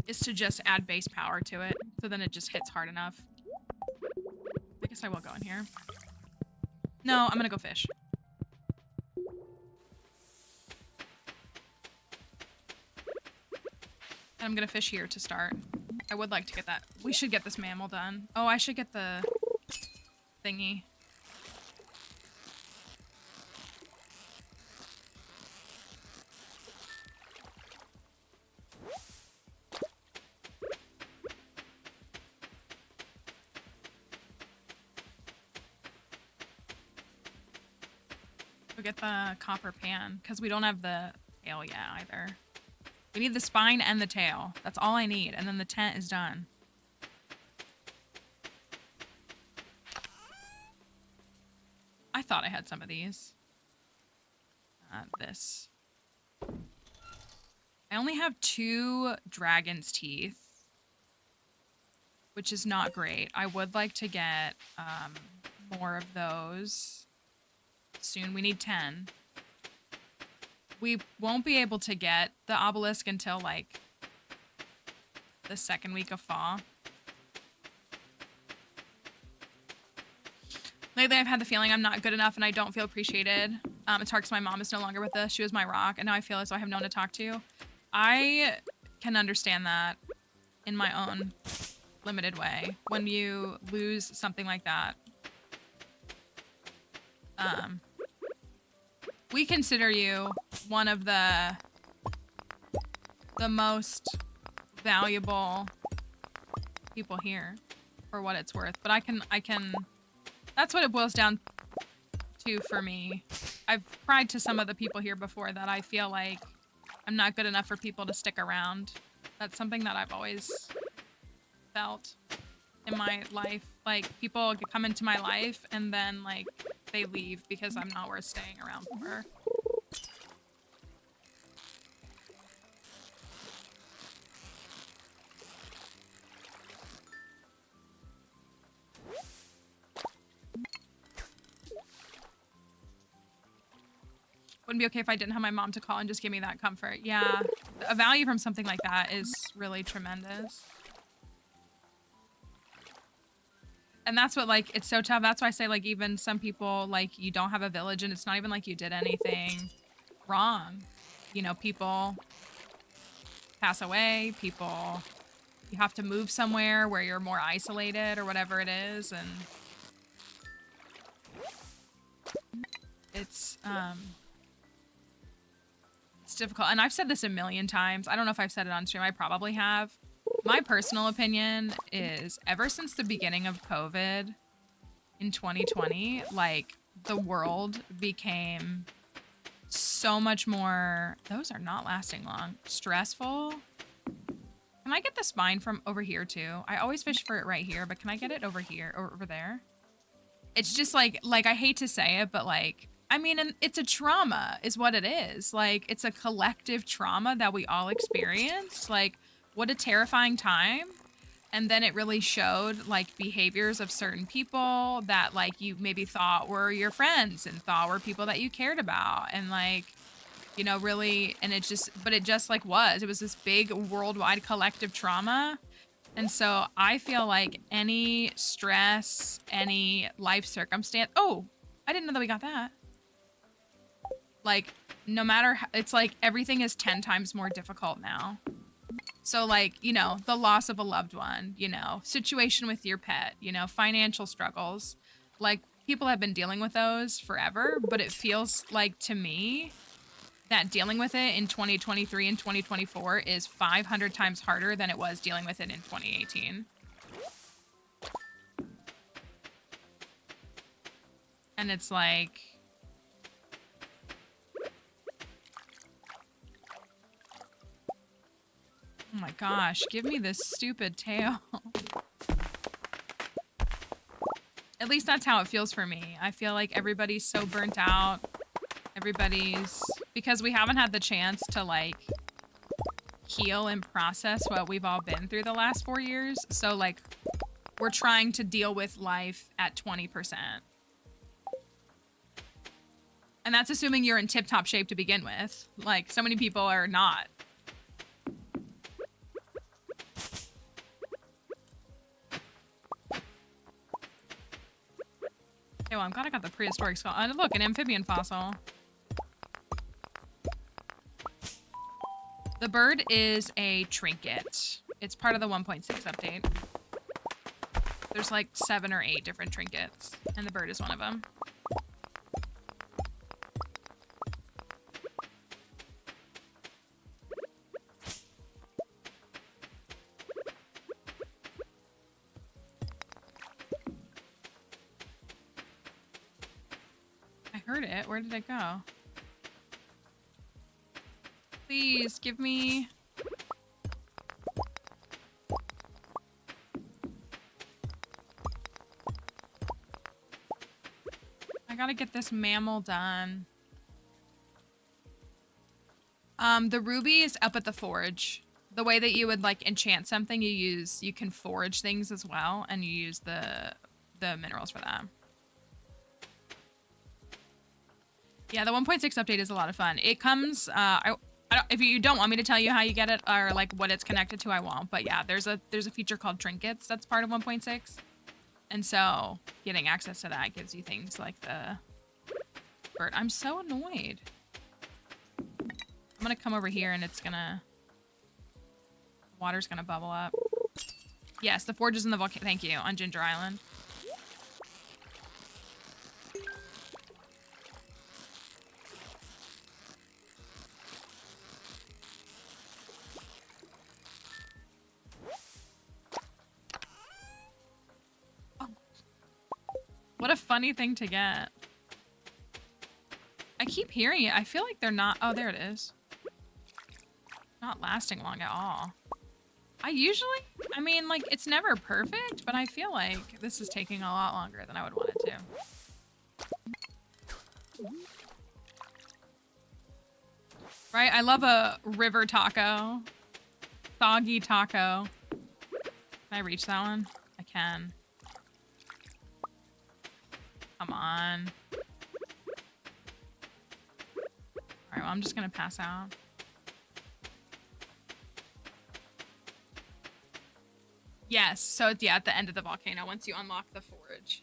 Is to just add base power to it, so then it just hits hard enough. I guess I will go in here. No, I'm gonna go fish. And I'm gonna fish here to start. I would like to get that. We should get this mammal done. Oh, I should get the thingy. Get the copper pan because we don't have the tail yet either. We need the spine and the tail. That's all I need, and then the tent is done. I thought I had some of these. This. I only have 2 dragon's teeth, which is not great. I would like to get more of those. Soon. We need 10. We won't be able to get the obelisk until like the 2nd week of fall. Lately I've had the feeling I'm not good enough and I don't feel appreciated. It's hard because my mom is no longer with us. She was my rock and now I feel as though I have no one to talk to. I can understand that in my own limited way. When you lose something like that, we consider you one of the most valuable people here for what it's worth. But I can, that's what it boils down to for me. I've cried to some of the people here before that I feel like I'm not good enough for people to stick around. That's something that I've always felt in my life. Like people come into my life and then like they leave because I'm not worth staying around for. Wouldn't be okay if I didn't have my mom to call and just give me that comfort. Yeah, a value from something like that is really tremendous. And that's what, like, it's so tough. That's why I say, like, even some people, like, you don't have a village and it's not even like you did anything wrong. You know, people pass away, people, you have to move somewhere where you're more isolated or whatever it is. And it's difficult. And I've said this a million times. I don't know if I've said it on stream. I probably have. My personal opinion is ever since the beginning of COVID in 2020, like the world became so much more, those are not lasting long, stressful. Can I get the spine from over here too? I always fish for it right here, but can I get it over here or over there? It's just like I hate to say it, but like, I mean, and it's a trauma is what it is. Like, it's a collective trauma that we all experienced. Like, what a terrifying time. And then it really showed like behaviors of certain people that like you maybe thought were your friends and thought were people that you cared about. And like, you know, really, and it just, but it just like it was this big worldwide collective trauma. And so I feel like any stress, any life circumstance, oh, I didn't know that we got that. Like, no matter how, it's like everything is 10 times more difficult now. So like, you know, the loss of a loved one, you know, situation with your pet, you know, financial struggles, like people have been dealing with those forever, but it feels like to me that dealing with it in 2023 and 2024 is 500 times harder than it was dealing with it in 2018. And it's like, oh my gosh, give me this stupid tail. At least that's how it feels for me. I feel like everybody's so burnt out. Because we haven't had the chance to like heal and process what we've all been through the last 4 years. So like we're trying to deal with life at 20%. And that's assuming you're in tip-top shape to begin with. Like so many people are not. Okay, well, I'm glad I got the prehistoric skull. And look, an amphibian fossil. The bird is a trinket. It's part of the 1.6 update. There's like 7 or 8 different trinkets, and the bird is one of them. I heard it. Where did it go? Please give me... I gotta get this mammal done. The ruby is up at the forge. The way that you would like enchant something, you can forage things as well, and you use the minerals for that. Yeah, the 1.6 update is a lot of fun. It comes, if you don't want me to tell you how you get it or like what it's connected to, I won't. But yeah, there's a feature called trinkets that's part of 1.6. And so getting access to that gives you things like the bird. I'm so annoyed. I'm gonna come over here and the water's gonna bubble up. Yes, the forge is in the volcano. Thank you, on Ginger Island. What a funny thing to get. I keep hearing it. I feel like they're not... Oh, there it is. Not lasting long at all. I mean, like, it's never perfect, but I feel like this is taking a lot longer than I would want it to. Right? I love a river taco. Soggy taco. Can I reach that one? I can. Come on. Alright, well, I'm just gonna pass out. Yes, so it's, yeah, at the end of the volcano once you unlock the forge.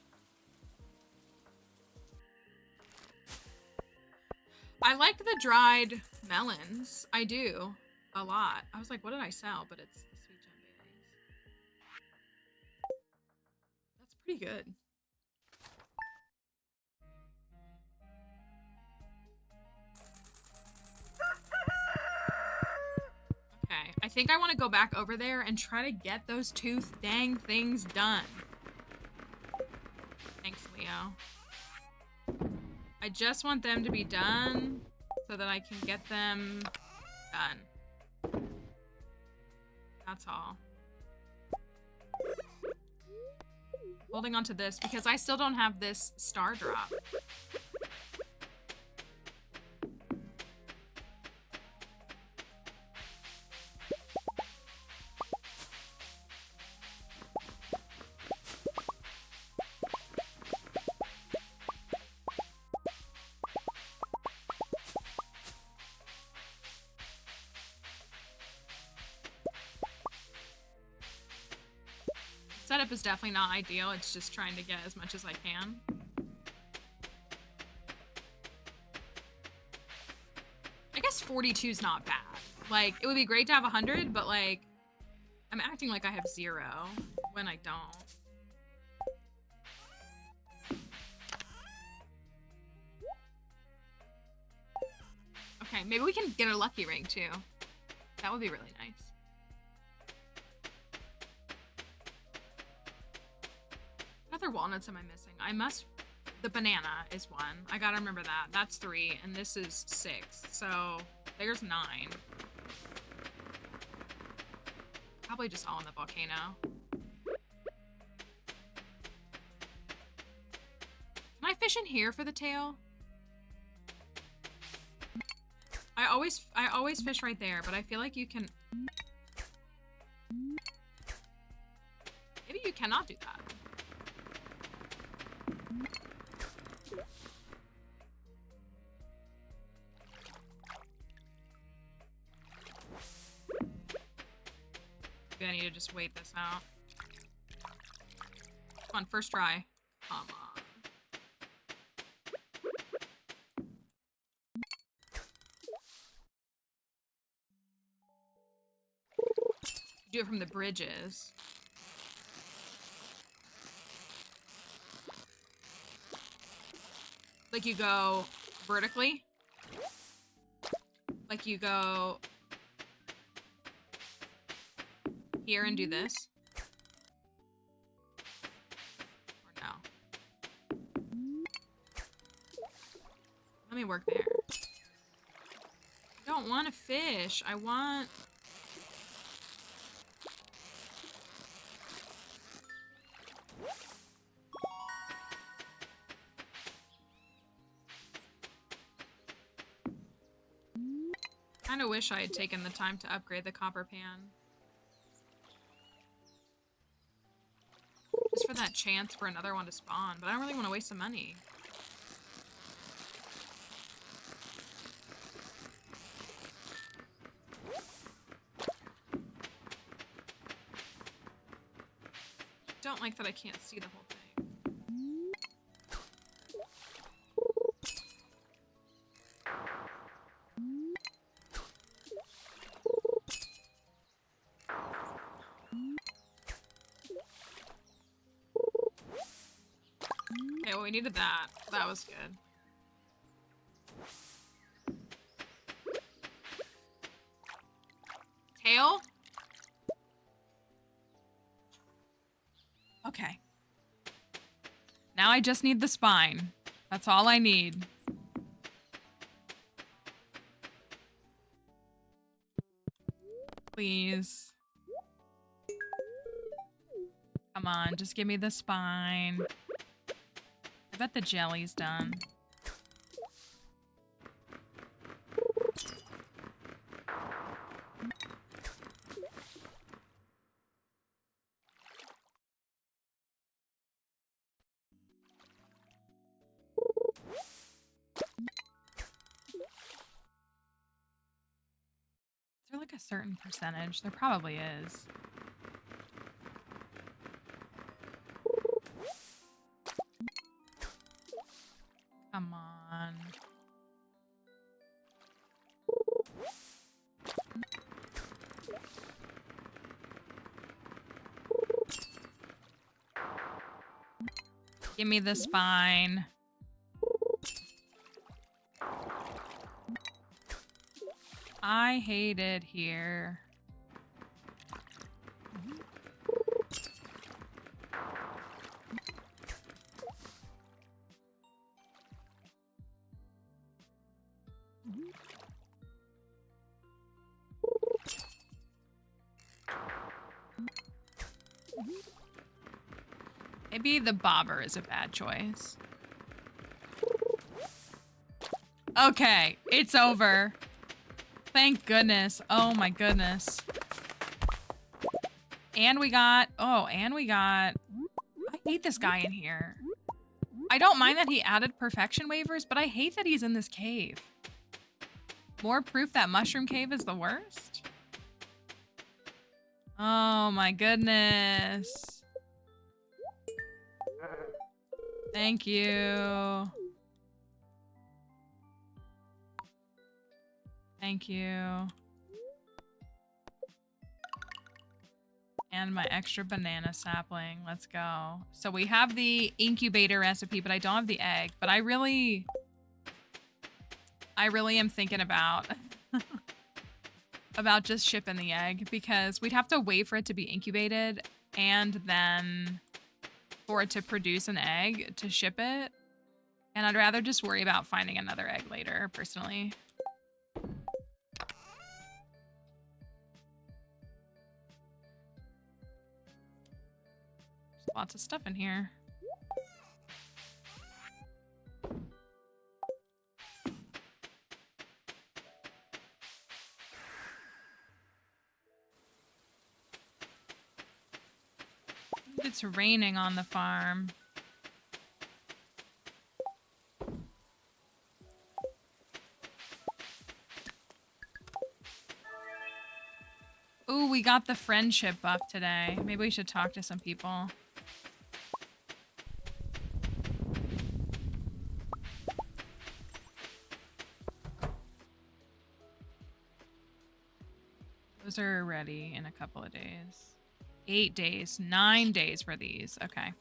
I like the dried melons. I do. A lot. I was like, what did I sell? But it's the sweet gem berries. That's pretty good. Okay, I think I want to go back over there and try to get those two dang things done. Thanks, Leo. I just want them to be done so that I can get them done. That's all. Holding on to this because I still don't have this star drop. Setup is definitely not ideal. It's just trying to get as much as I can. I guess 42 is not bad. Like, it would be great to have 100, but like, I'm acting like I have 0 when I don't. Okay, maybe we can get a lucky ring too. That would be really nice. What other walnuts am I missing? The banana is 1. I gotta remember that. That's 3, and this is 6. So there's 9. Probably just all in the volcano. Can I fish in here for the tail? I always fish right there, but I feel like you can... Maybe you cannot do that. Maybe I need to just wait this out. Come on, first try. Come on. Do it from the bridges. Like you go vertically. Like you go here and do this. Or no. Let me work there. I don't want to fish. I want... I wish I had taken the time to upgrade the copper pan. Just for that chance for another one to spawn, but I don't really want to waste some money. Don't like that I can't see the whole thing. Okay, well, we needed that. That was good. Tail? Okay. Now I just need the spine. That's all I need. Please. Come on, just give me the spine. I bet the jelly's done. Is there like a certain percentage? There probably is. Come on. Give me the spine. I hate it here. Maybe the bobber is a bad choice. Okay, it's over. Thank goodness. Oh my goodness. And we got, I hate this guy in here. I don't mind that he added perfection waivers, but I hate that he's in this cave. More proof that Mushroom Cave is the worst? Oh my goodness. Thank you. Thank you. And my extra banana sapling. Let's go. So we have the incubator recipe, but I don't have the egg. But I really am thinking about about just shipping the egg, because we'd have to wait for it to be incubated and then for it to produce an egg to ship it. And I'd rather just worry about finding another egg later, personally. There's lots of stuff in here. It's raining on the farm. Ooh, we got the friendship buff today. Maybe we should talk to some people. Those are ready in a couple of days. 8 days, 9 days for these. Okay.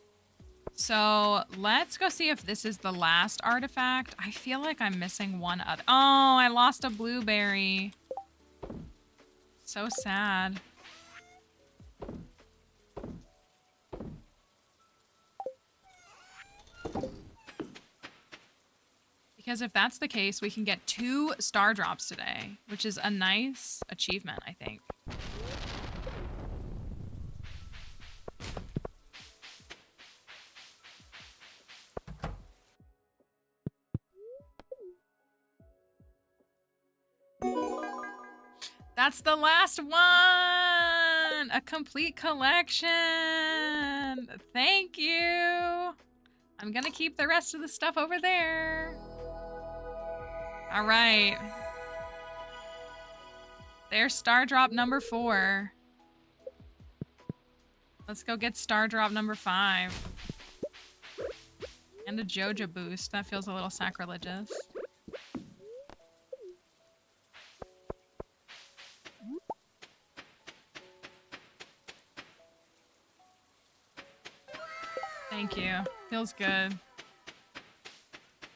So let's go see if this is the last artifact. I feel like I'm missing one other. Oh, I lost a blueberry. So sad. Because if that's the case, we can get 2 star drops today, which is a nice achievement, I think. That's the last one! A complete collection! Thank you! I'm gonna keep the rest of the stuff over there. All right. There's star drop number 4. Let's go get star drop number 5. And a Joja boost. That feels a little sacrilegious. Thank you. Feels good.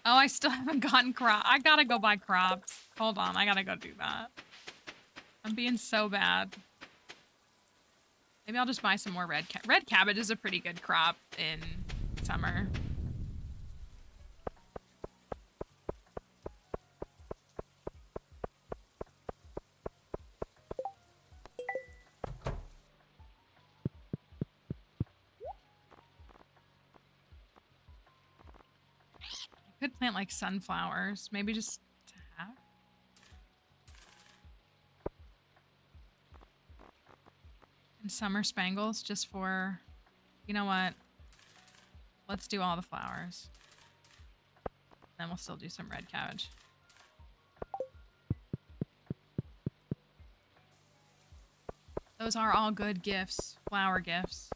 Oh, I still haven't gotten crop. I gotta go buy crops. Hold on, I gotta go do that. I'm being so bad. Maybe I'll just buy some more red cabbage is a pretty good crop in summer. I could plant like sunflowers, maybe just to have. And summer spangles just for, you know what? Let's do all the flowers. Then we'll still do some red cabbage. Those are all good gifts, flower gifts.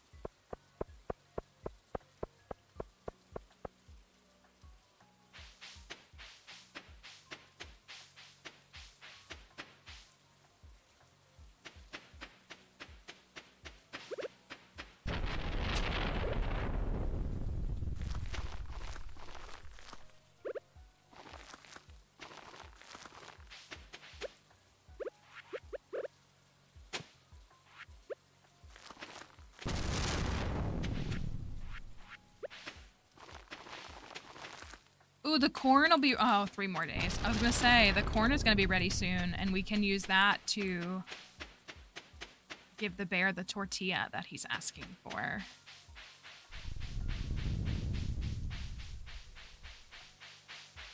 Ooh, the corn will be, oh, 3 more days. I was gonna say, the corn is gonna be ready soon, and we can use that to give the bear the tortilla that he's asking for.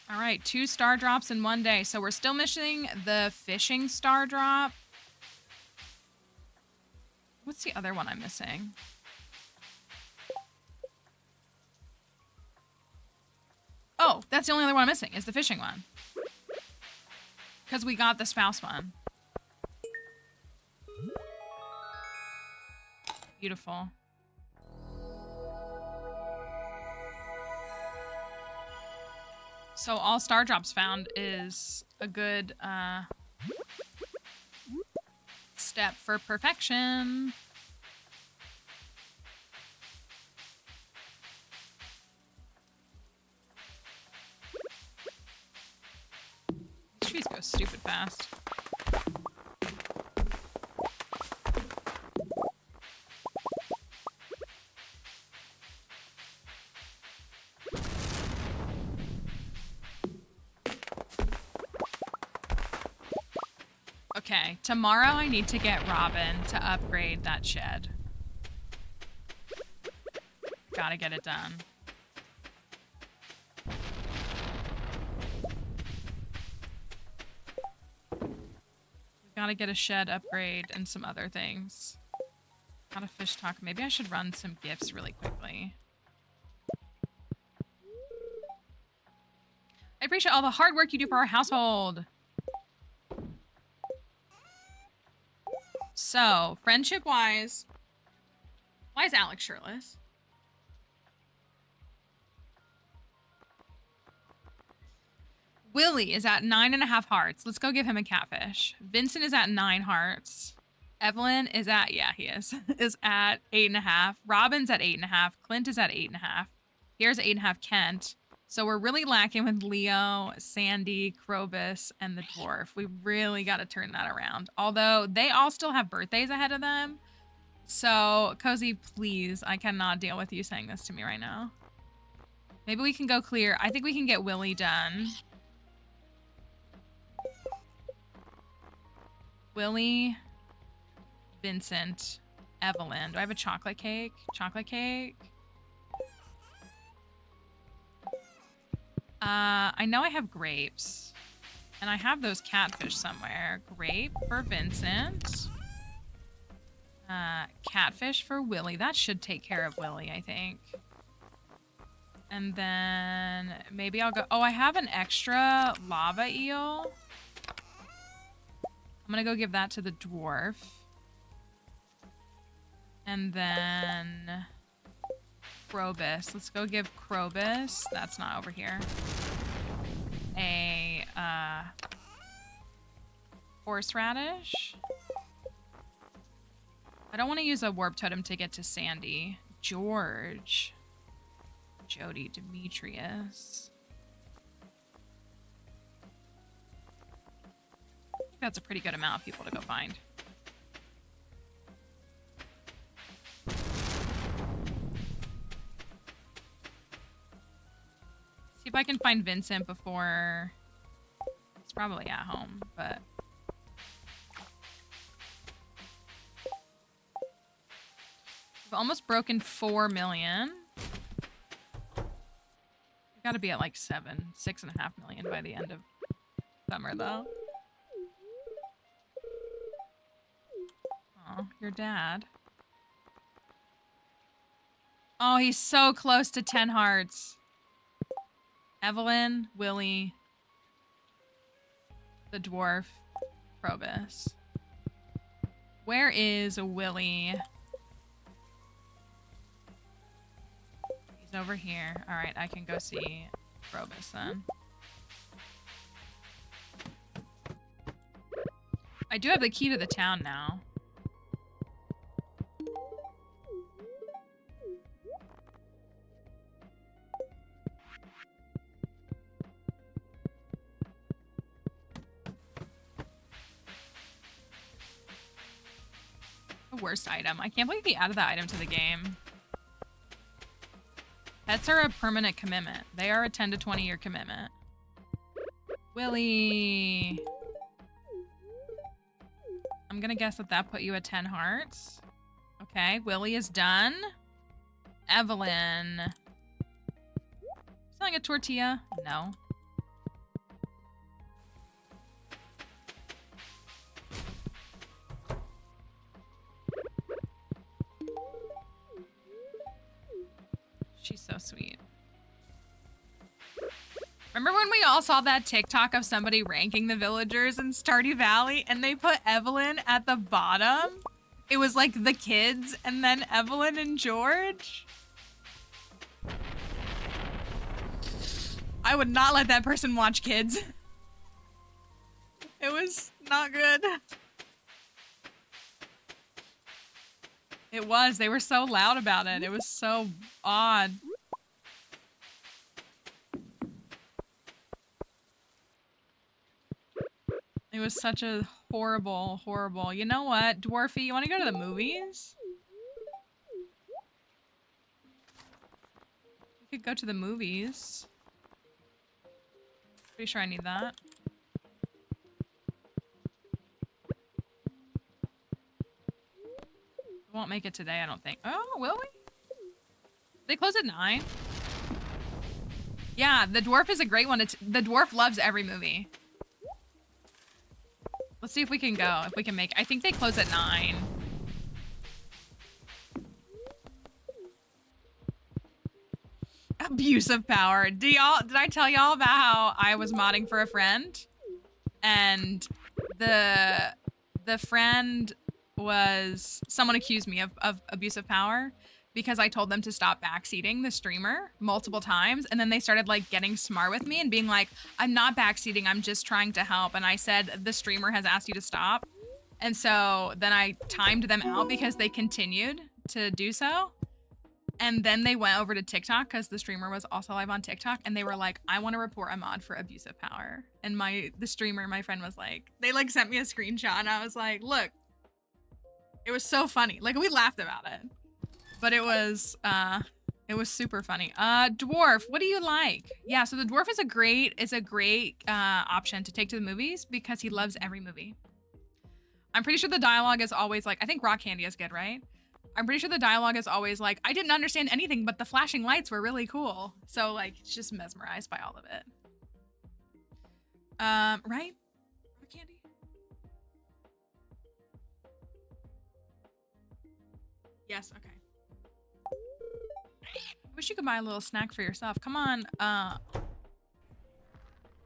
All right, 2 star drops in 1 day. So we're still missing the fishing star drop. What's the other one I'm missing? Oh, that's the only other one I'm missing, is the fishing one. Because we got the spouse one. Beautiful. So all star drops found is a good step for perfection. These trees go stupid fast. Okay, tomorrow I need to get Robin to upgrade that shed. Gotta get it done. We gotta get a shed upgrade and some other things. Got a fish talk. Maybe I should run some gifts really quickly. I appreciate all the hard work you do for our household. So, friendship-wise, why is Alex shirtless? Willie is at 9.5 hearts. Let's go give him a catfish. Vincent is at 9 hearts. Evelyn is at, yeah, he is at 8.5. Robin's at 8.5. Clint is at 8.5. Here's 8.5 Kent. So we're really lacking with Leo, Sandy, Krobus, and the dwarf. We really got to turn that around. Although they all still have birthdays ahead of them. So, Cozy, please, I cannot deal with you saying this to me right now. Maybe we can go clear. I think we can get Willie done. Willie, Vincent, Evelyn. Do I have a chocolate cake? Chocolate cake? I know I have grapes. And I have those catfish somewhere. Grape for Vincent. Catfish for Willie. That should take care of Willie, I think. And then maybe I'll go... Oh, I have an extra lava eel. I'm gonna go give that to the dwarf. And then... Krobus. Let's go give Krobus. That's not over here. A, horseradish. I don't want to use a warp totem to get to Sandy. George. Jody. Demetrius. I think that's a pretty good amount of people to go find. See if I can find Vincent before... He's probably at home, but... We've almost broken 4 million. We gotta be at like 6.5 million by the end of summer, though. Oh, your dad. Oh, he's so close to 10 hearts. Evelyn, Willie, the dwarf, Krobus. Where is Willie? He's over here. All right, I can go see Krobus then. I do have the key to the town now. The worst item. I can't believe he added that item to the game. Pets are a permanent commitment. They are a 10 to 20 year commitment. Willie. I'm gonna guess that that put you at 10 hearts. Okay, Willie is done. Evelyn. Selling a tortilla? No. She's so sweet. Remember when we all saw that TikTok of somebody ranking the villagers in Stardew Valley and they put Evelyn at the bottom? It was like the kids and then Evelyn and George. I would not let that person watch kids. It was not good. It was. They were so loud about it. It was so odd. It was such a horrible, horrible... You know what, Dwarfy? You want to go to the movies? We could go to the movies. Pretty sure I need that. We won't make it today, I don't think. Oh, will we? They close at 9? Yeah, the dwarf is a great one. The dwarf loves every movie. Let's see if we can go, if we can make... I think they close at 9. Abuse of power. Did I tell y'all about how I was modding for a friend? And the friend was... Someone accused me of abuse of power because I told them to stop backseating the streamer multiple times. And then they started like getting smart with me and being like, I'm not backseating, I'm just trying to help. And I said, the streamer has asked you to stop. And so then I timed them out because they continued to do so. And then they went over to TikTok because the streamer was also live on TikTok. And they were like, I want to report a mod for abuse of power. And the streamer, my friend was like, they like sent me a screenshot and I was like, look, it was so funny. Like we laughed about it. But it was super funny. Dwarf, what do you like? Yeah, so the dwarf is a great option to take to the movies because he loves every movie. I'm pretty sure the dialogue is always like, I think rock candy is good, right? I'm pretty sure the dialogue is always like, I didn't understand anything, but the flashing lights were really cool. So like, it's just mesmerized by all of it. Right? Rock candy? Yes, okay. I wish you could buy a little snack for yourself. Come on.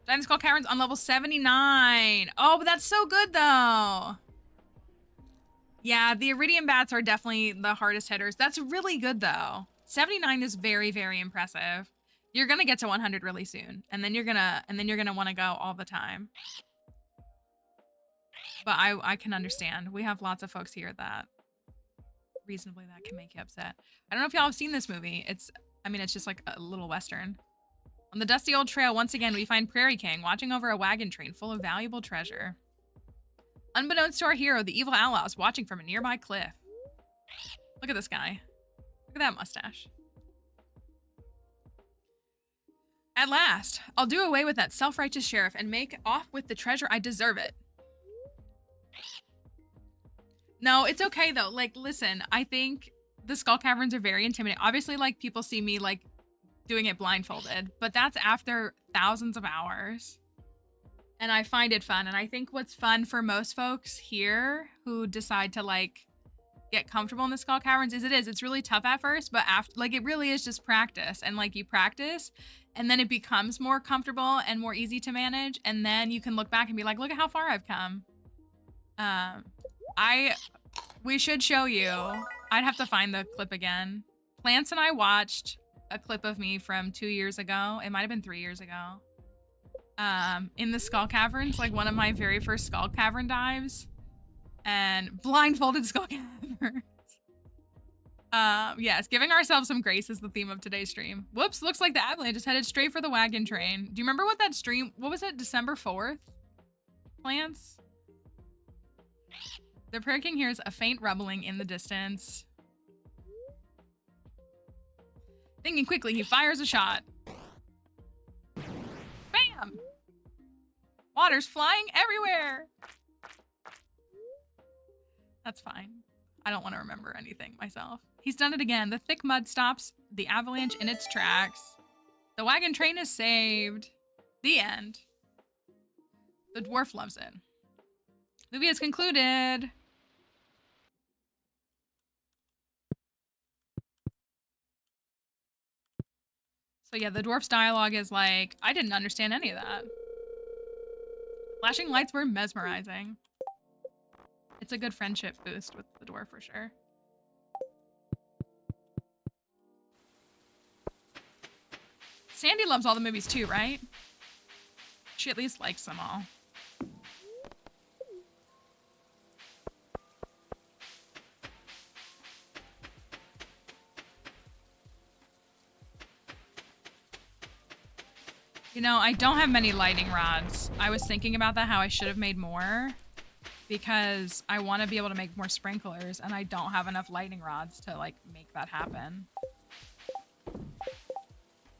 Diamond Skull Caverns on level 79. Oh, but that's so good though. Yeah, the Iridium Bats are definitely the hardest hitters. That's really good though. 79 is very, very impressive. You're gonna get to 100 really soon, and then you're gonna want to go all the time. But I can understand. We have lots of folks here that reasonably that can make you upset. I don't know if y'all have seen this movie. It's just like a little Western. On the dusty old trail, once again, we find Prairie King watching over a wagon train full of valuable treasure. Unbeknownst to our hero, the evil outlaw is watching from a nearby cliff. Look at this guy. Look at that mustache. At last, I'll do away with that self-righteous sheriff and make off with the treasure. I deserve it. No, it's okay though. Like, listen, I think the Skull Caverns are very intimidating. Obviously, like, people see me, like, doing it blindfolded, but that's after thousands of hours. And I find it fun. And I think what's fun for most folks here who decide to, like, get comfortable in the Skull Caverns is it's really tough at first, but after, like, it really is just practice. And, like, you practice, and then it becomes more comfortable and more easy to manage. And then you can look back and be like, look at how far I've come. We should show you. I'd have to find the clip again. Plants and I watched a clip of me from 2 years ago. It might have been 3 years ago. In the Skull Caverns, like one of my very first Skull Cavern dives. And blindfolded Skull Caverns. Yes, giving ourselves some grace is the theme of today's stream. Whoops, looks like the avalanche just headed straight for the wagon train. Do you remember what that stream, what was it, December 4th? Plants? The Prairie King hears a faint rumbling in the distance. Thinking quickly, he fires a shot. Bam! Water's flying everywhere. That's fine. I don't want to remember anything myself. He's done it again. The thick mud stops the avalanche in its tracks. The wagon train is saved. The end. The dwarf loves it. Movie is concluded. So yeah, the dwarf's dialogue is like, I didn't understand any of that. Flashing lights were mesmerizing. It's a good friendship boost with the dwarf for sure. Sandy loves all the movies too, right? She at least likes them all. You know, I don't have many lighting rods. I was thinking about that, how I should have made more, because I want to be able to make more sprinklers, and I don't have enough lighting rods to, like, make that happen.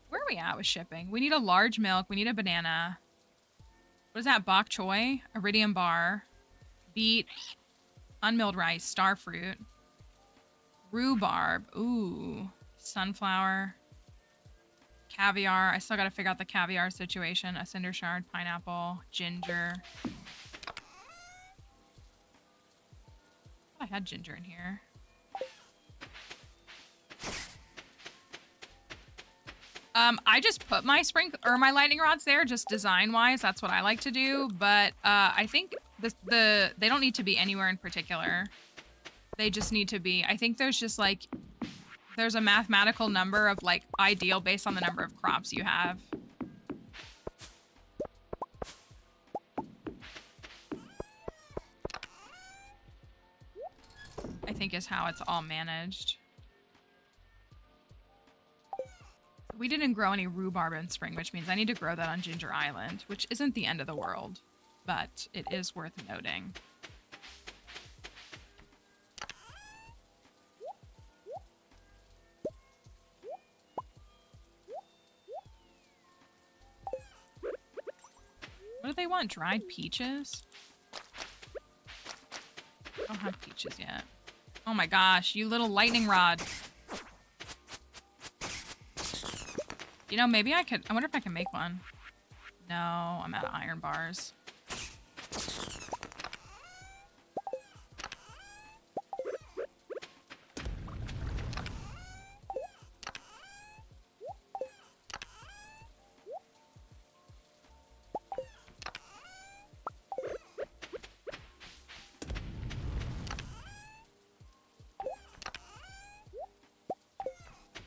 Where are we at with shipping? We need a large milk. We need a banana. What is that? Bok choy, iridium bar, beet, unmilled rice, star fruit, rhubarb, ooh, sunflower, caviar. I still gotta figure out the caviar situation. A cinder shard, pineapple, ginger. I had ginger in here. I just put my my lightning rods there, just design-wise. That's what I like to do. But I think they don't need to be anywhere in particular. They just need to be. I think there's just like there's a mathematical number of like ideal based on the number of crops you have. I think is how it's all managed. We didn't grow any rhubarb in spring, which means I need to grow that on Ginger Island, which isn't the end of the world, but it is worth noting. What do they want? Dried peaches? I don't have peaches yet. Oh my gosh, you little lightning rod. You know, maybe I could... I wonder if I can make one. No, I'm out of iron bars.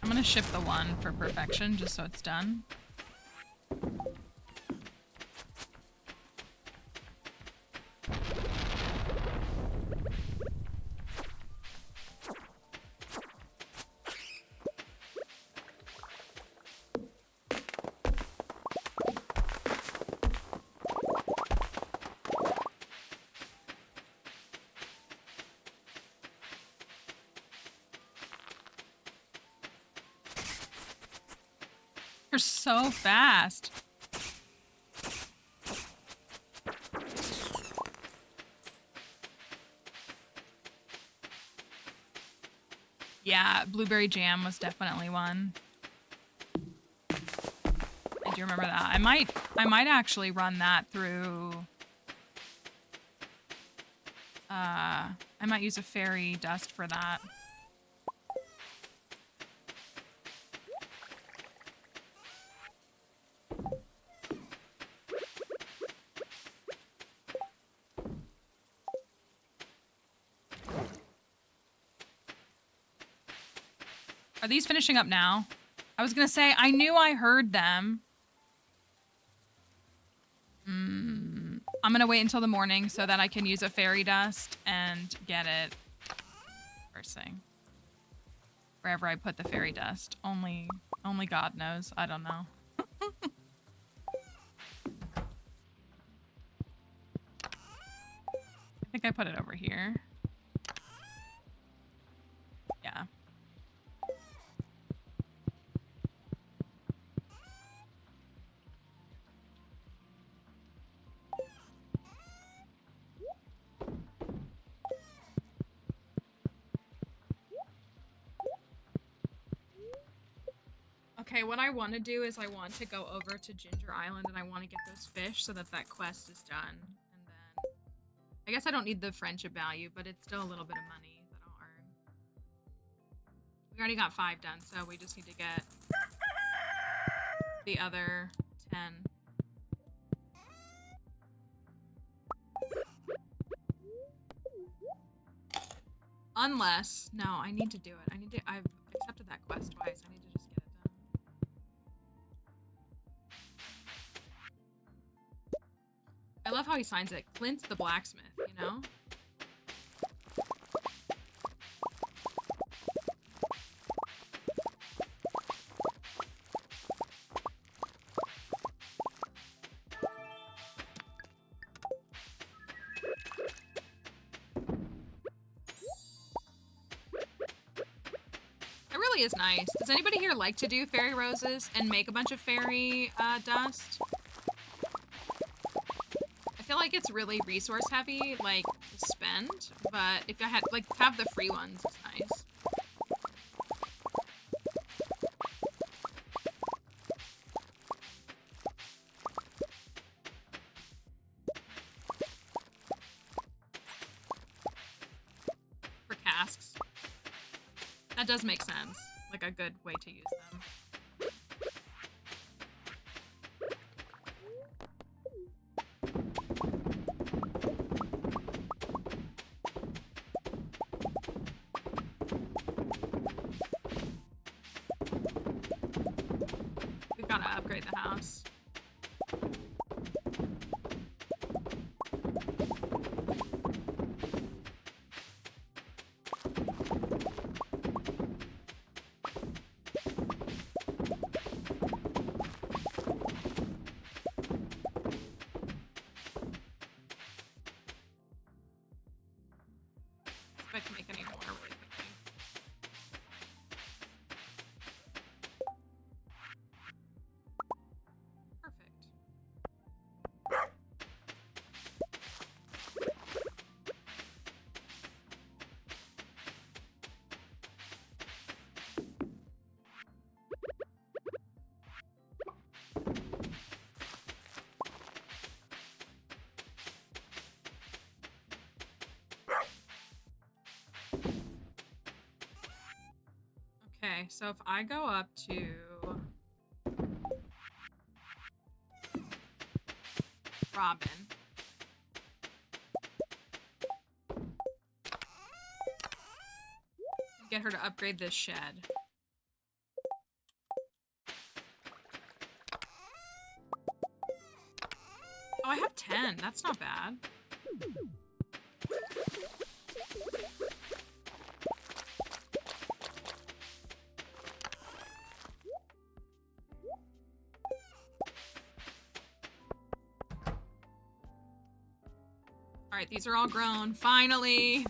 I'm gonna ship the one for perfection, just so it's done. You're so fast. Yeah, blueberry jam was definitely one. I do remember that. I might actually run that through. I might use a fairy dust for that. Are these finishing up now? I was gonna say, I knew I heard them. I'm gonna wait until the morning so that I can use a fairy dust and get it first thing. Wherever I put the fairy dust. Only God knows. I don't know. I think I put it over here. Yeah. Okay, what I want to do is I want to go over to Ginger Island and I want to get those fish so that that quest is done. And then I guess I don't need the friendship value, but it's still a little bit of money that I'll earn. We already got 5 done, so we just need to get the other 10. Unless, no, I need to do it. I've accepted that quest twice. I need to just get it done. I love how he signs it. Clint the blacksmith, you know? Is nice. Does anybody here like to do fairy roses and make a bunch of fairy dust? I feel like it's really resource heavy, like, to spend, but if I had, like, have the free ones, it's nice. For casks. That does make sense. Like a good way to use them. We've got to upgrade the house. Okay, so if I go up to Robin, get her to upgrade this shed. Oh, I have 10. That's not bad. Alright, these are all grown. Finally!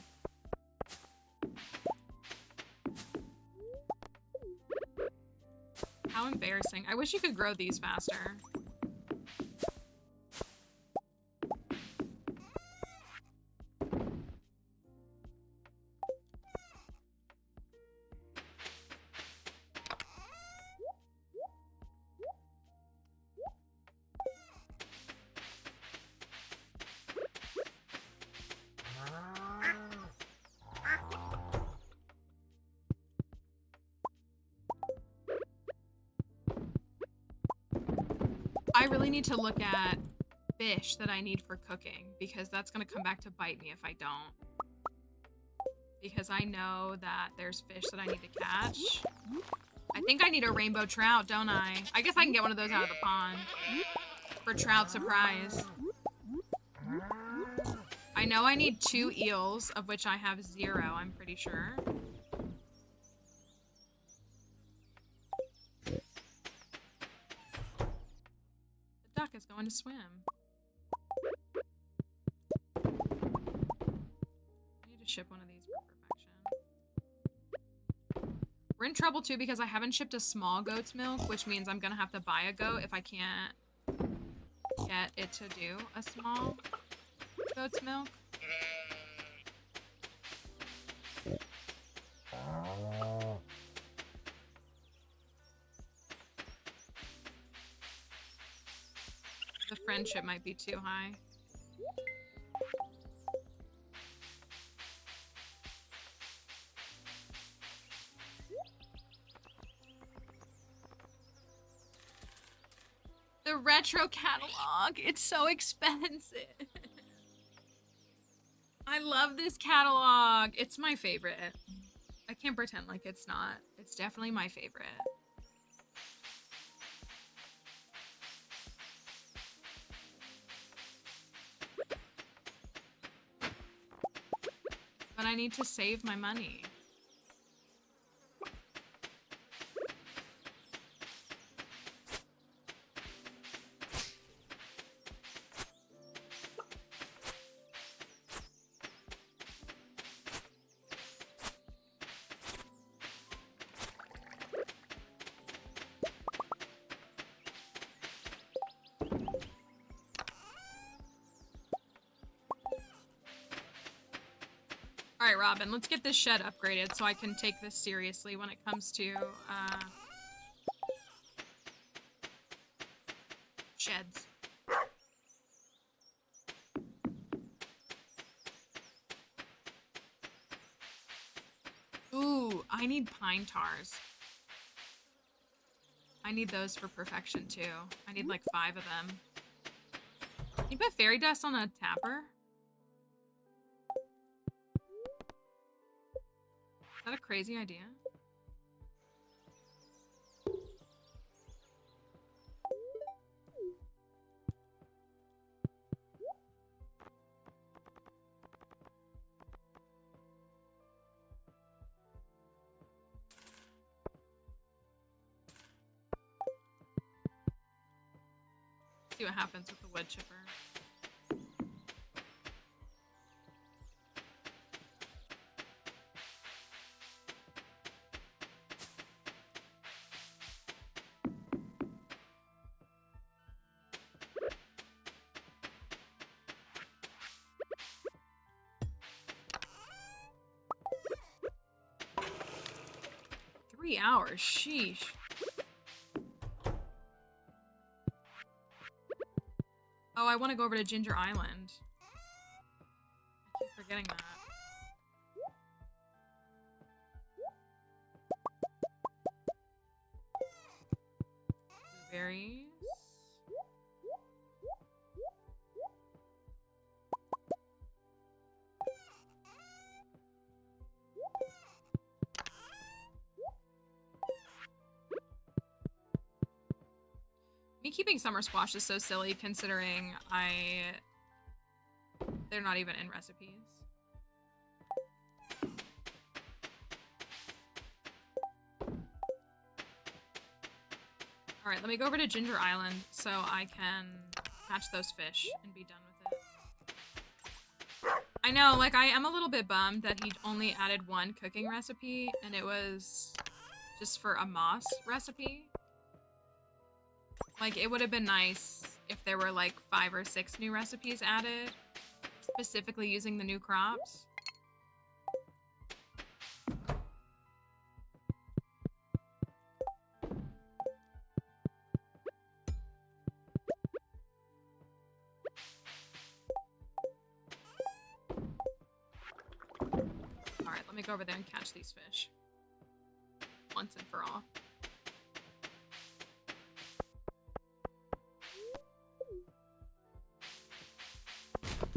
How embarrassing. I wish you could grow these faster. I really need to look at fish that I need for cooking because that's going to come back to bite me if I don't. Because I know that there's fish that I need to catch. I think I need a rainbow trout, don't I? I guess I can get one of those out of the pond. For trout surprise. I know I need 2 eels, of which I have 0, I'm pretty sure. The duck is going to swim. I need to ship one of these for perfection. We're in trouble too because I haven't shipped a small goat's milk, which means I'm gonna have to buy a goat if I can't get it to do a small goat's milk. friendship might be too high. The retro catalog, it's so expensive. I love this catalog. It's my favorite. I can't pretend like it's not. It's definitely my favorite. But I need to save my money. Alright, Robin, let's get this shed upgraded so I can take this seriously when it comes to, sheds. Ooh, I need pine tars. I need those for perfection, too. I need, like, 5 of them. Can you put fairy dust on a tapper? Is that a crazy idea? See what happens with the wood chipper. Hours, sheesh. Oh, I want to go over to Ginger Island. I keep forgetting that. Blueberries. Me keeping summer squash is so silly considering they're not even in recipes. Alright, let me go over to Ginger Island so I can catch those fish and be done with it. I know, like, I am a little bit bummed that he only added 1 cooking recipe and it was just for a moss recipe. Like, it would have been nice if there were, like, 5 or 6 new recipes added, specifically using the new crops. Alright, let me go over there and catch these fish. Once and for all.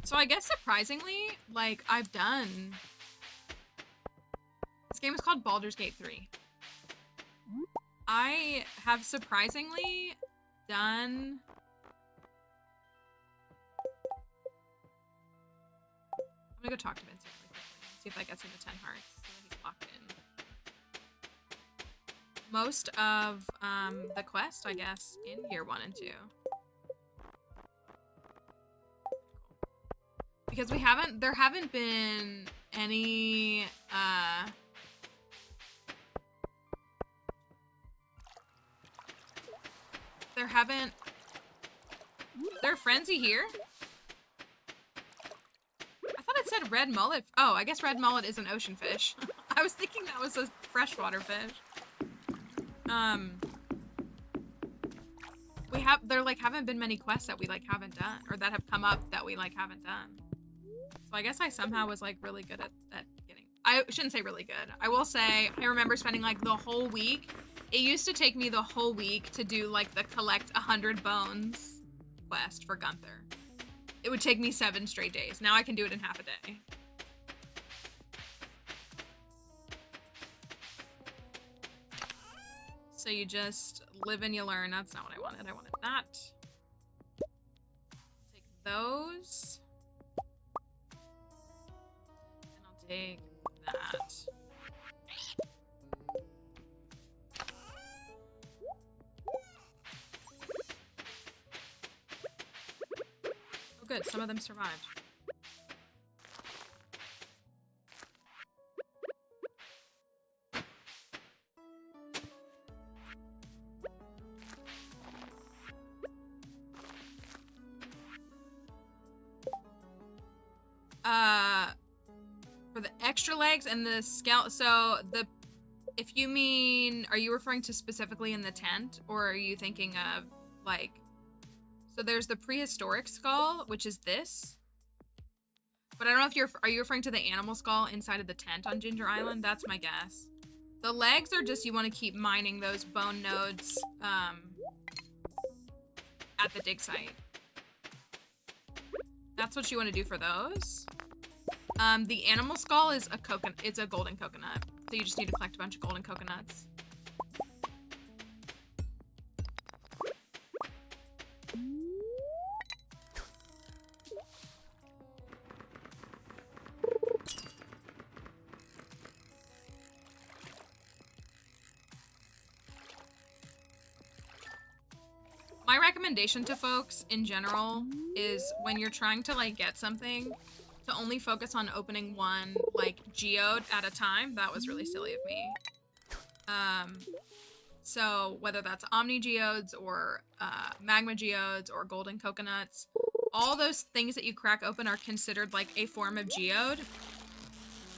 So I guess surprisingly, like, I've done... This game is called Baldur's Gate 3. I have surprisingly done... I'm gonna go talk to Vincent really quickly. See if that gets him to 10 hearts. So that he's locked in. Most of the quest, I guess, in year 1 and 2. Because there haven't been any, there are frenzy here? I thought it said red mullet. Oh, I guess red mullet is an ocean fish. I was thinking that was a freshwater fish. We there like haven't been many quests that we like haven't done or that have come up that we like haven't done. So I guess I somehow was like really good at getting, I shouldn't say really good. I will say I remember spending like the whole week. It used to take me the whole week to do like the collect 100 bones quest for Gunther. It would take me 7 straight days. Now I can do it in half a day. So you just live and you learn. That's not what I wanted. I wanted that. Take those. And I'll take that. Oh good, some of them survived. For the extra legs and the scale, so if you mean, are you referring to specifically in the tent, or are you thinking of like, so there's the prehistoric skull, which is this, but I don't know if are you referring to the animal skull inside of the tent on Ginger Island? That's my guess. The legs are just, you want to keep mining those bone nodes at the dig site. That's what you want to do for those. The animal skull is a coconut. It's a golden coconut. So you just need to collect a bunch of golden coconuts. My recommendation to folks in general is when you're trying to like get something, to only focus on opening one like geode at a time. That was really silly of me. So whether that's omni geodes or magma geodes or golden coconuts, all those things that you crack open are considered like a form of geode,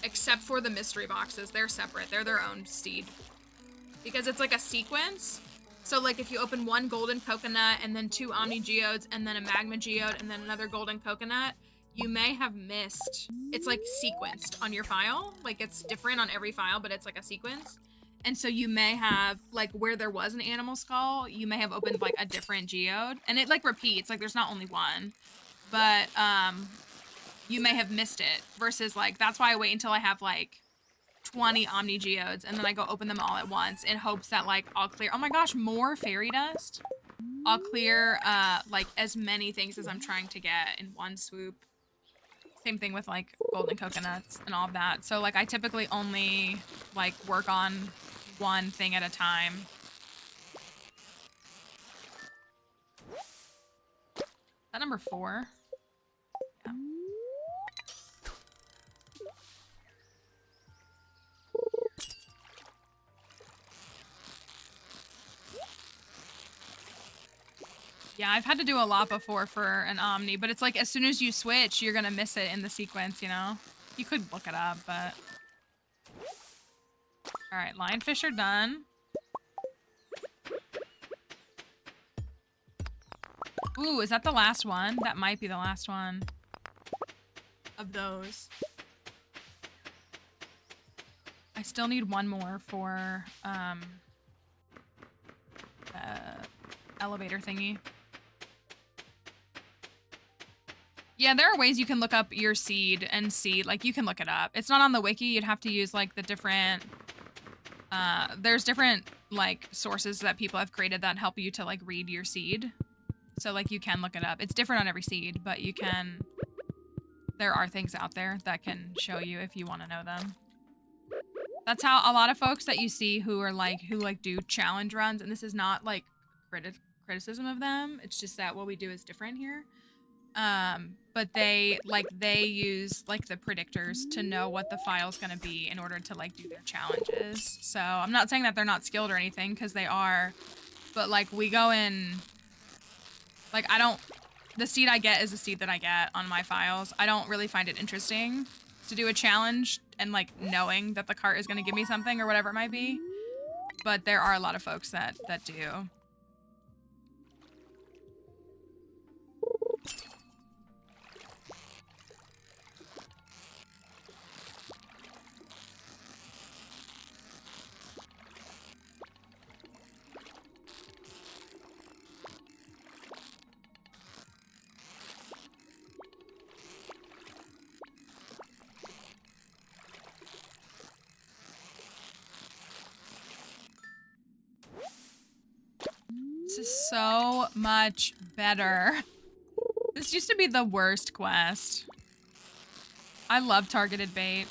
except for the mystery boxes. They're separate. They're their own seed because it's like a sequence. So like if you open one golden coconut and then 2 omni geodes and then a magma geode and then another golden coconut, you may have missed, it's like sequenced on your file. Like it's different on every file, but it's like a sequence. And so you may have, like where there was an animal skull, you may have opened like a different geode. And it like repeats, like there's not only one. But you may have missed it. Versus like, that's why I wait until I have like 20 omni geodes and then I go open them all at once in hopes that like I'll clear, oh my gosh, more fairy dust. I'll clear like as many things as I'm trying to get in one swoop. Same thing with like golden coconuts and all of that. So like I typically only like work on one thing at a time. Is that number 4? Yeah. Yeah, I've had to do a lot before for an Omni, but it's like as soon as you switch, you're gonna miss it in the sequence, you know? You could look it up, but... Alright, lionfish are done. Ooh, is that the last one? That might be the last one of those. I still need one more for, elevator thingy. Yeah, there are ways you can look up your seed and see, like, you can look it up. It's not on the wiki. You'd have to use, like, the different, there's different, like, sources that people have created that help you to, like, read your seed. So, like, you can look it up. It's different on every seed, but you can, there are things out there that can show you if you want to know them. That's how a lot of folks that you see who are, like, who, like, do challenge runs, and this is not, like, criticism of them. It's just that what we do is different here. But they use like the predictors to know what the file's gonna be in order to like do their challenges. So I'm not saying that they're not skilled or anything, because they are, but like we go in, like the seed I get is the seed that I get on my files. I don't really find it interesting to do a challenge and like knowing that the cart is gonna give me something or whatever it might be. But there are a lot of folks that do. so much better. This used to be the worst quest. I love targeted bait.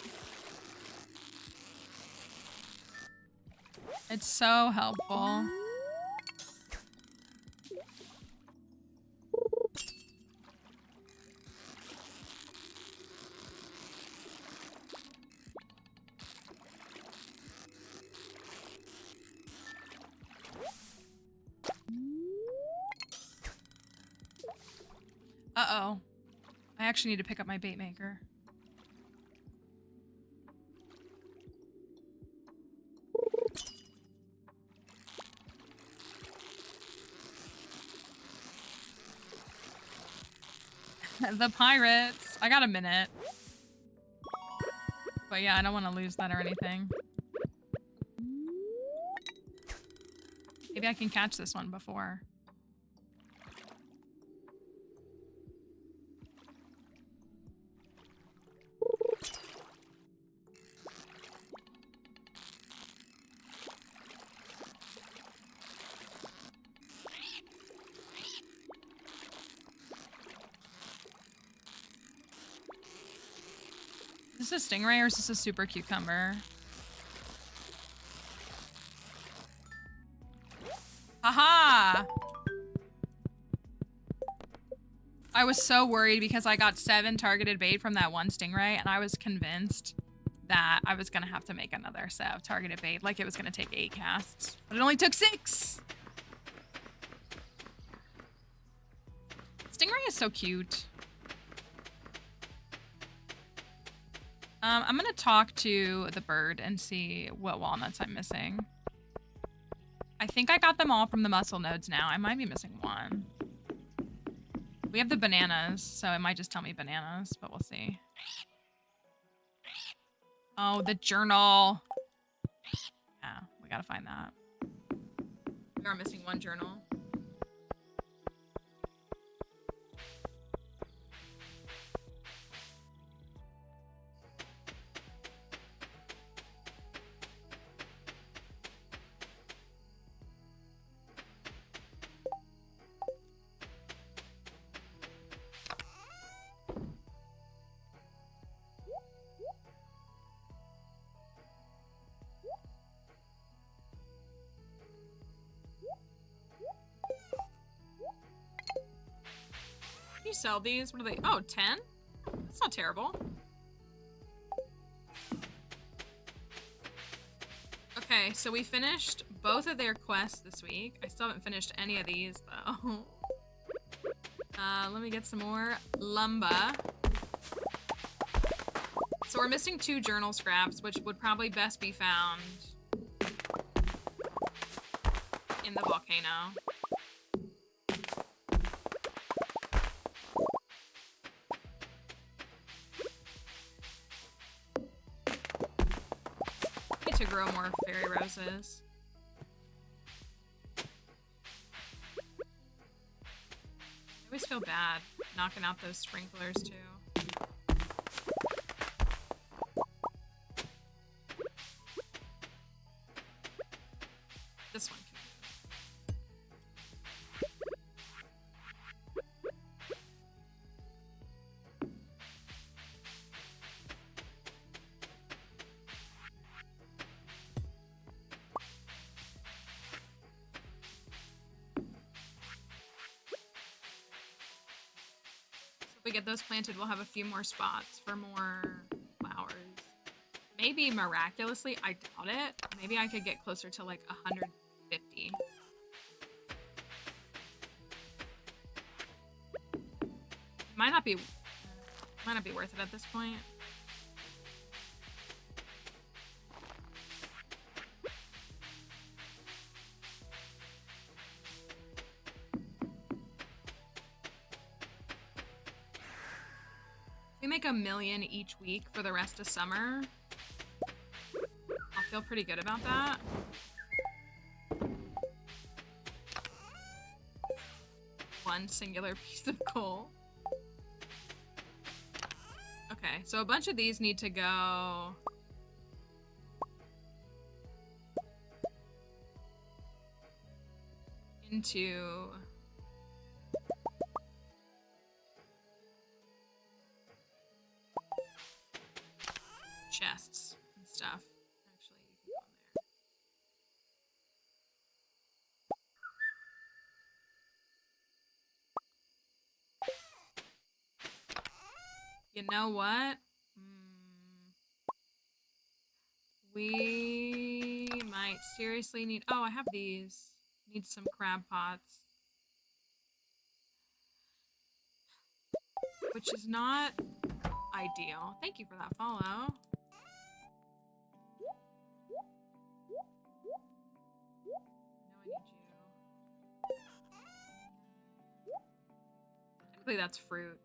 It's so helpful. Uh-oh. I actually need to pick up my bait maker. The pirates. I got a minute. But yeah, I don't want to lose that or anything. Maybe I can catch this one before. Is this a stingray or is this a super cucumber? Haha! I was so worried because I got 7 targeted bait from that one stingray and I was convinced that I was gonna have to make another set of targeted bait. Like it was gonna take 8 casts. But it only took 6! Stingray is so cute. I'm gonna talk to the bird and see what walnuts I'm missing. I think I got them all from the muscle nodes now. I might be missing one. We have the bananas, so it might just tell me bananas, but we'll see. Oh, the journal. Yeah, we gotta find that. We are missing one journal. Sell these? What are they? Oh, 10? That's not terrible. Okay, so we finished both of their quests this week. I still haven't finished any of these, though. Let me get some more lumber. So we're missing 2 journal scraps, which would probably best be found in the volcano. To grow more fairy roses. I always feel bad knocking out those sprinklers too. This one can we get those planted, we'll have a few more spots for more flowers. Maybe miraculously, I doubt it. Maybe I could get closer to like 150. Might not be worth it at this point. We make 1 million each week for the rest of summer. I'll feel pretty good about that. One singular piece of coal. Okay, so a bunch of these need to go into chests and stuff. Actually, you can go in there. You know what? We might seriously need... Oh, I have these. Need some crab pots. Which is not ideal. Thank you for that follow. I know I need you. Technically, that's fruit.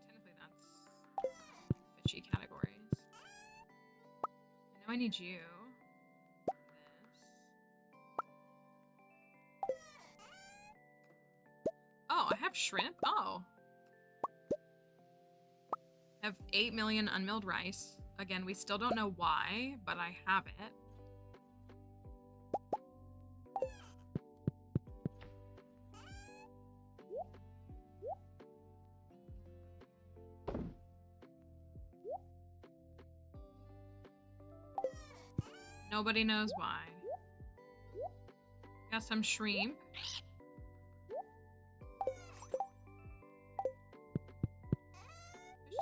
Technically, that's fishy categories. I know I need you. Oh, I have shrimp? Oh. I have 8 million unmilled rice. Again, we still don't know why, but I have it. Nobody knows why. Got some shrimp.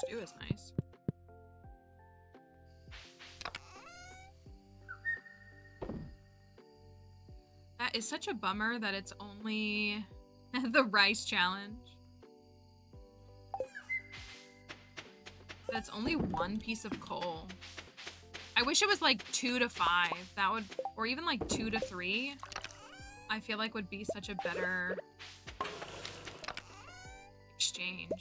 Stew is nice. That is such a bummer that it's only the rice challenge. That's only one piece of coal. I wish it was like 2 to 5. That would, or even like 2 to 3. I feel like would be such a better exchange.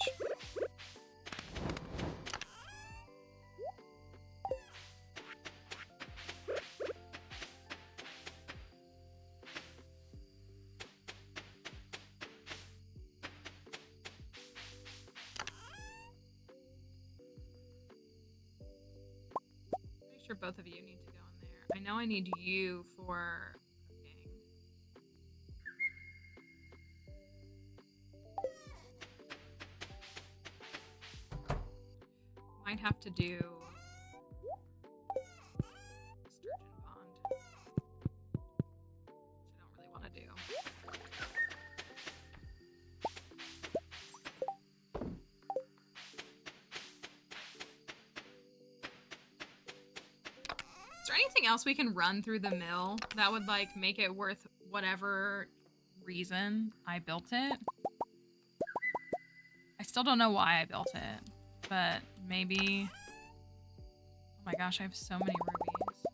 Both of you need to go in there. I know I need you for cooking. Might have to do sturgeon pond, which I don't really want to do. Is there anything else we can run through the mill that would like make it worth whatever reason I built it? I still don't know why I built it, but maybe... Oh my gosh, I have so many rubies.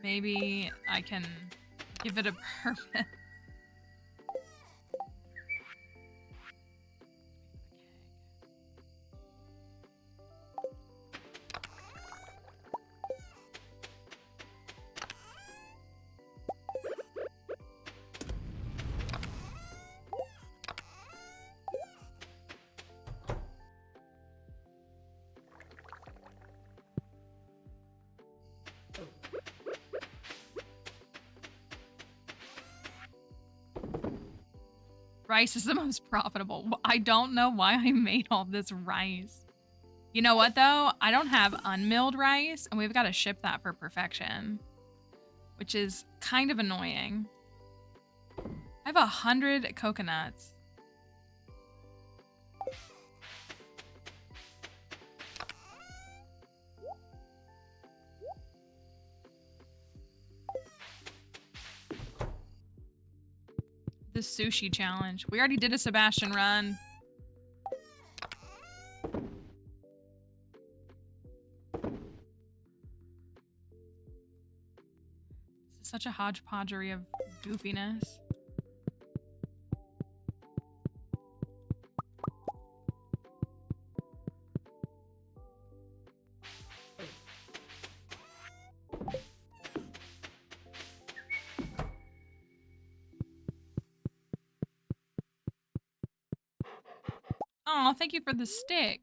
Maybe I can give it a purpose. Rice is the most profitable. I don't know why I made all this rice. You know what, though? I don't have unmilled rice, and we've got to ship that for perfection, which is kind of annoying. I have 100 coconuts. The sushi challenge. We already did a Sebastian run. This is such a hodgepodgery of goofiness. Oh, thank you for the stick.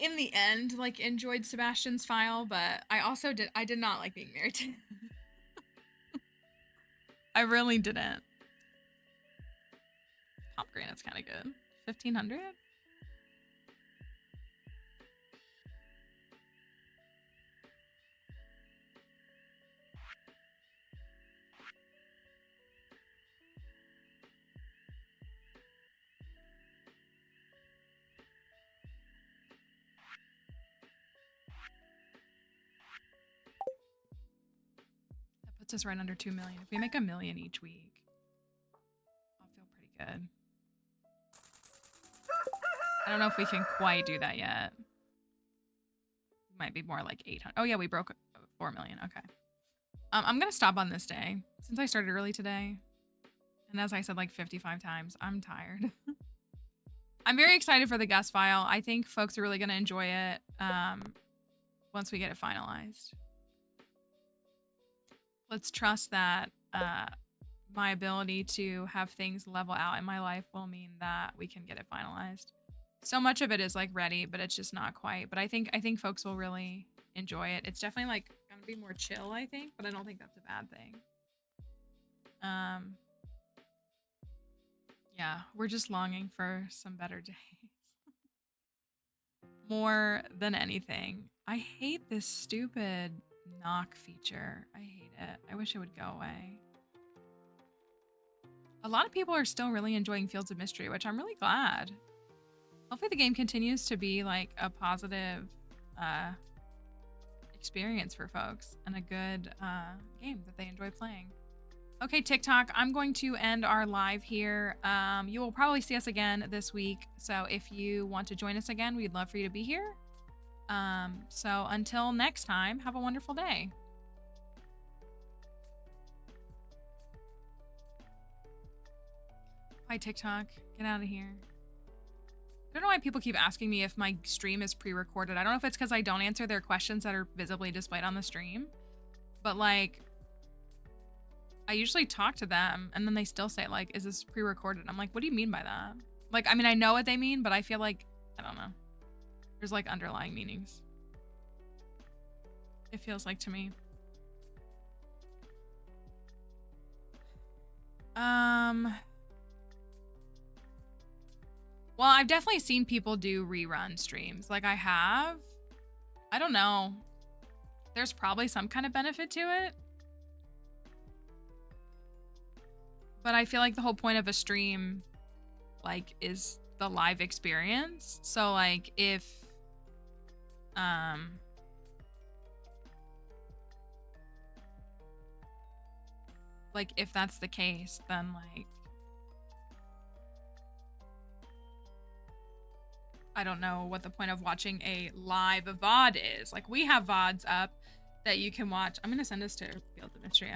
in the end, like, enjoyed Sebastian's file, but I did not like being married to him. I really didn't. Pomegranate's kind of good. 1,500? Puts us right under 2 million. If we make 1 million each week, I'll feel pretty good. I don't know if we can quite do that yet. Might be more like 800. Oh yeah, we broke 4 million. Okay. I'm gonna stop on this day since I started early today. And as I said like 55 times, I'm tired. I'm very excited for the Gus file. I think folks are really gonna enjoy it once we get it finalized. Let's trust that my ability to have things level out in my life will mean that we can get it finalized. So much of it is like ready, but it's just not quite. But I think folks will really enjoy it. It's definitely like gonna be more chill, I think, but I don't think that's a bad thing. Yeah, we're just longing for some better days. More than anything. I hate this stupid knock feature. I hate it. I wish it would go away. A lot of people are still really enjoying Fields of Mystery, which I'm really glad. Hopefully the game continues to be like a positive experience for folks and a good game that they enjoy playing. Okay, TikTok, I'm going to end our live here. You will probably see us again this week. So if you want to join us again, we'd love for you to be here. So until next time, have a wonderful day. Bye, TikTok. Get out of here. I don't know why people keep asking me if my stream is pre-recorded. I don't know if it's because I don't answer their questions that are visibly displayed on the stream. But like, I usually talk to them and then they still say like, is this pre-recorded? I'm like, what do you mean by that? Like, I mean, I know what they mean, but I feel like, I don't know. There's like underlying meanings. It feels like to me. Well, I've definitely seen people do rerun streams. Like I have. I don't know. There's probably some kind of benefit to it. But I feel like the whole point of a stream, like, is the live experience. So, like, if, if that's the case, then, like, I don't know what the point of watching a live VOD is. Like, we have VODs up that you can watch. I'm gonna send this to Field of Mystery.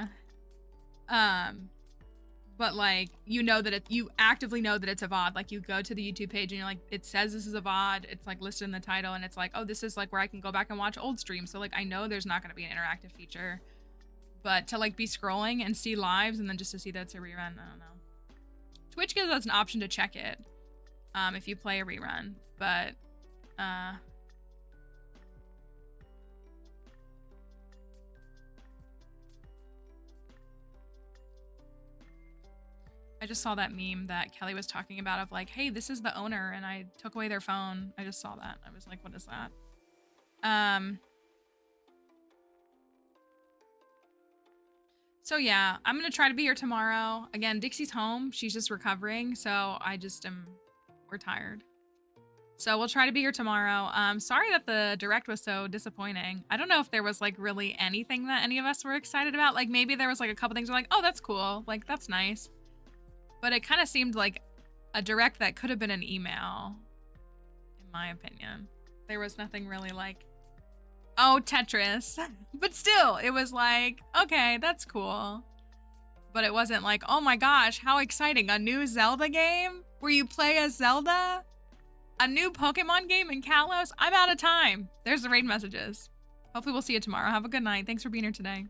But like, you know that you actively know that it's a VOD. Like you go to the YouTube page and you're like, it says this is a VOD. It's like listed in the title and it's like, oh, this is like where I can go back and watch old streams. So like, I know there's not going to be an interactive feature, but to like be scrolling and see lives and then just to see that it's a rerun, I don't know. Twitch gives us an option to check it if you play a rerun, but I just saw that meme that Kelly was talking about of like, hey, this is the owner and I took away their phone. I just saw that. I was like, what is that? So yeah, I'm gonna try to be here tomorrow. Again, Dixie's home. She's just recovering. So we're tired. So we'll try to be here tomorrow. Sorry that the direct was so disappointing. I don't know if there was like really anything that any of us were excited about. Like maybe there was like a couple things we're like, oh, that's cool. Like that's nice. But it kind of seemed like a direct that could have been an email, in my opinion. There was nothing really like, oh, Tetris. But still, it was like, okay, that's cool. But it wasn't like, oh my gosh, how exciting. A new Zelda game where you play as Zelda? A new Pokemon game in Kalos? I'm out of time. There's the raid messages. Hopefully we'll see you tomorrow. Have a good night. Thanks for being here today.